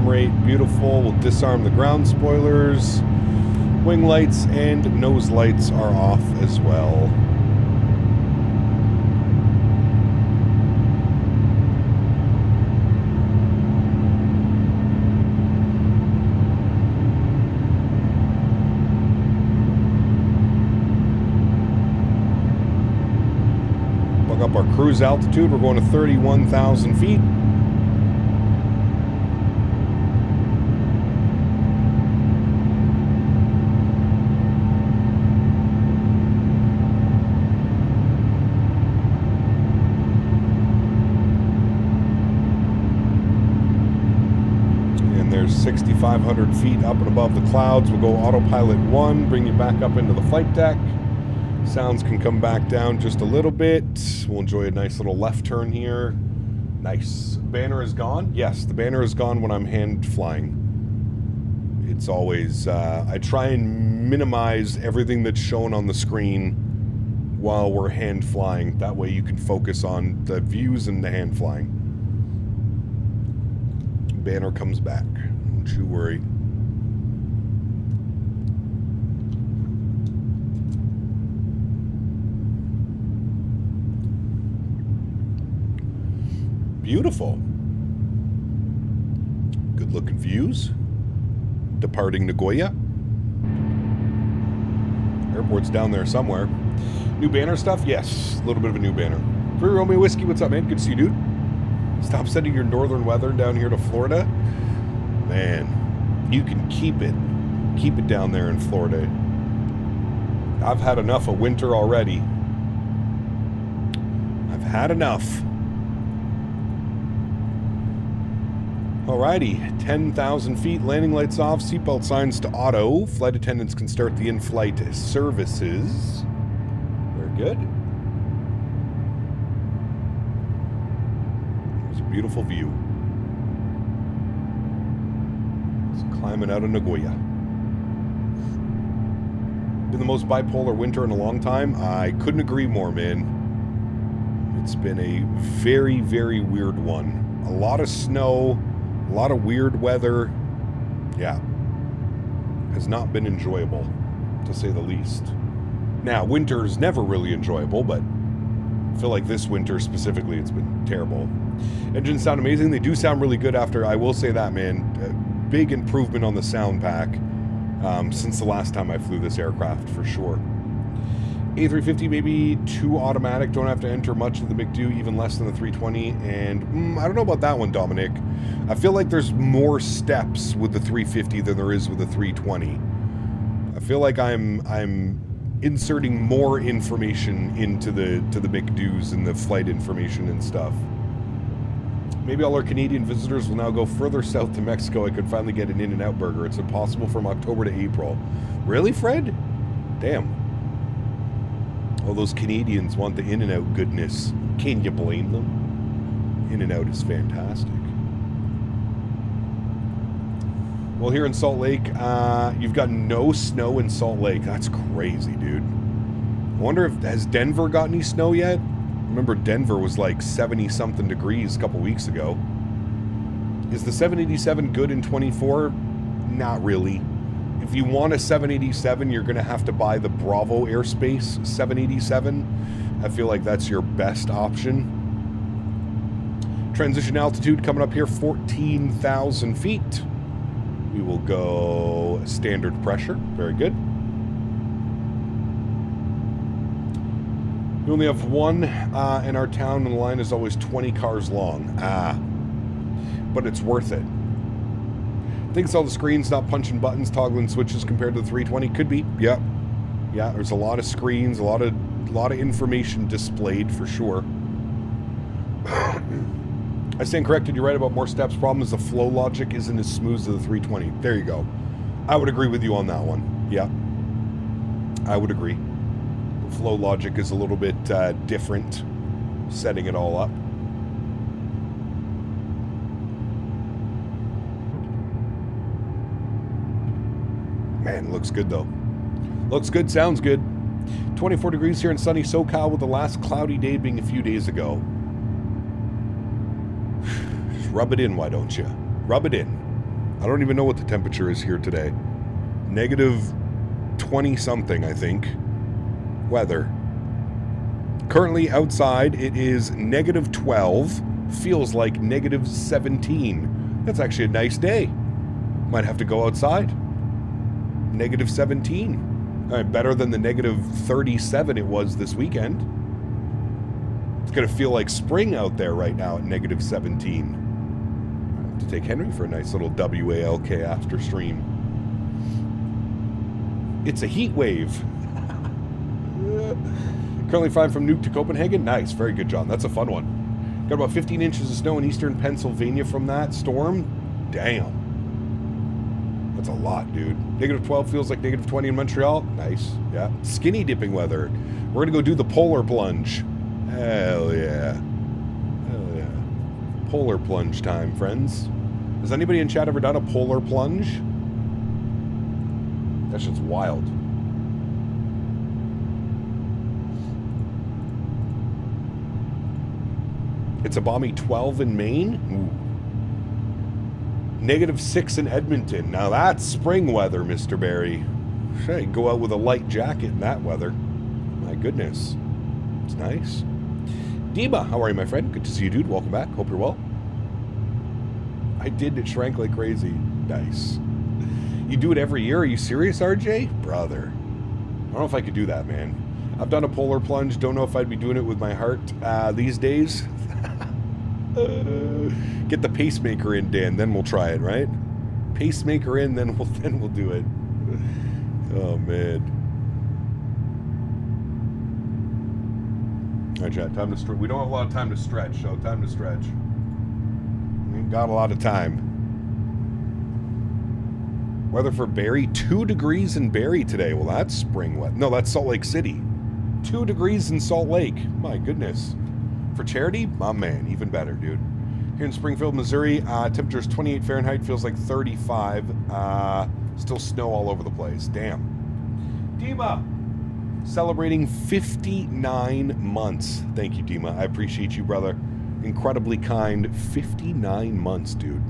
[SPEAKER 1] Rate, beautiful. We'll disarm the ground spoilers. Wing lights and nose lights are off as well. Plug up our cruise altitude. We're going to 31,000 feet. There's 6,500 feet up and above the clouds. We'll go autopilot 1, bring you back up into the flight deck. Sounds can come back down just a little bit. We'll enjoy a nice little left turn here. Nice. Banner is gone? Yes, the banner is gone when I'm hand flying. It's always, I try and minimize everything that's shown on the screen while we're hand flying. That way you can focus on the views and the hand flying. Banner comes back. Don't you worry. Beautiful. Good looking views. Departing Nagoya. Airport's down there somewhere. New banner stuff? Yes. A little bit of a new banner. Free Romeo Whiskey, what's up, man? Good to see you, dude. Stop sending your northern weather down here to Florida. Man, you can keep it. Keep it down there in Florida. I've had enough of winter already. I've had enough. Alrighty, 10,000 feet, landing lights off, seatbelt signs to auto. Flight attendants can start the in-flight services. Very good. Beautiful view. It's climbing out of Nagoya. Been the most bipolar winter in a long time. I couldn't agree more, man. It's been a very, very weird one. A lot of snow, a lot of weird weather. Yeah. Has not been enjoyable, to say the least. Now, winter's never really enjoyable, but I feel like this winter specifically, it's been terrible. Engines sound amazing. They do sound really good after, I will say that, man. Big improvement on the sound pack since the last time I flew this aircraft, for sure. A350 maybe too automatic. Don't have to enter much of the McDo, even less than the 320. And I don't know about that one, Dominic. I feel like there's more steps with the 350 than there is with the 320. I feel like I'm inserting more information into the McDo's and the flight information and stuff. Maybe all our Canadian visitors will now go further south to Mexico. I could finally get an In-N-Out burger. It's impossible from October to April. Really, Fred? Damn. All those Canadians want the In-N-Out goodness. Can you blame them? In-N-Out is fantastic. Well, here in Salt Lake, you've got no snow in Salt Lake. That's crazy, dude. I wonder if, has Denver got any snow yet? Remember, Denver was like 70-something degrees a couple weeks ago. Is the 787 good in 24? Not really. If you want a 787, you're going to have to buy the Bravo Airspace 787. I feel like that's your best option. Transition altitude coming up here, 14,000 feet. We will go standard pressure. Very good. We only have one in our town, and the line is always 20 cars long. But it's worth it. I think it's all the screens, not punching buttons, toggling switches compared to the 320. Could be. Yep. Yeah, there's a lot of screens, a lot of information displayed for sure. I stand corrected. You're right about more steps. Problem is the flow logic isn't as smooth as the 320. There you go. I would agree with you on that one. Yeah. I would agree. The flow logic is a little bit different, setting it all up. Man, looks good though. Looks good, sounds good. 24 degrees here in sunny SoCal, with the last cloudy day being a few days ago. Just rub it in, why don't you? Rub it in. I don't even know what the temperature is here today. Negative 20 something, I think. Weather. Currently outside it is negative 12. Feels like negative 17. That's actually a nice day. Might have to go outside. Negative 17. Better than the negative 37 it was this weekend. It's going to feel like spring out there right now at negative 17. I have to take Henry for a nice little WALK after stream. It's a heat wave. Currently flying from Nuuk to Copenhagen. Nice. Very good, John. That's a fun one. Got about 15 inches of snow in eastern Pennsylvania from that storm. Damn. That's a lot, dude. Negative 12 feels like negative 20 in Montreal. Nice. Yeah. Skinny dipping weather. We're going to go do the polar plunge. Hell yeah. Hell yeah. Polar plunge time, friends. Has anybody in chat ever done a polar plunge? That shit's wild. It's a balmy 12 in Maine. Ooh. Negative 6 in Edmonton. Now that's spring weather, Mr. Barry. Hey, go out with a light jacket in that weather. My goodness. It's nice. Dima, how are you, my friend? Good to see you, dude. Welcome back. Hope you're well. I did. It shrank like crazy. Nice. You do it every year? Are you serious, RJ? Brother. I don't know if I could do that, man. I've done a polar plunge. Don't know if I'd be doing it with my heart these days. Get the pacemaker in, Dan, then we'll try it, right? Pacemaker in, then we'll do it. Oh man. All right, chat. Time to stretch. We don't have a lot of time to stretch, so time to stretch. We ain't got a lot of time. Weather for Barrie, 2 degrees in Barrie today. Well, that's spring wet. No, that's Salt Lake City. 2 degrees in Salt Lake. My goodness. For Charity, my man, even better, dude. Here in Springfield, Missouri, temperature's 28 Fahrenheit, feels like 35. Still snow all over the place. Damn. Dima, celebrating 59 months. Thank you, Dima. I appreciate you, brother. Incredibly kind. 59 months, dude.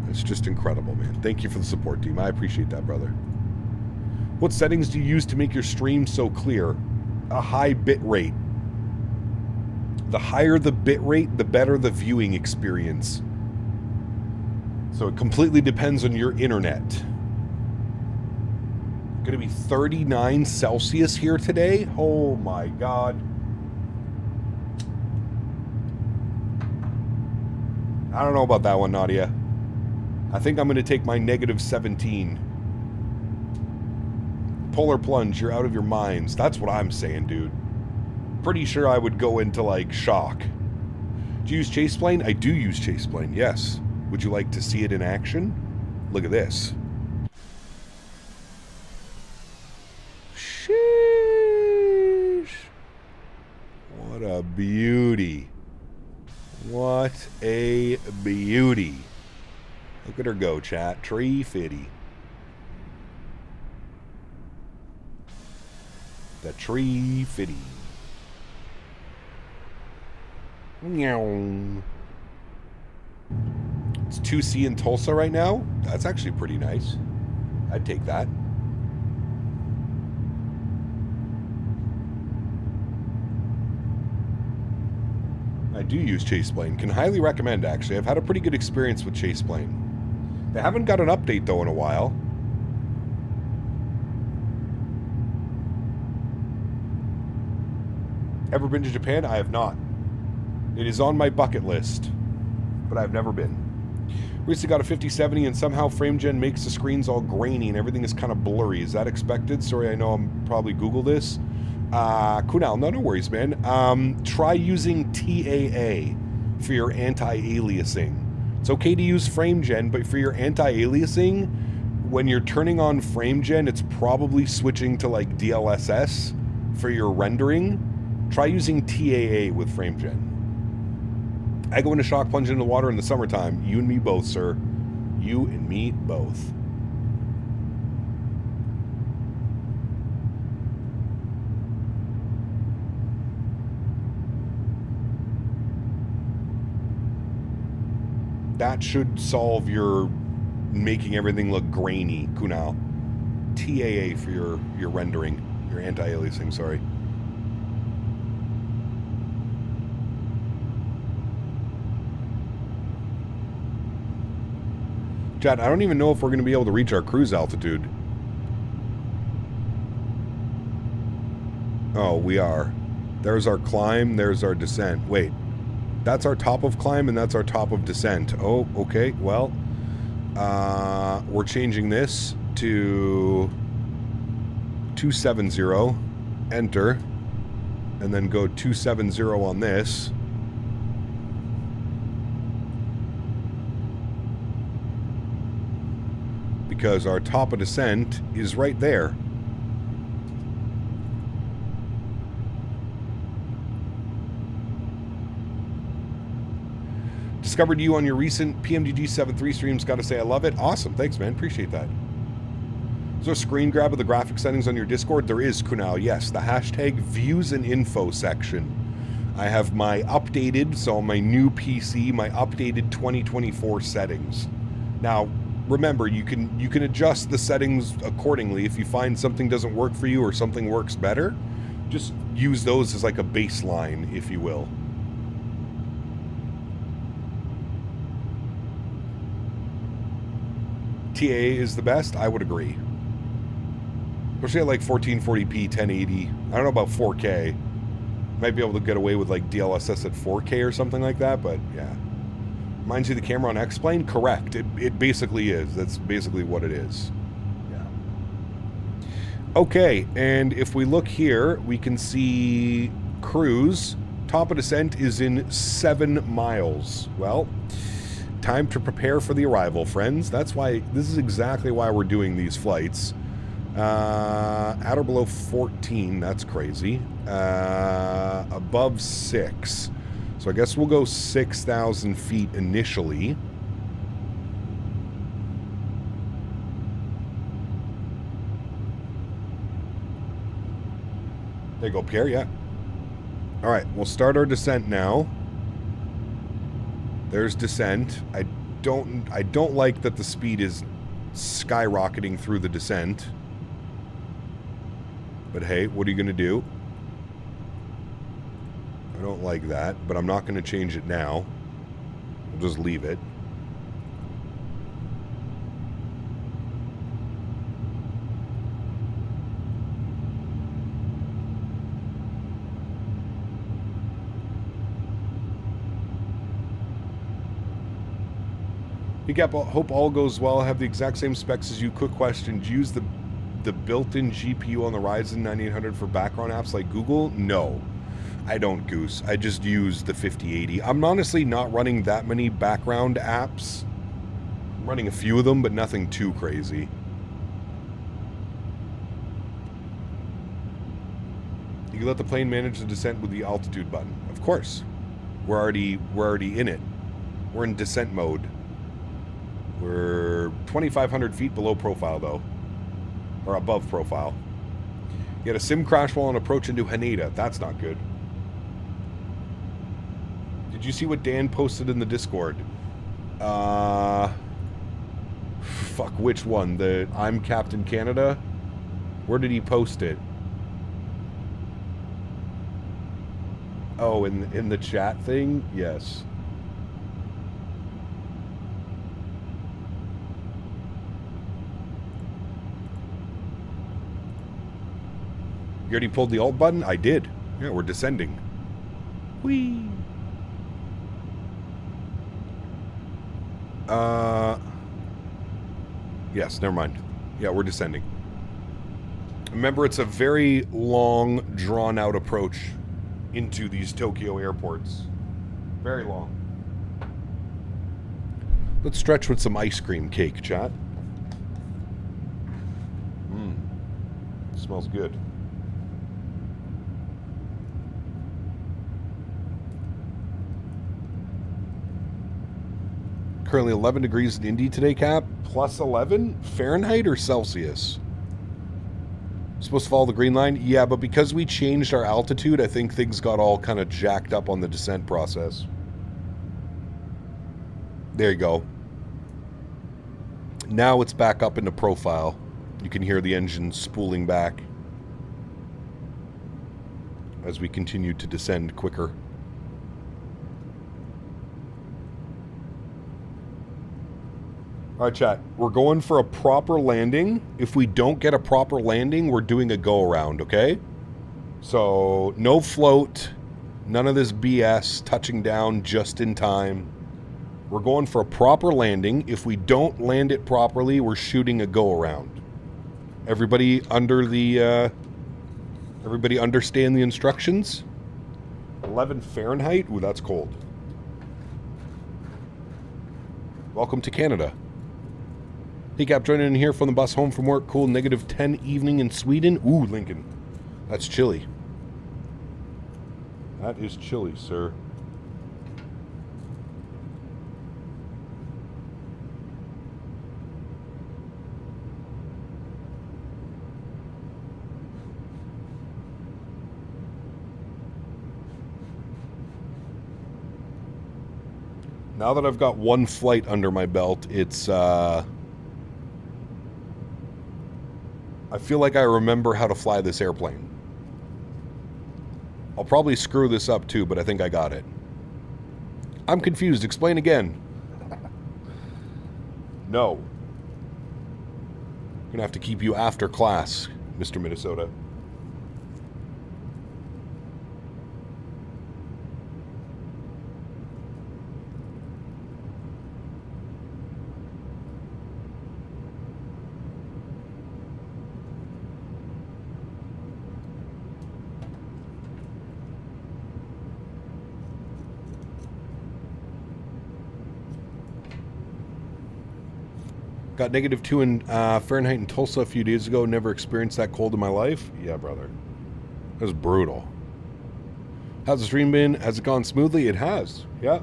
[SPEAKER 1] It's just incredible, man. Thank you for the support, Dima. I appreciate that, brother. What settings do you use to make your stream so clear? A high bit rate. The higher the bit rate, the better the viewing experience. So it completely depends on your internet. Going to be 39 Celsius here today. Oh my God. I don't know about that one, Nadya. I think I'm going to take my negative 17. Polar plunge, you're out of your minds. That's what I'm saying, dude. Pretty sure I would go into, like, shock. Do you use chase plane? I do use chase plane, yes. Would you like to see it in action? Look at this. Sheesh. What a beauty. What a beauty. Look at her go, chat. Tree fitty. The tree fitty. Meow. It's 2C in Tulsa right now. That's actually pretty nice. I'd take that. I do use chase plane. Can highly recommend, actually. I've had a pretty good experience with chase plane. They haven't got an update, though, in a while. Ever been to Japan? I have not. It is on my bucket list, but I've never been. Recently got a 5070 and somehow FrameGen makes the screens all grainy and everything is kind of blurry. Is that expected? Sorry, I know I'm probably Google this. Kunal, no worries, man. Try using TAA for your anti-aliasing. It's okay to use FrameGen, but for your anti-aliasing, when you're turning on FrameGen, it's probably switching to like DLSS for your rendering. Try using TAA with FrameGen. I go into shock plunge into the water in the summertime. You and me both, sir. You and me both. That should solve your making everything look grainy, Kunal. TAA for your rendering, your anti-aliasing, sorry. Chad, I don't even know if we're going to be able to reach our cruise altitude. Oh, we are. There's our climb, there's our descent. Wait, that's our top of climb and that's our top of descent. Oh, okay, well, we're changing this to 270, enter, and then go 270 on this. Because our top of descent is right there. Discovered you on your recent PMDG 7.3 streams. Gotta say I love it. Awesome. Thanks, man. Appreciate that. Is there a screen grab of the graphic settings on your Discord? There is, Kunal. Yes. The hashtag views and info section. I have my updated, so on my new PC, my updated 2024 settings. Now, remember, you can adjust the settings accordingly. If you find something doesn't work for you or something works better, just use those as like a baseline, if you will. TA is the best? I would agree. Especially at like 1440p, 1080. I don't know about 4K. Might be able to get away with like DLSS at 4K or something like that, but yeah. Reminds you of the camera on X-Plane? Correct. It basically is. That's basically what it is. Yeah. Okay, and if we look here, we can see cruise. Top of descent is in 7 miles. Well, time to prepare for the arrival, friends. That's why, this is exactly why we're doing these flights. At or below 14, that's crazy. Above 6. So I guess we'll go 6,000 feet initially. There you go, Pierre, yeah. All right, we'll start our descent now. There's descent. I don't like that the speed is skyrocketing through the descent. But hey, what are you going to do? I don't like that, but I'm not going to change it now. I'll just leave it. Hope all goes well. I have the exact same specs as you. Quick question. Do you use the built-in GPU on the Ryzen 9800 for background apps like Google? No. I don't, Goose. I just use the 5080. I'm honestly not running that many background apps. I'm running a few of them, but nothing too crazy. You can let the plane manage the descent with the altitude button. Of course. We're already in it. We're in descent mode. We're 2,500 feet below profile, though. Or above profile. You had a sim crash while on approach into Haneda. That's not good. Did you see what Dan posted in the Discord? Fuck, which one? The I'm Captain Canada? Where did he post it? Oh, in the chat thing? Yes. already pulled the alt button? I did. Yeah, we're descending. Whee! Yes, never mind. Yeah, we're descending. Remember, it's a very long, drawn-out approach into these Tokyo airports. Very long. Let's stretch with some ice cream cake, chat. Smells good. Currently 11 degrees in Indy today, Cap. Plus 11? Fahrenheit or Celsius? Supposed to follow the green line? Yeah, but because we changed our altitude, I think things got all kind of jacked up on the descent process. There you go. Now it's back up into profile. You can hear the engine spooling back as we continue to descend quicker. All right, chat. We're going for a proper landing. If we don't get a proper landing, we're doing a go-around, okay? So, no float, none of this BS, touching down just in time. We're going for a proper landing. If we don't land it properly, we're shooting a go-around. Everybody under the, everybody understand the instructions? 11 Fahrenheit? Ooh, that's cold. Welcome to Canada. Hey, Cap, joining in here from the bus home from work. Cool, -10 evening in Sweden. Ooh, Lincoln. That's chilly. That is chilly, sir. Now that I've got one flight under my belt, it's, I feel like I remember how to fly this airplane. I'll probably screw this up too, but I think I got it. I'm confused. Explain again. No. I'm gonna have to keep you after class, Mr. Minnesota. Got -2 in Fahrenheit in Tulsa a few days ago. Never experienced that cold in my life. Yeah, brother. That was brutal. How's the stream been? Has it gone smoothly? It has. Yeah.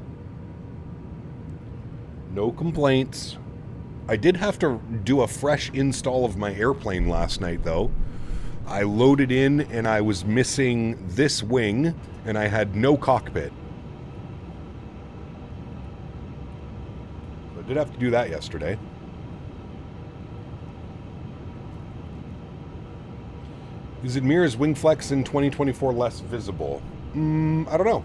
[SPEAKER 1] No complaints. I did have to do a fresh install of my airplane last night, though. I loaded in and I was missing this wing and I had no cockpit. I did have to do that yesterday. Is Admira's wing flex in 2024 less visible? I don't know.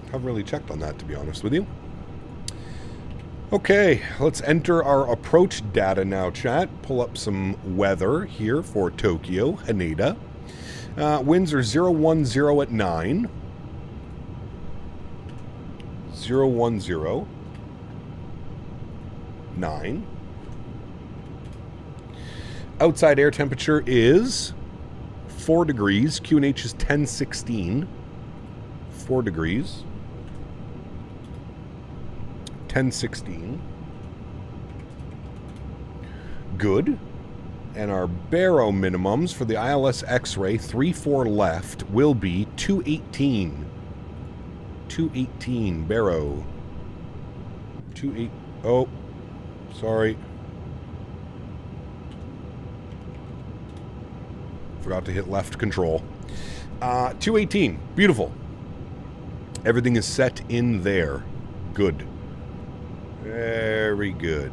[SPEAKER 1] Haven't really checked on that, to be honest with you. Okay, let's enter our approach data now, chat. Pull up some weather here for Tokyo, Haneda. Winds are 010 at 9. 010. 9. Outside air temperature is 4 degrees. QNH is 1016. 4 degrees. 1016. Good. And our baro minimums for the ILS X-ray 34 left will be 218. 218 baro. 28. Oh. Sorry. Forgot to hit left control. 218. Beautiful. Everything is set in there. Good. Very good.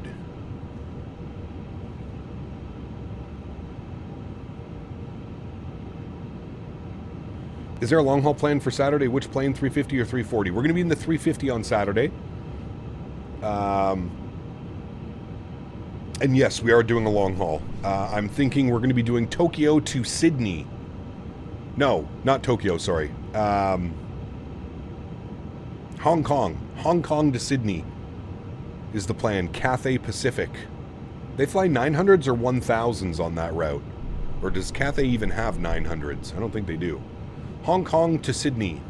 [SPEAKER 1] Is there a long haul plan for Saturday? Which plane, 350 or 340? We're going to be in the 350 on Saturday. And yes, we are doing a long haul. I'm thinking we're going to be doing Tokyo to Sydney. No, not Tokyo, sorry. Hong Kong. Hong Kong to Sydney is the plan. Cathay Pacific. They fly 900s or 1000s on that route. Or does Cathay even have 900s? I don't think they do. Hong Kong to Sydney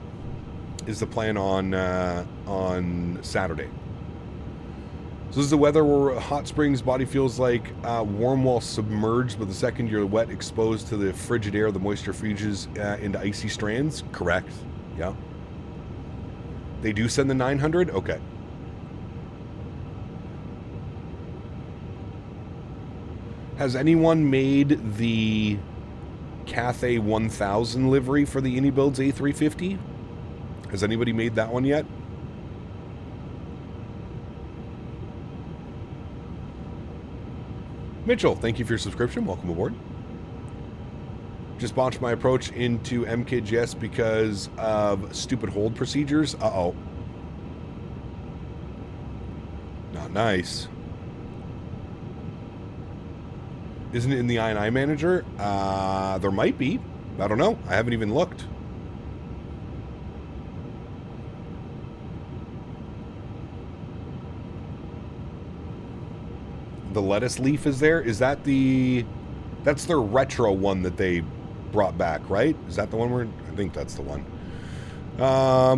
[SPEAKER 1] is the plan on Saturday. So this is the weather where hot springs body feels like warm while submerged, but the second you're wet, exposed to the frigid air, the moisture fuses into icy strands. Correct. Yeah. They do send the 900? Okay. Has anyone made the Cathay 1000 livery for the iniBuilds A350? Has anybody made that one yet? Mitchell, thank you for your subscription. Welcome aboard. Just botched my approach into MKGS because of stupid hold procedures. Uh-oh. Not nice. Isn't it in the I&I manager? There might be. I don't know. I haven't even looked. The lettuce leaf is there. Is that the... That's their retro one that they brought back, right? Is that the one we're... I think that's the one.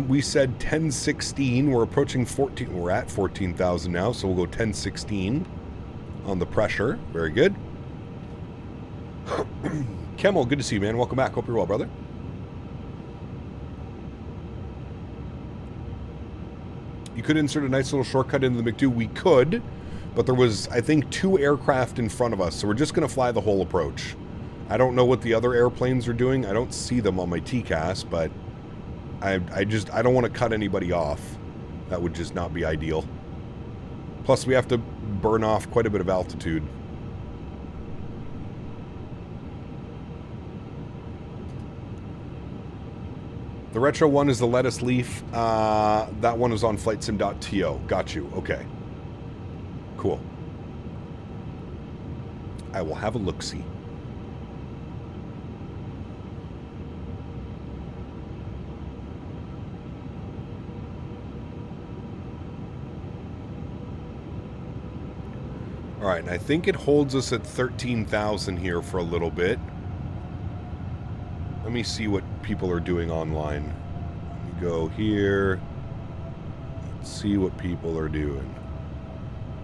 [SPEAKER 1] We said 1016. We're approaching 14. We're at 14,000 now, so we'll go 1016 on the pressure. Very good. Kemmel, good to see you, man. Welcome back. Hope you're well, brother. You could insert a nice little shortcut into the McDo. We could, but there was, I think, 2 aircraft in front of us, so we're just going to fly the whole approach. I don't know what the other airplanes are doing. I don't see them on my TCAS, but I don't want to cut anybody off. That would just not be ideal. Plus, we have to burn off quite a bit of altitude. The retro one is the lettuce leaf. That one is on flightsim.to. Got you. Okay. Cool. I will have a look-see. All right, and I think it holds us at 13,000 here for a little bit. Let me see what people are doing online. Let me go here. Let's see what people are doing.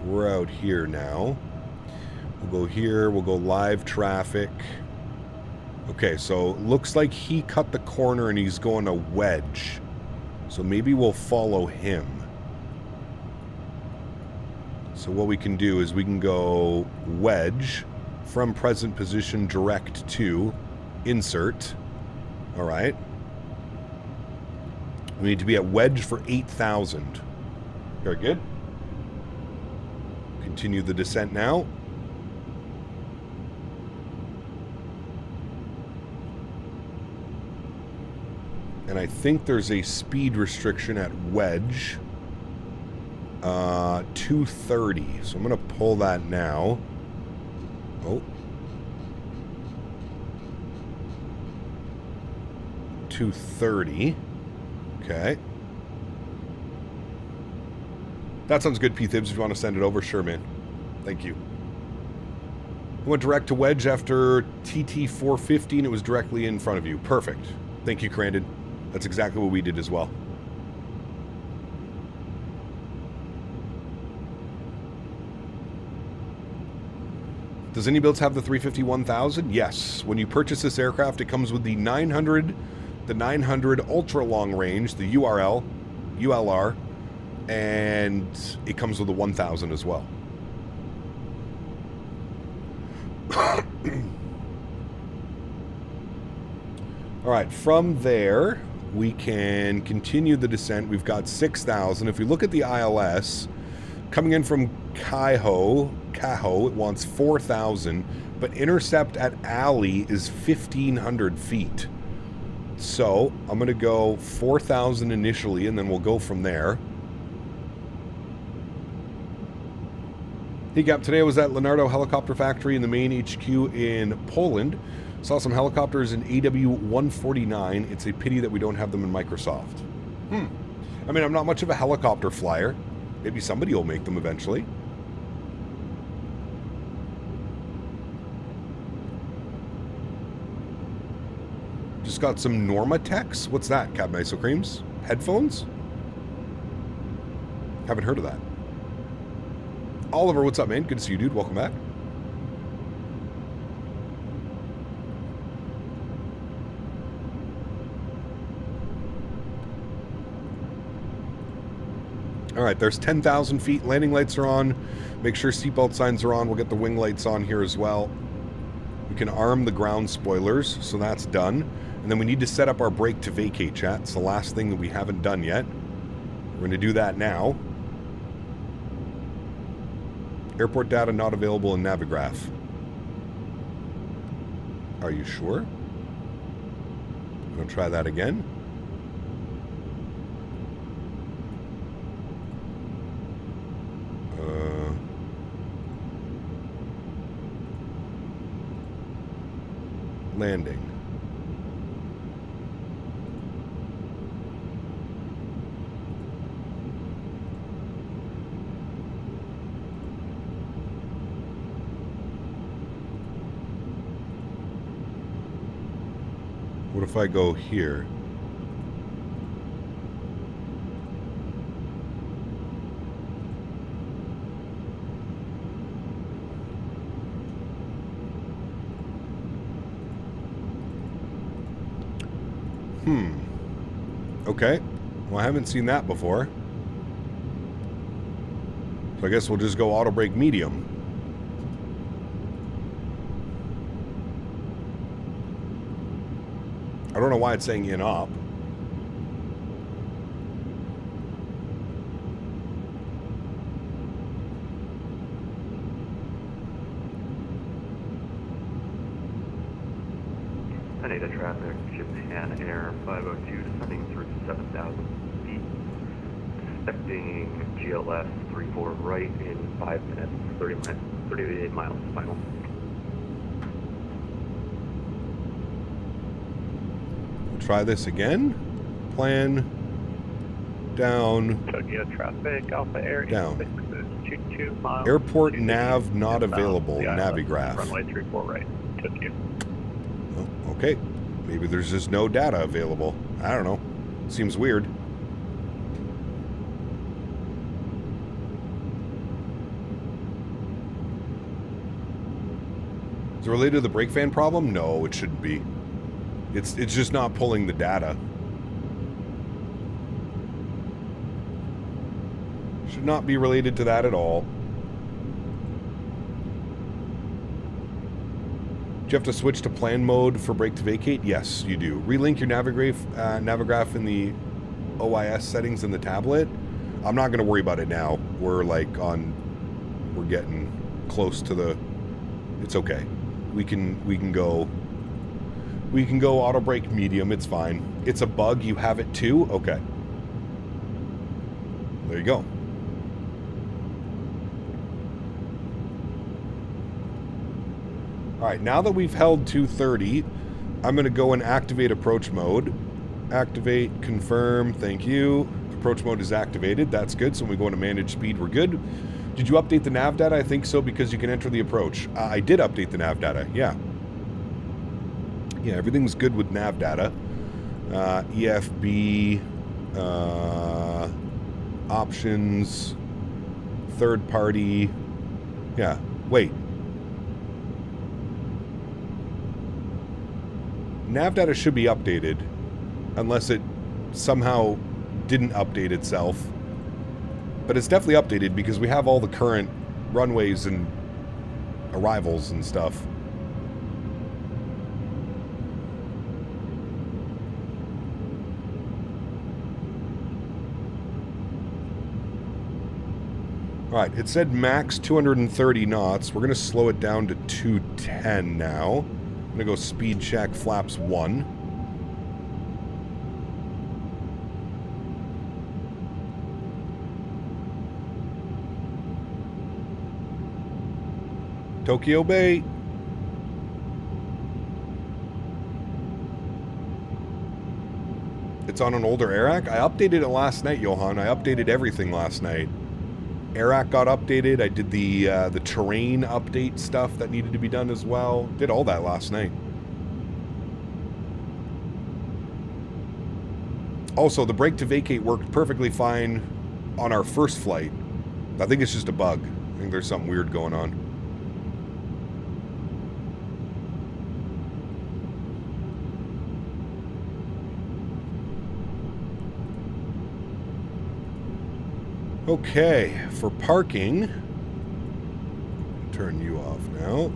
[SPEAKER 1] We're out here now. We'll go here. We'll go live traffic. Okay, so looks like he cut the corner and he's going a wedge. So maybe we'll follow him. So what we can do is we can go wedge from present position direct to insert. All right. We need to be at wedge for 8,000. Very good. Continue the descent now. And I think there's a speed restriction at wedge. 230. So I'm going to pull that now. Oh. 230. Okay. That sounds good, P-Thibs. If you want to send it over, sure, man. Thank you. I went direct to wedge after TT450 and it was directly in front of you. Perfect. Thank you, Crandon. That's exactly what we did as well. Does iniBuilds have the 350-1000? Yes. When you purchase this aircraft, it comes with the 900, the 900 ultra long range, the ULR, and it comes with the 1000 as well. All right, from there, we can continue the descent. We've got 6,000. If we look at the ILS, coming in from Cajo, it wants 4,000, but intercept at Alley is 1,500 feet. So I'm going to go 4,000 initially, and then we'll go from there. Hey, Gap. Today I was at Leonardo Helicopter Factory in the main HQ in Poland. Saw some helicopters in AW149. It's a pity that we don't have them in Microsoft. I mean, I'm not much of a helicopter flyer. Maybe somebody will make them eventually. Just got some Normatex. What's that, Captain Iso Creams? Headphones? Haven't heard of that. Oliver, what's up, man? Good to see you, dude. Welcome back. All right, there's 10,000 feet. Landing lights are on. Make sure seatbelt signs are on. We'll get the wing lights on here as well. We can arm the ground spoilers, so that's done. And then we need to set up our brake to vacate, chat. It's the last thing that we haven't done yet. We're going to do that now. Airport data not available in Navigraph. Are you sure? I'm going to try that again. Landing. What if I go here? Okay. Well, I haven't seen that before. So I guess we'll just go auto brake medium. I don't know why it's saying in op.
[SPEAKER 5] Data traffic, Japan Air 502 descending through 7,000 feet. Expecting GLS 34 right in 5 minutes, 38 miles final.
[SPEAKER 1] We'll try this again. Plan down.
[SPEAKER 5] Tokyo traffic, Alpha Air
[SPEAKER 1] down.
[SPEAKER 5] 22 miles.
[SPEAKER 1] Airport nav not available. Navigraph.
[SPEAKER 5] Runway 34 right, Tokyo.
[SPEAKER 1] Oh, okay. Maybe there's just no data available. I don't know. Seems weird. Is it related to the brake fan problem? No, it shouldn't be. It's just not pulling the data. Should not be related to that at all. Do you have to switch to plan mode for brake to vacate? Yes, you do. Relink your Navigraph in the OIS settings in the tablet. I'm not going to worry about it now. We're getting close to the. It's okay. We can go auto brake medium. It's fine. It's a bug. You have it too. Okay. There you go. All right, now that we've held 230, I'm going to go and activate approach mode. Activate, confirm, thank you. Approach mode is activated. That's good. So when we go into manage speed, we're good. Did you update the nav data? I think so, because you can enter the approach. I did update the nav data, yeah. Yeah, everything's good with nav data. EFB, options, third party. Yeah, wait. Nav data should be updated, unless it somehow didn't update itself. But it's definitely updated because we have all the current runways and arrivals and stuff. All right, it said max 230 knots. We're going to slow it down to 210 now. I'm going to go speed check flaps 1. Tokyo Bay. It's on an older AirAC. I updated it last night, Johan. I updated everything last night. AirAC got updated. I did the terrain update stuff that needed to be done as well. Did all that last night. Also, the brake to vacate worked perfectly fine on our first flight. I think it's just a bug. I think there's something weird going on. Okay, for parking, turn you off now.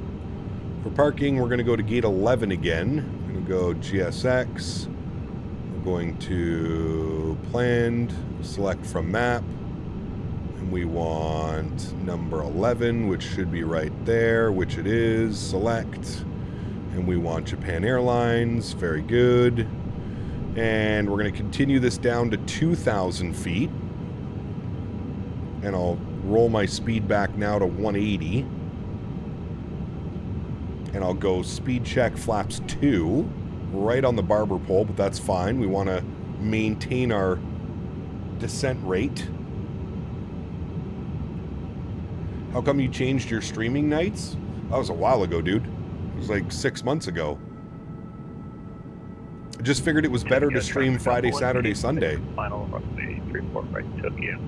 [SPEAKER 1] For parking, we're going to go to gate 11 again. We're going to go GSX. We're going to planned, select from map, and we want number 11, which should be right there, which it is. Select, and we want Japan Airlines. Very good. And we're going to continue this down to 2,000 feet. And I'll roll my speed back now to 180. And I'll go speed check flaps 2, right on the barber pole, but that's fine. We want to maintain our descent rate. How come you changed your streaming nights? That was a while ago, dude. It was like 6 months ago. I just figured it was better to stream Friday, Saturday, Sunday.
[SPEAKER 5] Final roughly 3-4 right Tokyo.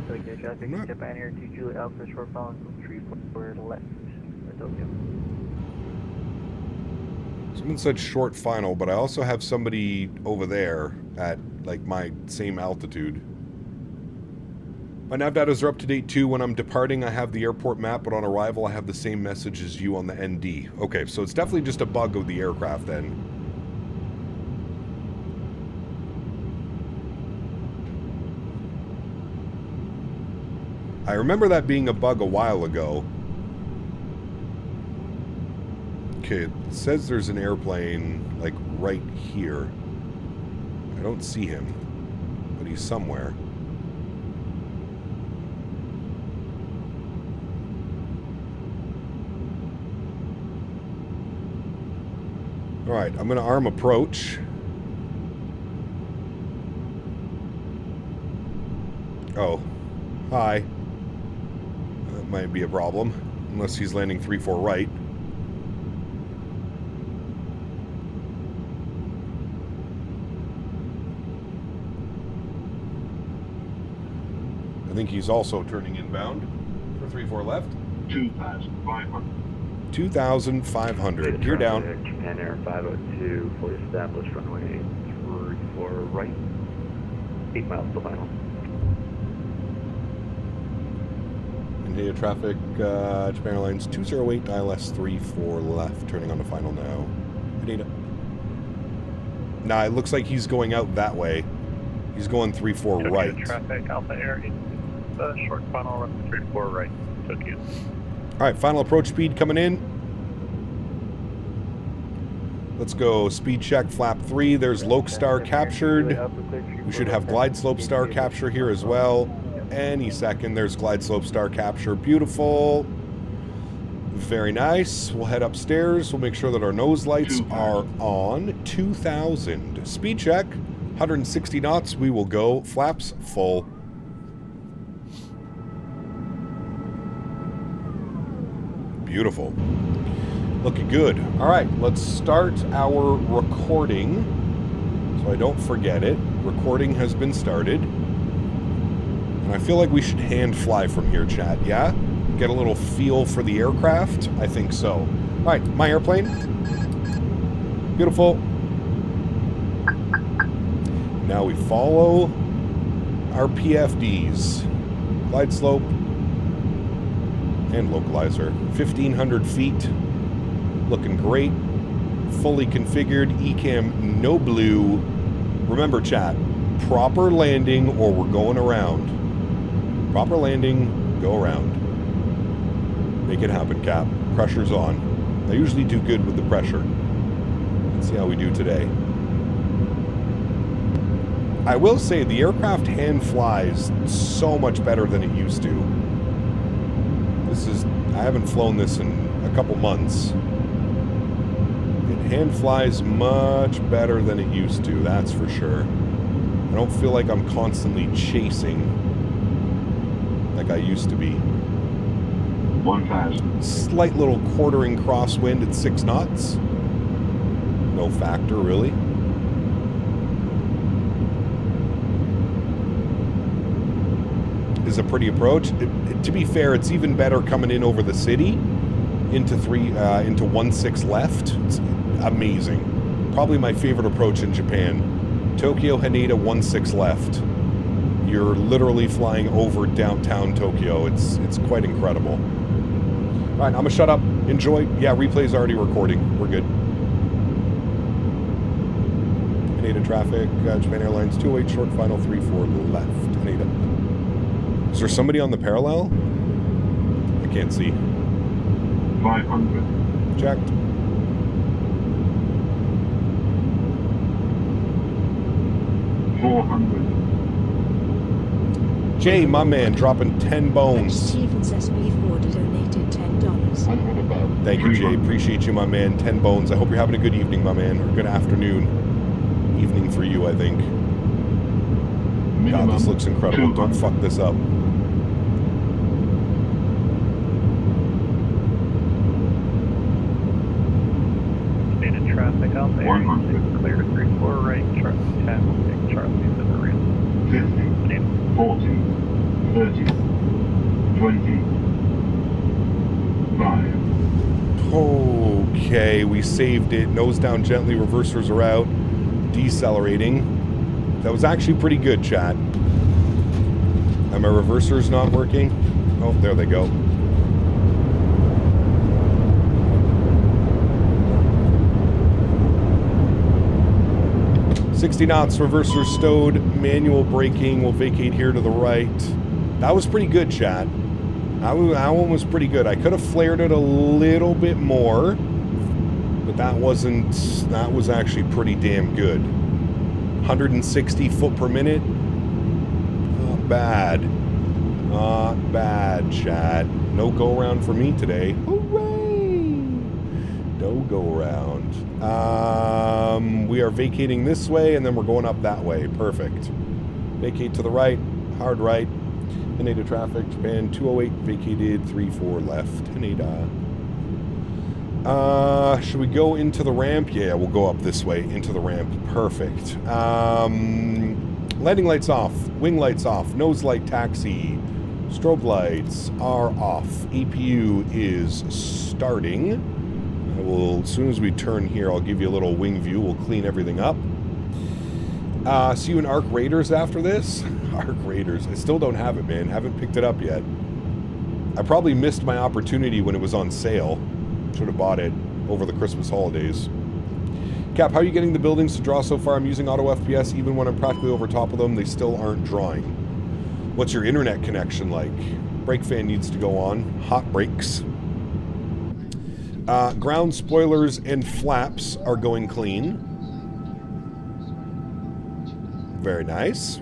[SPEAKER 6] Tokyo traffic, Japan Air 2 Juliet Alpha short bound from 34 to left for Tokyo.
[SPEAKER 1] Someone said short final, but I also have somebody over there at like my same altitude. My nav datas are up to date too. When I'm departing, I have the airport map, but on arrival, I have the same message as you on the ND. Okay, so it's definitely just a bug of the aircraft then. I remember that being a bug a while ago. Okay, it says there's an airplane, like, right here. I don't see him, but he's somewhere. Alright, I'm going to arm approach. Oh, hi. That might be a problem, unless he's landing 3-4 right. I think he's also turning inbound for 3-4 left.
[SPEAKER 3] 2,500.
[SPEAKER 1] 2,500. Gear down.
[SPEAKER 5] Japan Air 502, fully established runway 34 right. 8 miles to final.
[SPEAKER 1] India traffic, Japan Airlines 208, ILS 34 left, turning on to final now. Data. Nah, it looks like he's going out that way. He's going 3-4 right.
[SPEAKER 5] Traffic, Alpha Air, short final, roughly 3-4 right, Tokyo.
[SPEAKER 1] Alright, final approach speed coming in. Let's go speed check flap 3. There's Lokestar captured. We should have glide slope star capture here as well. Any second, there's glide slope star capture. Beautiful. Very nice. We'll head upstairs. We'll make sure that our nose lights are on. 2,000. Speed check. 160 knots. We will go flaps full. Beautiful. Looking good. All right, let's start our recording. So I don't forget it. Recording has been started. And I feel like we should hand fly from here, chat, yeah? Get a little feel for the aircraft? I think so. All right, my airplane. Beautiful. Now we follow our PFDs. Glide slope and localizer. 1,500 feet. Looking great. Fully configured. ECAM no blue. Remember, chat, proper landing or we're going around. Proper landing, go around. Make it happen, Cap. Pressure's on. I usually do good with the pressure. Let's see how we do today. I will say the aircraft hand flies so much better than it used to. I haven't flown this in a couple months. It hand flies much better than it used to, that's for sure. I don't feel like I'm constantly chasing like I used to be.
[SPEAKER 3] 1,000.
[SPEAKER 1] Slight little quartering crosswind at 6 knots. No factor, really. Is a pretty approach. To be fair, it's even better coming in over the city into 1/6 left. It's amazing. Probably my favorite approach in Japan. Tokyo, Haneda, 1/6 left. You're literally flying over downtown Tokyo. It's quite incredible. All right, I'm gonna shut up. Enjoy. Yeah, replay's already recording. We're good. Haneda traffic. Japan Airlines 208 short final 34 left. Haneda. Is there somebody on the parallel? I can't see.
[SPEAKER 3] 500.
[SPEAKER 1] Checked.
[SPEAKER 3] $400.
[SPEAKER 1] Jay, my man, dropping 10 bones.
[SPEAKER 2] Stevens SB4 donated $10.
[SPEAKER 4] 100 above.
[SPEAKER 1] Thank you, Jay. Appreciate you, my man. 10 bones. I hope you're having a good evening, my man. Or good afternoon. Evening for you, I think. God, this looks incredible. Don't fuck this up.
[SPEAKER 6] Stated traffic out there.
[SPEAKER 3] 100.
[SPEAKER 6] Clear to 34 right, Charlie 10, we'll take Charlie to the rail.
[SPEAKER 3] 50. 40. 30. 20. 5.
[SPEAKER 1] Okay, we saved it. Nose down gently. Reversers are out. Decelerating. That was actually pretty good, chat. Are my reversers not working? Oh, there they go. $60 knots, reversers stowed, manual braking, we'll vacate here to the right. That was pretty good, chat. That one was pretty good. I could have flared it a little bit more, but that was actually pretty damn good. 160 foot per minute. Not bad. Not bad, chat. No go around for me today. Hooray! No go around. We are vacating this way and then we're going up that way. Perfect. Vacate to the right. Hard right. Haneda traffic. Japan 208 vacated. 34 left. Haneda. Should we go into the ramp? Yeah, we'll go up this way into the ramp. Perfect. Landing lights off. Wing lights off. Nose light taxi. Strobe lights are off. APU is starting. I will, as soon as we turn here, I'll give you a little wing view. We'll clean everything up. See you in Arc Raiders after this. Arc Raiders. I still don't have it, man. Haven't picked it up yet. I probably missed my opportunity when it was on sale. Should have bought it over the Christmas holidays. Cap, how are you getting the buildings to draw so far? I'm using auto FPS. Even when I'm practically over top of them, they still aren't drawing. What's your internet connection like? Brake fan needs to go on. Hot brakes. Ground spoilers and flaps are going clean. Very nice.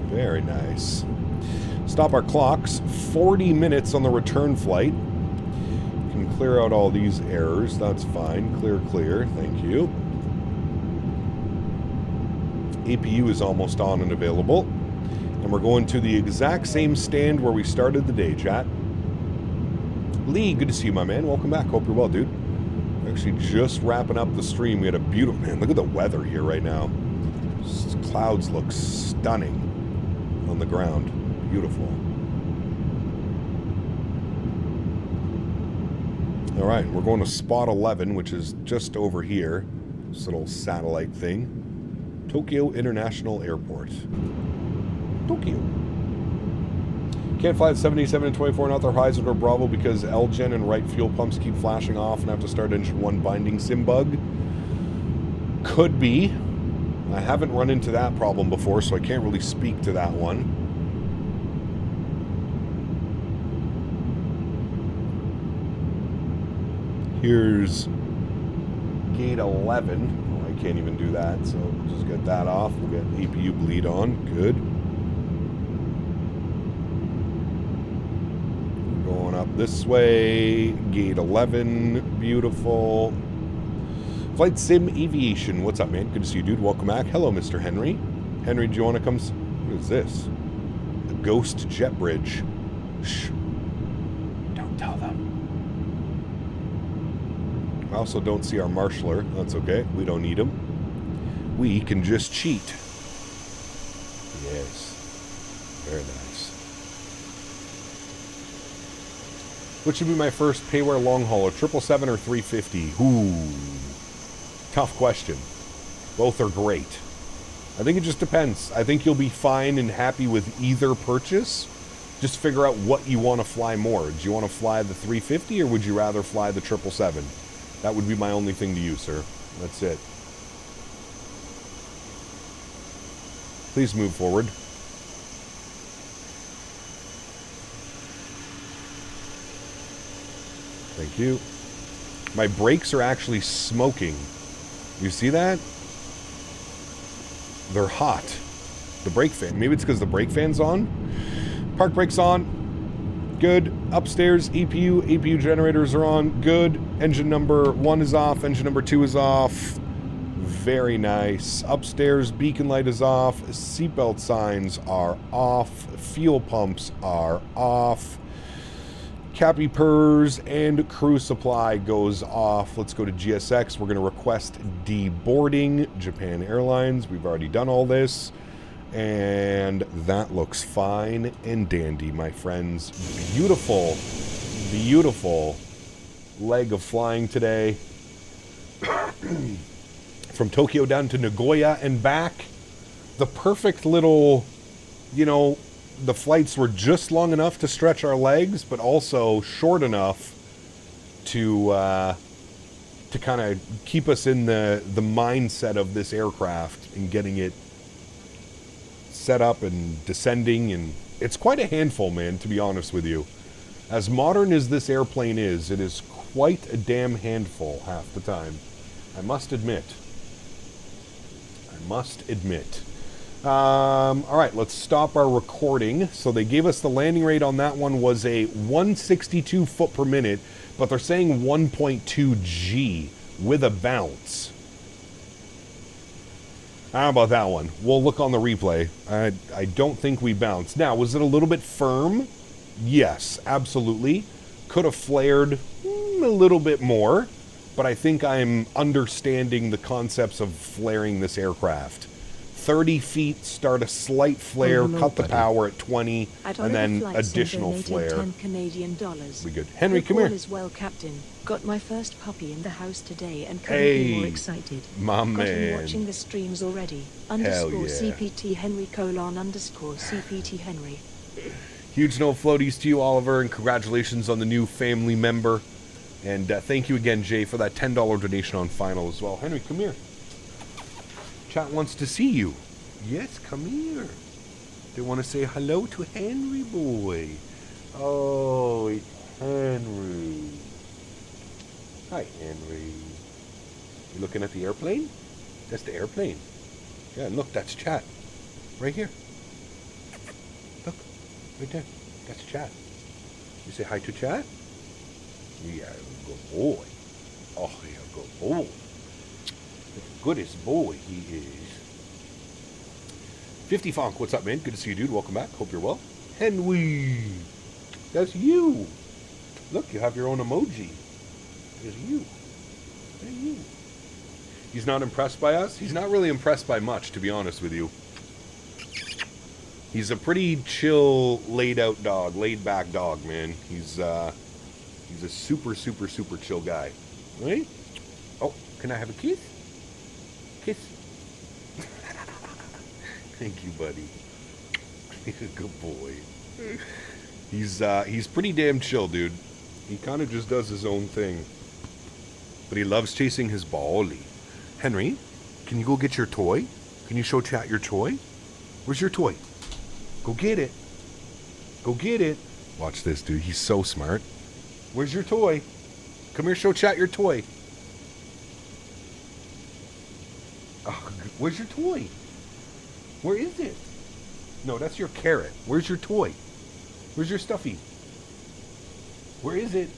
[SPEAKER 1] Very nice. Stop our clocks. 40 minutes on the return flight. Can clear out all these errors. That's fine. Clear, clear. Thank you. APU is almost on and available. And we're going to the exact same stand where we started the day, chat. Lee, good to see you, my man. Welcome back. Hope you're well, dude. Actually, just wrapping up the stream. We had a beautiful... Man, look at the weather here right now. Clouds look stunning on the ground. Beautiful. All right, we're going to spot 11, which is just over here. This little satellite thing. Tokyo International Airport. Tokyo. Can't fly at 77 and 24 and horizon or Bravo because LGen and right fuel pumps keep flashing off and have to start engine 1 binding sim bug. Could be. I haven't run into that problem before, so I can't really speak to that one. Here's gate 11. Oh, I can't even do that, so we'll just get that off. We'll get APU bleed on. Good. This way, gate 11, beautiful. Flight Sim Aviation, what's up, man? Good to see you, dude. Welcome back. Hello, Mr. Henry. Henry, do you want to come? What is this? A ghost jet bridge. Shh. Don't tell them. I also don't see our marshaller. That's okay. We don't need him. We can just cheat. Yes. Very nice. What should be my first payware long haul, a 777 or 350? Ooh. Tough question. Both are great. I think it just depends. I think you'll be fine and happy with either purchase. Just figure out what you want to fly more. Do you want to fly the 350 or would you rather fly the 777? That would be my only thing to you, sir. That's it. Please move forward. Thank you. My brakes are actually smoking. You see that? They're hot. The brake fan. Maybe it's because the brake fan's on. Park brakes on. Good. Upstairs, APU generators are on. Good. Engine number 1 is off. Engine number 2 is off. Very nice. Upstairs, beacon light is off. Seatbelt signs are off. Fuel pumps are off. Cappy purrs and crew supply goes off. Let's go to GSX. We're going to request deboarding. Japan Airlines. We've already done all this. And that looks fine and dandy, my friends. Beautiful, beautiful leg of flying today. From Tokyo down to Nagoya and back. The perfect little, you know, the flights were just long enough to stretch our legs, but also short enough to kind of keep us in the mindset of this aircraft and getting it set up and descending. And it's quite a handful, man, to be honest with you. As modern as this airplane is, it is quite a damn handful half the time. I must admit. All right, let's stop our recording. So they gave us the landing rate on that one was a 162 foot per minute, but they're saying 1.2 G with a bounce. How about that one? We'll look on the replay. I don't think we bounced. Now, was it a little bit firm? Yes, absolutely. Could have flared a little bit more, but I think I'm understanding the concepts of flaring this aircraft. 30 feet, start a slight flare, cut the power at 20, and then additional flare.
[SPEAKER 2] $10 Canadian.
[SPEAKER 1] We good. Henry, come here.
[SPEAKER 2] As well, Captain. Got my first puppy in the house today and couldn't be more excited.
[SPEAKER 1] My man.
[SPEAKER 2] Got him watching the streams already.
[SPEAKER 1] Hell yeah.
[SPEAKER 2] CPT Henry : CPT Henry.
[SPEAKER 1] Huge no floaties to you, Oliver, and congratulations on the new family member. And thank you again, Jay, for that $10 donation on final as well. Henry, come here. Chat wants to see you. Yes, come here. They want to say hello to Henry boy. Oh, it's Henry. Hi, Henry. You looking at the airplane? That's the airplane. Yeah, look, that's chat. Right here. Look, right there. That's chat. You say hi to chat? Yeah, good boy. Oh, yeah, good boy. The goodest boy he is. 50 Funk, what's up, man? Good to see you, dude. Welcome back. Hope you're well. Henry. That's you. Look, you have your own emoji. There's you. There's you. He's not impressed by us? He's not really impressed by much, to be honest with you. He's a pretty chill, laid-out dog, laid-back dog, man. He's a super, super, super chill guy. Right? Oh, can I have a kiss? Kiss. Thank you, buddy. He's a good boy. He's pretty damn chill, dude. He kind of just does his own thing. But he loves chasing his bally. Henry, can you go get your toy? Can you show chat your toy? Where's your toy? Go get it. Go get it. Watch this, dude. He's so smart. Where's your toy? Come here, show chat your toy. Oh, where's your toy? Where is it? No, that's your carrot. Where's your toy? Where's your stuffy? Where is it?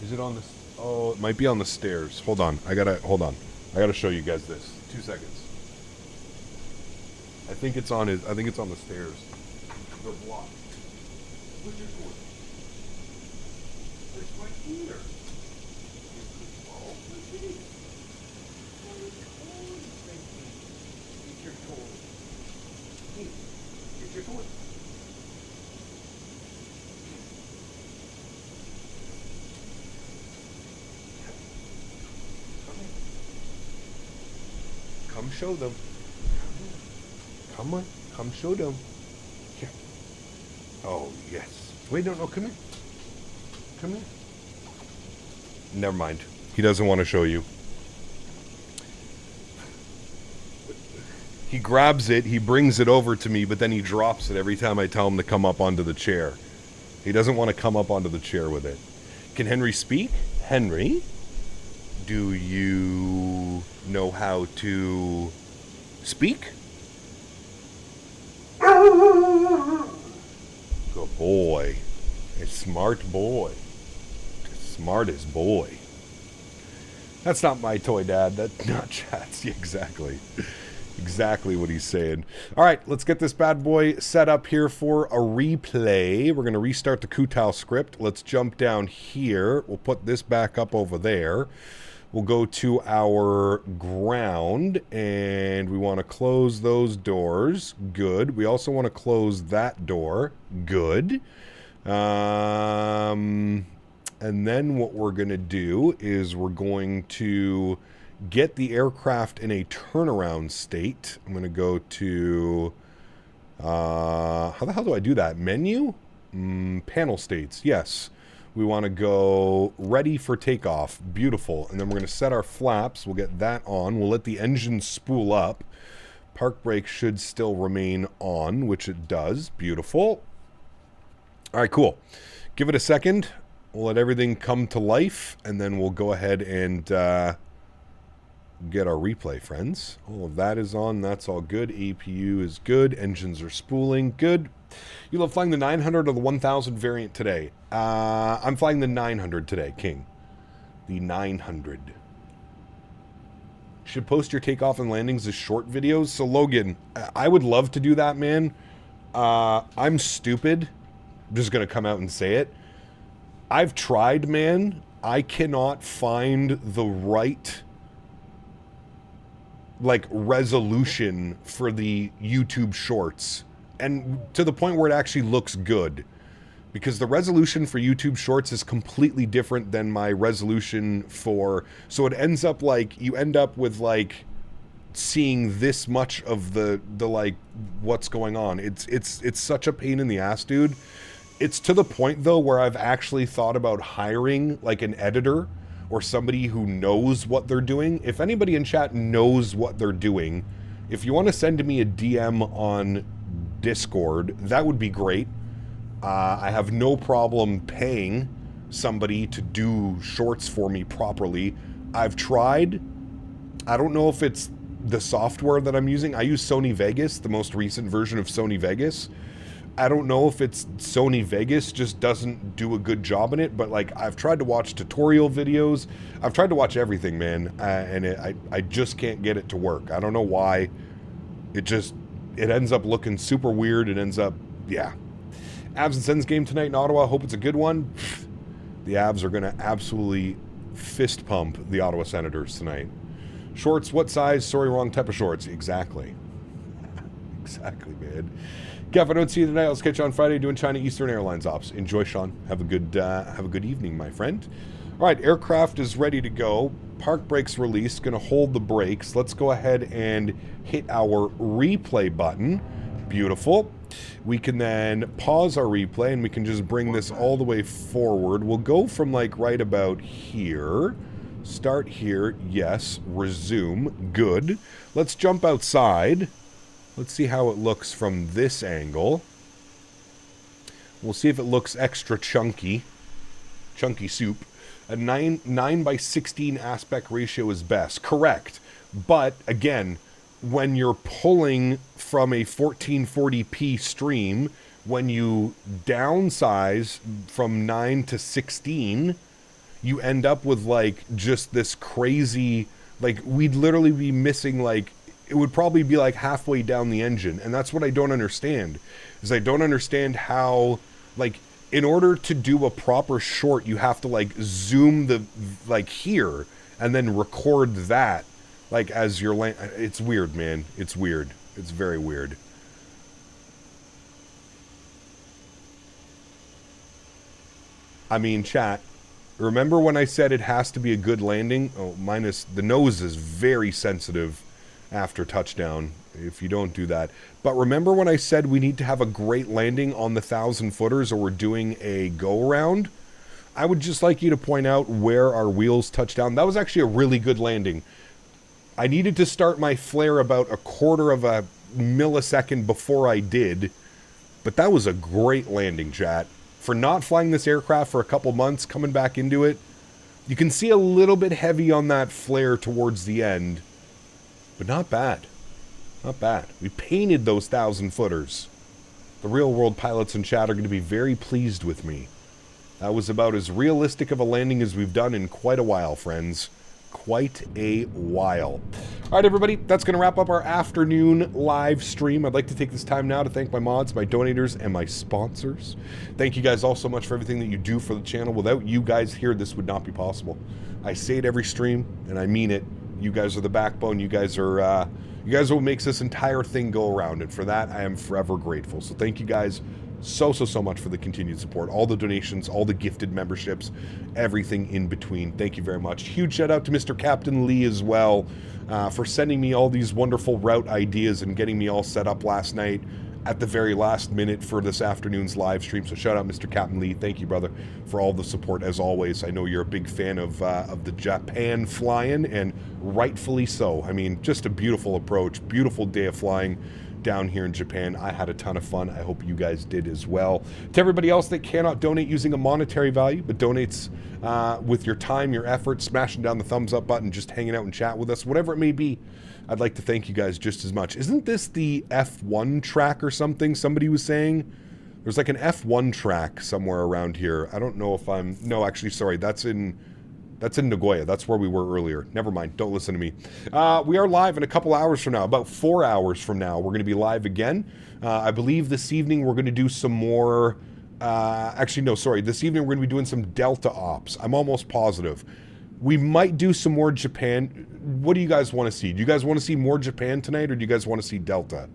[SPEAKER 1] Is it on the... Oh, it might be on the stairs. Hold on. Hold on. I gotta show you guys this. 2 seconds. I think it's on the stairs. They're blocked. Where's your door? It's right here. Oh, look at it. Get your toy. Hey, get your toy. Come show them. Come on. Come show them. Here. Oh, yes. Wait, no, come here. Come here. Never mind. He doesn't want to show you. He grabs it, he brings it over to me, but then he drops it every time I tell him to come up onto the chair. He doesn't want to come up onto the chair with it. Can Henry speak? Henry? Do you know how to speak? Good boy. A smart boy. Smartest boy. That's not my toy, Dad. That's not Chat's. Yeah, exactly. Exactly what he's saying. All right, let's get this bad boy set up here for a replay. We're going to restart the Kutao script. Let's jump down here. We'll put this back up over there. We'll go to our ground, and we want to close those doors. Good. We also want to close that door. Good. And then what we're going to do is we're going to get the aircraft in a turnaround state. I'm going to go to... how the hell do I do that? Menu? Panel states. Yes. We want to go ready for takeoff. Beautiful. And then we're going to set our flaps. We'll get that on. We'll let the engine spool up. Park brake should still remain on, which it does. Beautiful. All right, cool. Give it a second. We'll let everything come to life, and then we'll go ahead and get our replay, friends. All of that is on. That's all good. APU is good. Engines are spooling. Good. You love flying the 900 or the 1000 variant today? I'm flying the 900 today, King. The 900. Should post your takeoff and landings as short videos. So, Logan, I would love to do that, man. I'm stupid. I'm just going to come out and say it. I've tried, man. I cannot find the right, like, resolution for the YouTube shorts. And to the point where it actually looks good. Because the resolution for YouTube shorts is completely different than my resolution for... So it ends up like, you end up with like seeing this much of the like what's going on. It's such a pain in the ass, dude. It's to the point though where I've actually thought about hiring like an editor or somebody who knows what they're doing. If anybody in chat knows what they're doing, if you want to send me a DM on Discord, that would be great. I have no problem paying somebody to do shorts for me properly. I've tried. I don't know if it's the software that I'm using. I use Sony Vegas, the most recent version of Sony Vegas. I don't know if it's Sony Vegas just doesn't do a good job in it, but like I've tried to watch tutorial videos. I've tried to watch everything, man, and I just can't get it to work. I don't know why. It ends up looking super weird. It ends up, yeah. Avs and Sens game tonight in Ottawa. Hope it's a good one. The Avs are going to absolutely fist pump the Ottawa Senators tonight. Shorts, what size? Sorry, wrong type of shorts. Exactly. Exactly, man. Kev, I don't see you tonight. Let's catch you on Friday doing China Eastern Airlines ops. Enjoy, Sean. Have a good evening, my friend. All right, aircraft is ready to go. Park brakes released. Going to hold the brakes. Let's go ahead and hit our replay button. Beautiful. We can then pause our replay and we can just bring this all the way forward. We'll go from like right about here. Start here. Yes. Resume. Good. Let's jump outside. Let's see how it looks from this angle. We'll see if it looks extra chunky. Chunky soup. A 9 by 16 aspect ratio is best. Correct. But again, when you're pulling from a 1440p stream, when you downsize from 9 to 16, you end up with like just this crazy, like we'd literally be missing, like it would probably be like halfway down the engine. And that's what I don't understand, is I don't understand how, like, in order to do a proper short, you have to like zoom the, like here, and then record that, like as your land. It's weird, man. It's weird. It's very weird. I mean, chat, remember when I said it has to be a good landing? Oh, minus the nose is very sensitive after touchdown if you don't do that. But remember when I said we need to have a great landing on the 1,000-footers or we're doing a go-around? I would just like you to point out where our wheels touch down. That was actually a really good landing. I needed to start my flare about a quarter of a millisecond before I did, but that was a great landing, chat. For not flying this aircraft for a couple months, coming back into it, you can see a little bit heavy on that flare towards the end, but not bad. Not bad. We painted those 1,000-footers. The real-world pilots in chat are going to be very pleased with me. That was about as realistic of a landing as we've done in quite a while, friends. Quite a while. All right, everybody, that's going to wrap up our afternoon live stream. I'd like to take this time now to thank my mods, my donators, and my sponsors. Thank you guys all so much for everything that you do for the channel. Without you guys here, this would not be possible. I say it every stream, and I mean it. You guys are the backbone. You guys are what makes this entire thing go around, and for that, I am forever grateful. So thank you guys so much for the continued support, all the donations, all the gifted memberships, everything in between. Thank you very much. Huge shout out to Mr. Captain Lee as well for sending me all these wonderful route ideas and getting me all set up last night at the very last minute for this afternoon's live stream. So shout out Mr. Captain Lee. Thank you, brother, for all the support as always. I know you're a big fan of the Japan flying, and rightfully so. I mean, just a beautiful approach, beautiful day of flying down here in Japan. I had a ton of fun. I hope you guys did as well. To everybody else that cannot donate using a monetary value, but donates with your time, your effort, smashing down the thumbs up button, just hanging out and chat with us, whatever it may be, I'd like to thank you guys just as much. Isn't this the F1 track or something? Somebody was saying there's like an F1 track somewhere around here. I don't know if I'm... No, actually, sorry. That's in Nagoya. That's where we were earlier. Never mind. Don't listen to me. We are live in a couple hours from now. About 4 hours from now, we're going to be live again. I believe this evening we're going to do some more... actually, no, sorry. This evening we're going to be doing some Delta ops. I'm almost positive. We might do some more Japan. What do you guys want to see? Do you guys want to see more Japan tonight, or do you guys want to see Delta?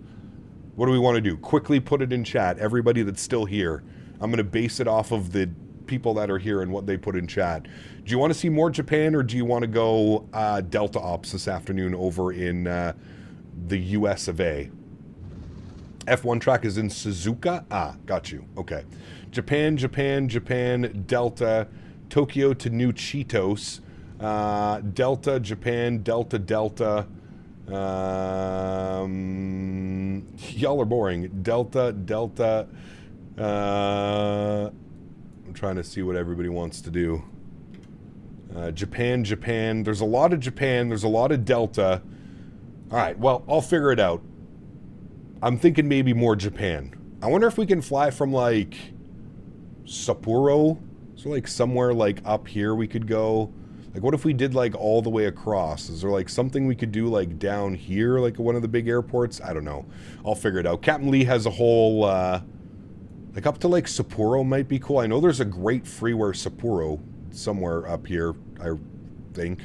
[SPEAKER 1] What do we want to do? Quickly put it in chat. Everybody that's still here. I'm going to base it off of the people that are here and what they put in chat. Do you want to see more Japan, or do you want to go Delta ops this afternoon over in the US of A? F1 track is in Suzuka? Ah, got you. Okay. Japan, Delta, Tokyo to New Cheetos, Delta, Japan, Delta. Y'all are boring. Delta. I'm trying to see what everybody wants to do. Japan. There's a lot of Japan. There's a lot of Delta. All right, well, I'll figure it out. I'm thinking maybe more Japan. I wonder if we can fly from, like, Sapporo. So, like, somewhere, like, up here we could go. Like, what if we did, like, all the way across? Is there, like, something we could do, like, down here, like, one of the big airports? I don't know. I'll figure it out. Captain Lee has a whole, like, up to, like, Sapporo might be cool. I know there's a great freeware Sapporo somewhere up here, I think.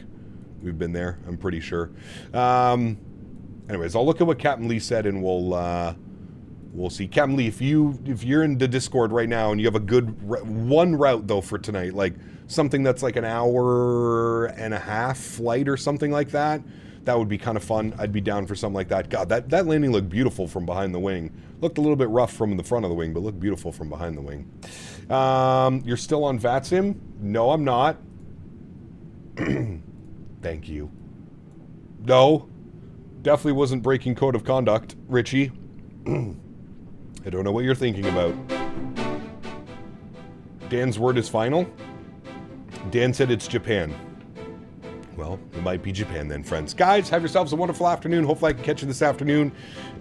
[SPEAKER 1] We've been there, I'm pretty sure. Anyways, I'll look at what Captain Lee said, and we'll see. Captain Lee, if you're in the Discord right now and you have a good one route though for tonight, like something that's like an hour and a half flight or something like that, that would be kind of fun. I'd be down for something like that. God, that landing looked beautiful from behind the wing. Looked a little bit rough from the front of the wing, but looked beautiful from behind the wing. You're still on VATSIM? No, I'm not. Thank you. No. Definitely wasn't breaking code of conduct, Richie. I don't know what you're thinking about. Dan's word is final. Dan said it's Japan. Well, it might be Japan then, friends. Guys, have yourselves a wonderful afternoon. Hopefully I can catch you this afternoon.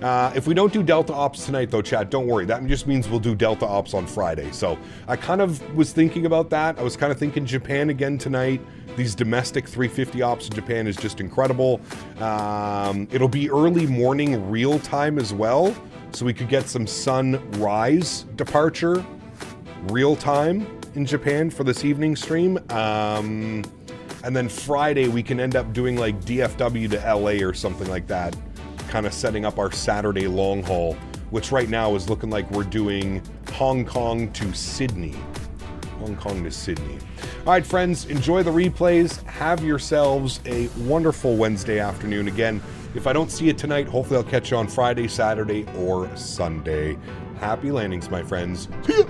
[SPEAKER 1] If we don't do Delta Ops tonight, though, chat, don't worry. That just means we'll do Delta Ops on Friday. So I kind of was thinking about that. I was kind of thinking Japan again tonight. These domestic 350 ops in Japan is just incredible. It'll be early morning real time as well. So we could get some sunrise departure real time in Japan for this evening stream. And then Friday, we can end up doing like DFW to LA or something like that, kind of setting up our Saturday long haul, which right now is looking like we're doing Hong Kong to Sydney. Hong Kong to Sydney. All right, friends, enjoy the replays. Have yourselves a wonderful Wednesday afternoon. Again, if I don't see you tonight, hopefully I'll catch you on Friday, Saturday, or Sunday. Happy landings, my friends. See ya.